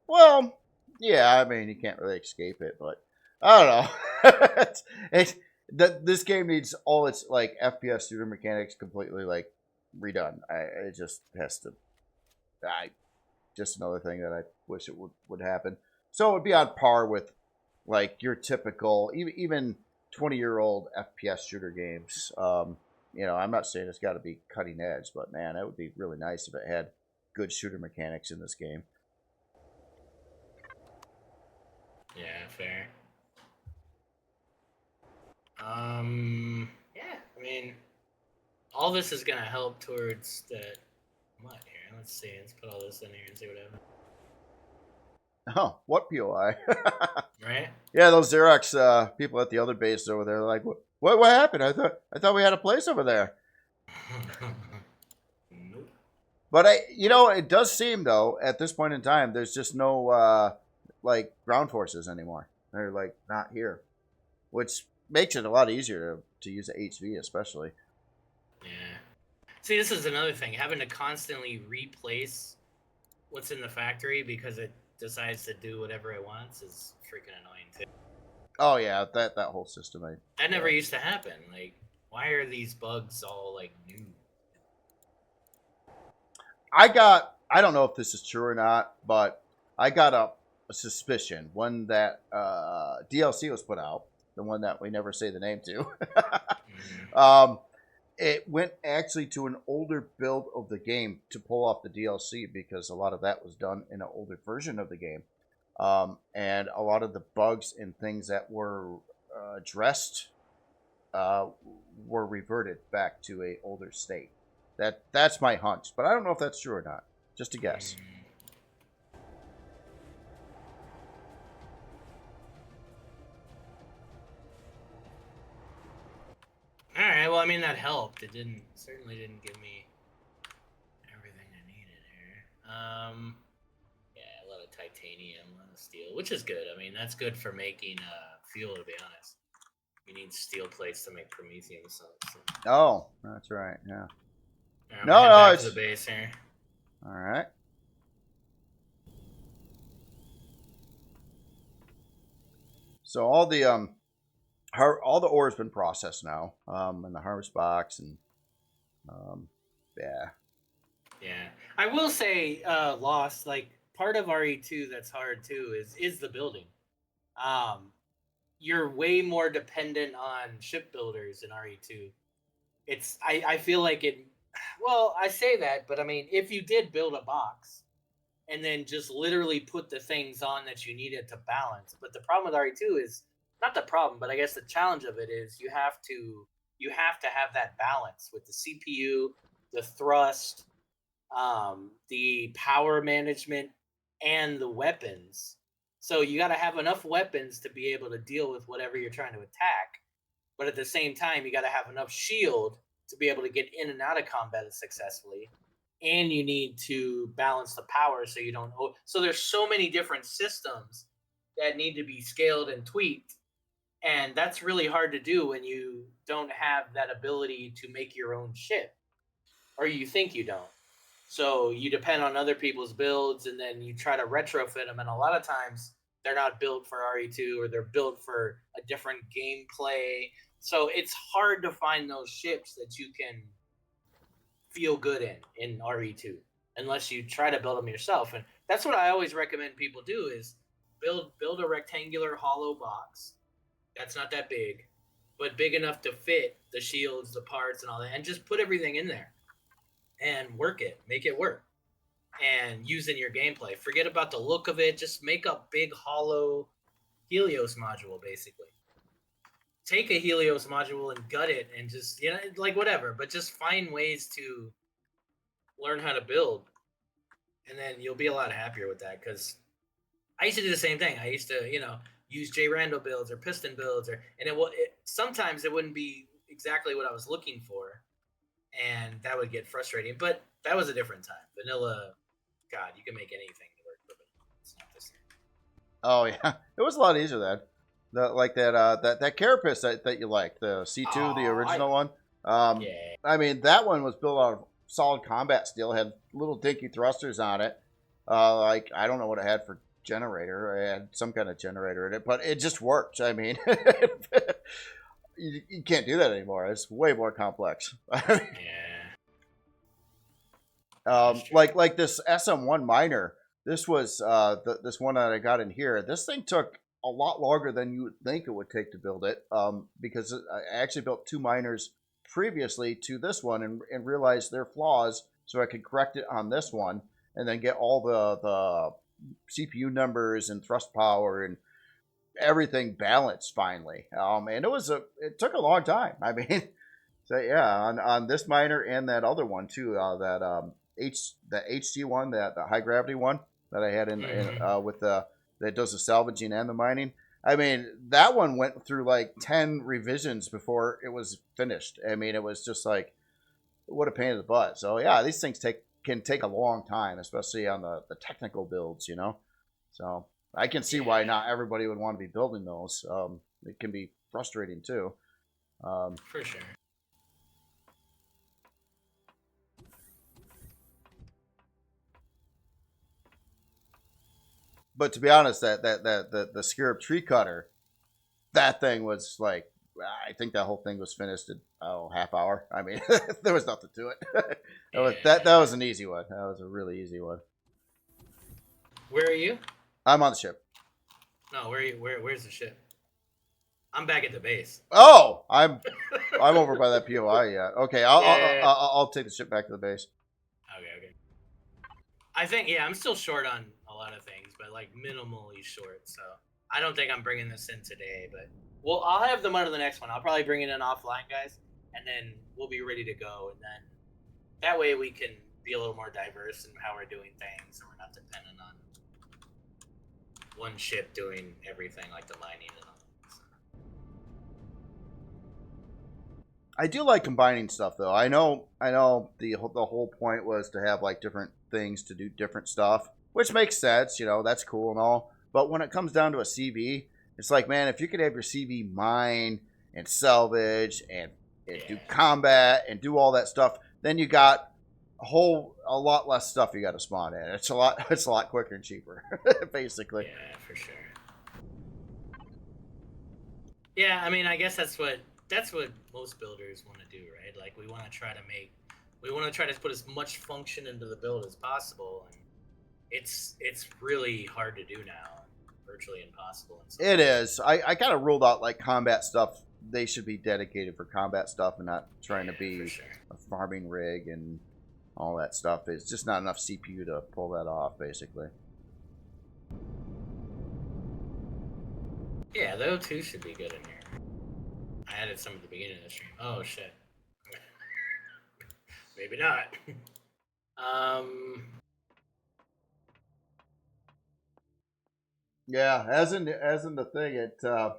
Well, yeah, I mean you can't really escape it, but I don't know. This game needs all its like FPS shooter mechanics completely like redone. It just has to. Just another thing that I wish it would happen. So it would be on par with like your typical, even 20-year-old FPS shooter games. I'm not saying it's got to be cutting edge, but man, it would be really nice if it had good shooter mechanics in this game. Yeah, fair. Yeah, I mean, all this is gonna help towards the mud here. Let's see. Let's put all this in here and see what happens. Oh, what POI? Right? Yeah, those Zirax people at the other base over there, they're like, what happened? I thought we had a place over there. Nope. But it does seem though at this point in time, there's just no like ground forces anymore. They're like not here, which makes it a lot easier to use a HV, especially. Yeah. See, this is another thing. Having to constantly replace what's in the factory because it decides to do whatever it wants is freaking annoying too. Oh yeah, that whole system. That never used to happen. Like, why are these bugs all like new? I don't know if this is true or not, but I got a suspicion when that DLC was put out, the one that we never say the name to. It went actually to an older build of the game to pull off the DLC because a lot of that was done in an older version of the game. And a lot of the bugs and things that were addressed were reverted back to a older state. That's my hunch, but I don't know if that's true or not. Just a guess. All right. Well, I mean that helped. It certainly didn't give me everything I needed here. Yeah, a lot of titanium, a lot of steel, which is good. I mean, that's good for making fuel. To be honest, you need steel plates to make promethium salts. So. Oh, that's right. Yeah. No, it's to the base here. All right. So all the ore has been processed now, in the harvest box, and yeah. Yeah, I will say, Lost, like part of RE2 that's hard too is the building. You're way more dependent on shipbuilders in RE2. I feel like it. Well, I say that, but I mean, if you did build a box and then just literally put the things on that you needed to balance, but the problem with RE2 is not the problem, but I guess the challenge of it is you have to have that balance with the CPU, the thrust, the power management, and the weapons. So you got to have enough weapons to be able to deal with whatever you're trying to attack, but at the same time, you got to have enough shield to be able to get in and out of combat successfully, and you need to balance the power so you don't. So there's so many different systems that need to be scaled and tweaked, and that's really hard to do when you don't have that ability to make your own ship, or you think you don't. So you depend on other people's builds, and then you try to retrofit them. And a lot of times they're not built for RE2, or they're built for a different gameplay. So it's hard to find those ships that you can feel good in RE2, unless you try to build them yourself. And that's what I always recommend people do: is build a rectangular hollow box that's not that big, but big enough to fit the shields, the parts, and all that, and just put everything in there. And make it work, and use in your gameplay. Forget about the look of it. Just make a big hollow Helios module, basically. Take a Helios module and gut it, and just, like whatever, but just find ways to learn how to build, and then you'll be a lot happier with that. Because I used to do the same thing. I used to, use J Rando builds or piston builds, and sometimes it wouldn't be exactly what I was looking for. And that would get frustrating, but that was a different time. Vanilla, God, you can make anything work for vanilla. It's not the same. Oh yeah, it was a lot easier then. That carapace that you liked, the C2, the original one. Yeah. I mean, that one was built out of solid combat steel. Had little dinky thrusters on it. Like I don't know what it had for generator. It had some kind of generator in it, but it just worked. I mean. You can't do that anymore. It's way more complex. Yeah. Like this SM1 miner. This was this one that I got in here. This thing took a lot longer than you would think it would take to build it, because I actually built 2 miners previously to this one and realized their flaws, so I could correct it on this one and then get all the CPU numbers and thrust power and everything balanced finally. And it took a long time. I mean, so yeah, on this miner and that other one too, that HG one, that the high gravity one that I had with the that does the salvaging and the mining. I mean, that one went through like 10 revisions before it was finished. I mean, it was just like, what a pain in the butt. So yeah, these things can take a long time, especially on the technical builds, you know. So I can see why not everybody would want to be building those. It can be frustrating too. For sure. But to be honest, the Scarab tree cutter, that thing was like, I think that whole thing was finished in half hour. I mean, there was nothing to it. That was an easy one. That was a really easy one. Where are you? I'm on the ship. No, where's the ship? I'm back at the base. Oh, I'm over by that POI. Yeah. Okay, I'll take the ship back to the base. Okay. I think I'm still short on a lot of things, but like minimally short. So I don't think I'm bringing this in today, but I'll have them under the next one. I'll probably bring it in offline, guys, and then we'll be ready to go. And then that way we can be a little more diverse in how we're doing things, and we're not dependent on one ship doing everything like the mining and all. I do like combining stuff though. I know the whole point was to have like different things to do different stuff, which makes sense, you know, that's cool and all. But when it comes down to a CV, it's like, man, if you could have your CV mine and salvage and do combat and do all that stuff, then you got a lot less stuff you got to spawn in. It's a lot quicker and cheaper, basically. Yeah, for sure. Yeah, I mean, I guess that's what most builders want to do, right? Like we want to try to put as much function into the build as possible, and it's really hard to do now, virtually impossible. It is. I kind of ruled out like combat stuff. They should be dedicated for combat stuff and not trying to be a farming rig and all that stuff. It's just not enough CPU to pull that off, basically. Yeah, the O2 should be good in here. I added some at the beginning of the stream. Oh shit. Maybe not. Yeah, as in the thing, I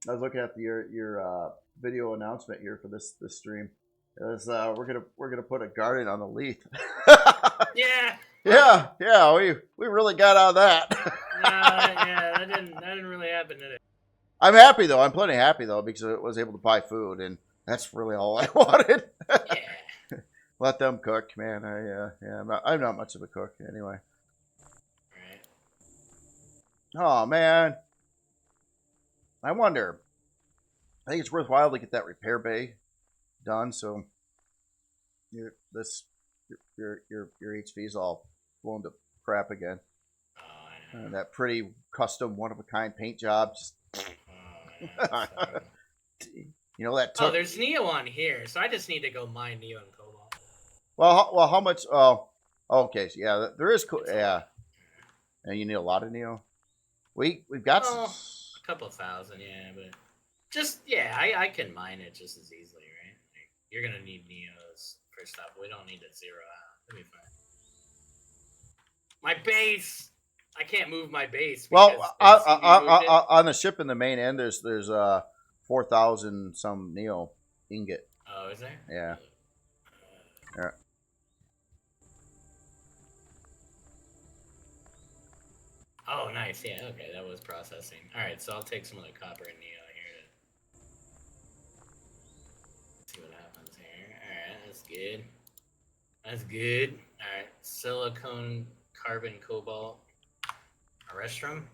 was looking at your video announcement here for this stream. It was we're gonna put a garden on the Leaf. Yeah. Yeah. We really got out of that. That didn't really happen, did it? I'm happy though. I'm plenty happy though because I was able to buy food, and that's really all I wanted. Yeah. Let them cook, man. I'm not much of a cook anyway. Right. Oh man, I wonder. I think it's worthwhile to get that repair bay done, so your HV's all blown to crap again. Oh, I know. That pretty custom one of a kind paint job just. You know that. There's Neo on here, so I just need to go mine Neo and Cobalt. Well, how much? Oh, okay. So yeah, there is. Yeah, and you need a lot of Neo. We've got a couple thousand, yeah, but just I can mine it just as easily, right? Like, you're gonna need Neos for stuff. We don't need to zero out. It'll be fine. My base. I can't move my base. Well, on the ship in the main end, there's 4,000 some Neo ingot. Oh, is there? Yeah. Yeah. Oh, nice. Yeah. Okay, that was processing. All right, so I'll take some of the copper and Neo here to see what happens here. All right, that's good. That's good. All right, silicone, carbon, cobalt. A restroom?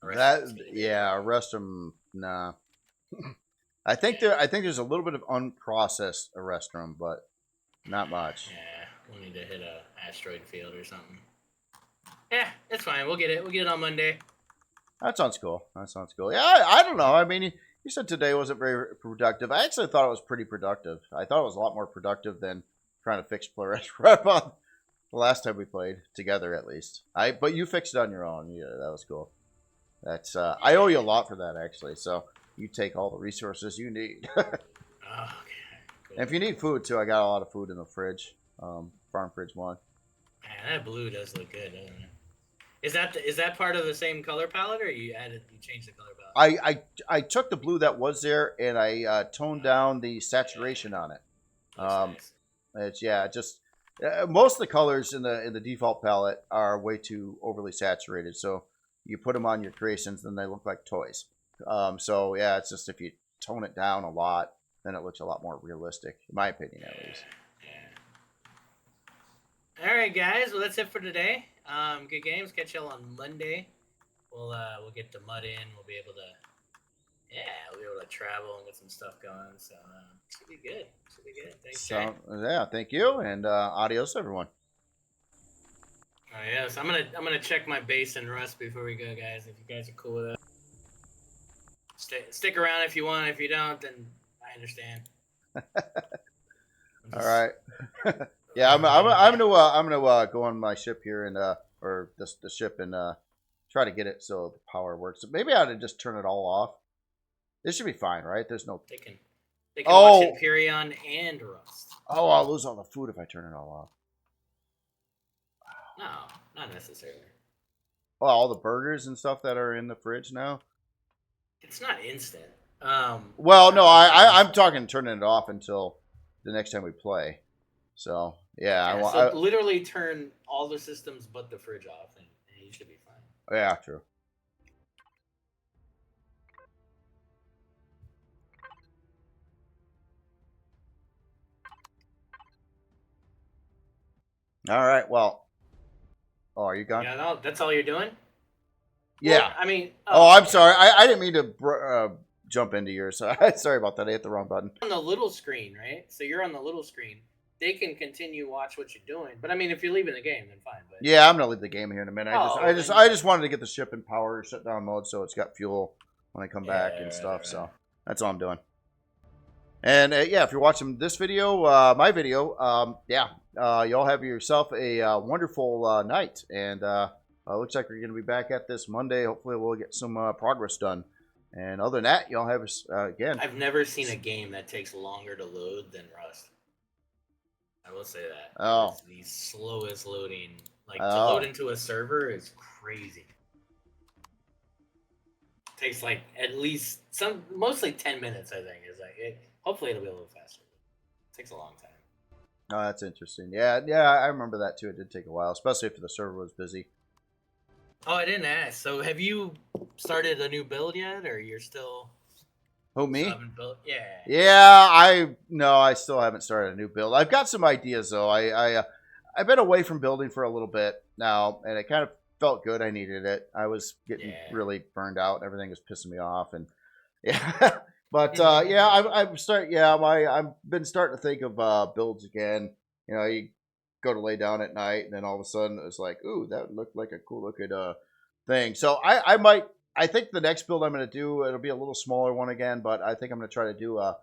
A restroom. Nah. I think there's a little bit of unprocessed restroom, but not much. Yeah, we'll need to hit a asteroid field or something. Yeah, it's fine. We'll get it. We'll get it on Monday. That sounds cool. That sounds cool. Yeah, I don't know. I mean, you said today wasn't very productive. I actually thought it was pretty productive. I thought it was a lot more productive than trying to fix Playthru Rep on the last time we played together, at least. But you fixed it on your own. Yeah, that was cool. That's I owe you a lot for that, actually. So you take all the resources you need. Oh, okay. Cool. And if you need food too, I got a lot of food in the fridge. Farm fridge 1. Man, that blue does look good, doesn't it? Is that part of the same color palette, or you changed the color palette? I took the blue that was there and I toned down the saturation on it. Nice. It's just most of the colors in the default palette are way too overly saturated. So you put them on your creations, then they look like toys. So yeah, it's just if you tone it down a lot, then it looks a lot more realistic, in my opinion, at least. Yeah. All right, guys. Well, that's it for today. Good games. Catch y'all on Monday. We'll get the mud in. We'll be able to travel and get some stuff going. So should be good. Thanks, Jay. Yeah, thank you, and adios, everyone. Oh yes, I'm gonna check my base and Rust before we go, guys. If you guys are cool with it, stick around if you want. If you don't, then I understand. All right. Yeah, I'm gonna go on my ship here and or the ship and try to get it so the power works. Maybe I ought to just turn it all off. This should be fine, right? There's no. They can watch Empyrion and Rust. Oh, I'll lose all the food if I turn it all off. No, not necessarily. Oh, all the burgers and stuff that are in the fridge now. It's not instant. Well, no, I'm talking turning it off until the next time we play. So yeah, so literally turn all the systems but the fridge off, and you should be fine. Yeah, true. All right. Well. Oh, are you gone? Yeah, no, that's all you're doing. Yeah. Well, I mean. I'm sorry. I didn't mean to jump into yours. Sorry about that. I hit the wrong button. On the little screen, right? So you're on the little screen. They can continue watch what you're doing. But I mean, if you're leaving the game, then fine. But yeah, I'm gonna leave the game here in a minute. I just wanted to get the ship in power shutdown mode so it's got fuel when I come back and stuff. Right. So that's all I'm doing. And yeah, if you're watching this video, my video, y'all have yourself a wonderful night. And looks like we're going to be back at this Monday. Hopefully we'll get some progress done. And other than that, y'all have, again. I've never seen a game that takes longer to load than Rust. I will say that. Oh. It's the slowest loading. Like, to load into a server is crazy. It takes, like, at least, mostly 10 minutes, I think. Is like it. Hopefully it'll be a little faster. It takes a long time. Oh, that's interesting. Yeah, I remember that too. It did take a while, especially if the server was busy. Oh, I didn't ask. So have you started a new build yet, or you're still... Who, me? Built? Yeah. Yeah, I still haven't started a new build. I've got some ideas, though. I've been away from building for a little bit now, and it kind of felt good. I needed it. I was getting really burned out. Everything was pissing me off, and yeah... But yeah, I've been starting to think of builds again. You know, you go to lay down at night, and then all of a sudden it's like, ooh, that looked like a cool looking thing. So I think the next build I'm going to do, it'll be a little smaller one again, but I think I'm going to try to do a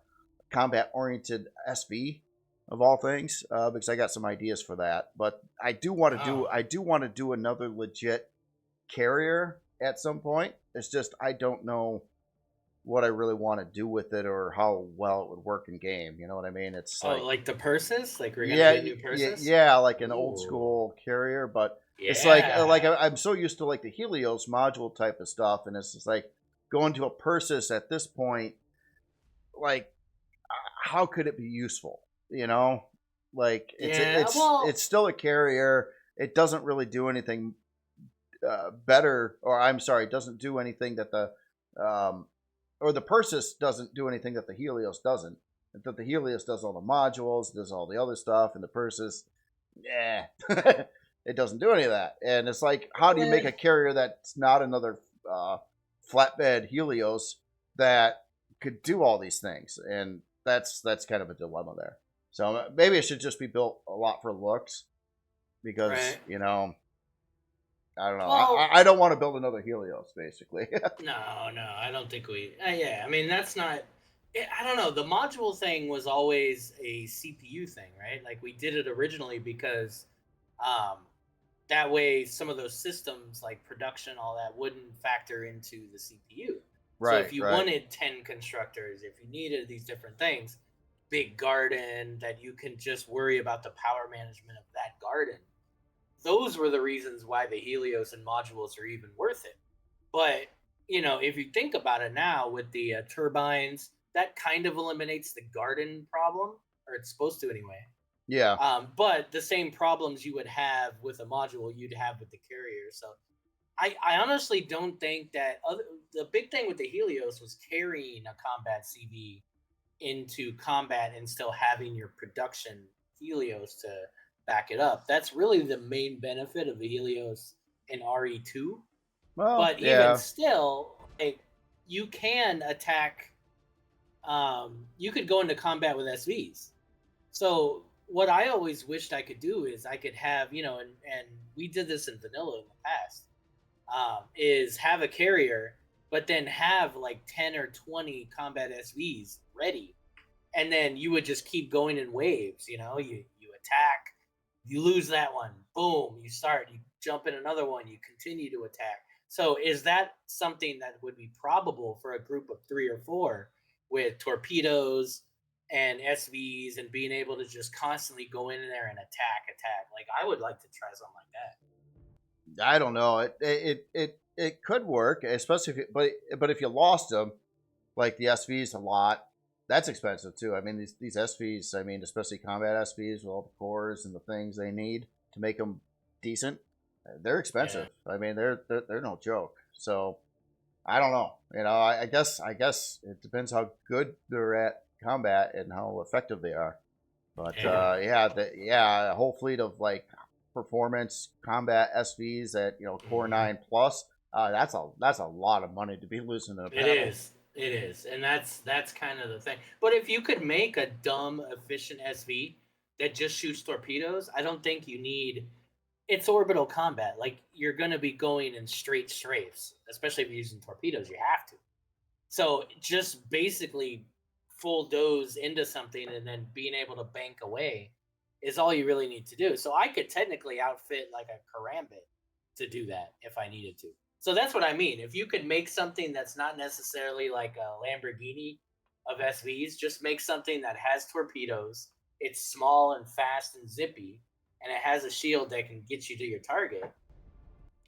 combat oriented SV of all things because I got some ideas for that. But I do want to do another legit carrier at some point. It's just I don't know what I really want to do with it or how well it would work in game. You know what I mean? It's like the purses? Like we're going to do new purses? Yeah, like an old school carrier, but it's like I'm so used to like the Helios module type of stuff, and it's just like going to a Persis at this point, like how could it be useful? You know? Like it's still a carrier. It doesn't really do anything better, or I'm sorry, it doesn't do anything that the or the Persis doesn't do anything that the Helios doesn't. That the Helios does all the modules, does all the other stuff, and the Persis, it doesn't do any of that. And it's like, how do you make a carrier that's not another flatbed Helios that could do all these things? And that's kind of a dilemma there. So maybe it should just be built a lot for looks, because you know, I don't know. Well, I don't want to build another Helios, basically. no, I don't think we. Yeah, I mean that's not. I don't know. The module thing was always a CPU thing, right? Like we did it originally because, um, that way some of those systems like production, all that, wouldn't factor into the CPU. So Right, if you right. wanted 10 constructors, if you needed these different things, big garden that you can just worry about the power management of that garden, those were the reasons why the Helios and modules are even worth it. But if you think about it now with the turbines, that kind of eliminates the garden problem, or it's supposed to anyway. Yeah. But the same problems you would have with a module, you'd have with the carrier. So I honestly don't think that the big thing with the Helios was carrying a combat CV into combat and still having your production Helios to back it up. That's really the main benefit of the Helios in RE2. Well, But even yeah. still, like, you can attack. You could go into combat with SVs. So what I always wished I could do is I could have, and we did this in vanilla in the past, is have a carrier, but then have like 10 or 20 combat SVs ready. And then you would just keep going in waves, you attack, you lose that one, boom, you start, you jump in another one, you continue to attack. So is that something that would be probable for a group of 3 or 4 with torpedoes and SVs and being able to just constantly go in there and attack? Like I would like to try something like that. I don't know. It could work, especially but if you lost them, like the SVs a lot, that's expensive too. I mean these SVs, I mean especially combat SVs with all the cores and the things they need to make them decent, they're Yeah. expensive. I mean they're no joke. So I don't know. I guess it depends how good they're at combat and how effective they are. But Yeah. a whole fleet of like performance combat SVs at core Mhm. 9 plus. That's a lot of money to be losing in a It battle. is. It is. And that's kind of the thing. But if you could make a dumb efficient SV that just shoots torpedoes, I don't think you need it's orbital combat. Like you're going to be going in straight strafes, especially if you're using torpedoes, you have to. So just basically full doze into something and then being able to bank away is all you really need to do. So I could technically outfit like a karambit to do that if I needed to. So that's what I mean. If you could make something that's not necessarily like a Lamborghini of SVs, just make something that has torpedoes. It's small and fast and zippy, and it has a shield that can get you to your target.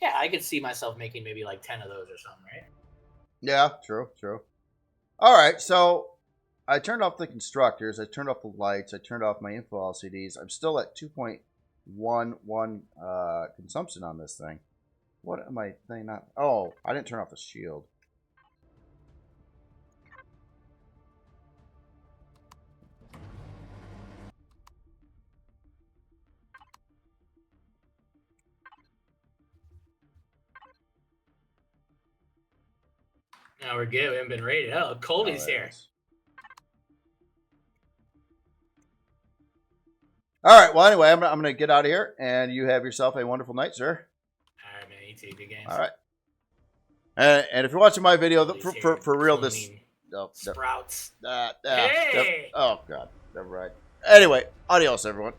Yeah, I could see myself making maybe like 10 of those or something, right? Yeah, true, true. All right, so I turned off the constructors, I turned off the lights, I turned off my info LCDs. I'm still at 2.11 consumption on this thing. What am I saying? Not. Oh, I didn't turn off the shield. No, we're good. We haven't been raided. Oh, Oh, Coldie's there it here. is. All right. Well, anyway, I'm going to get out of here, and you have yourself a wonderful night, sir. All right, man. You too. Good games. All right. And if you're watching my video, Coldie's for here real, this. cloning No, sprouts. oh, Hey! God. Never right. Anyway, adios, everyone.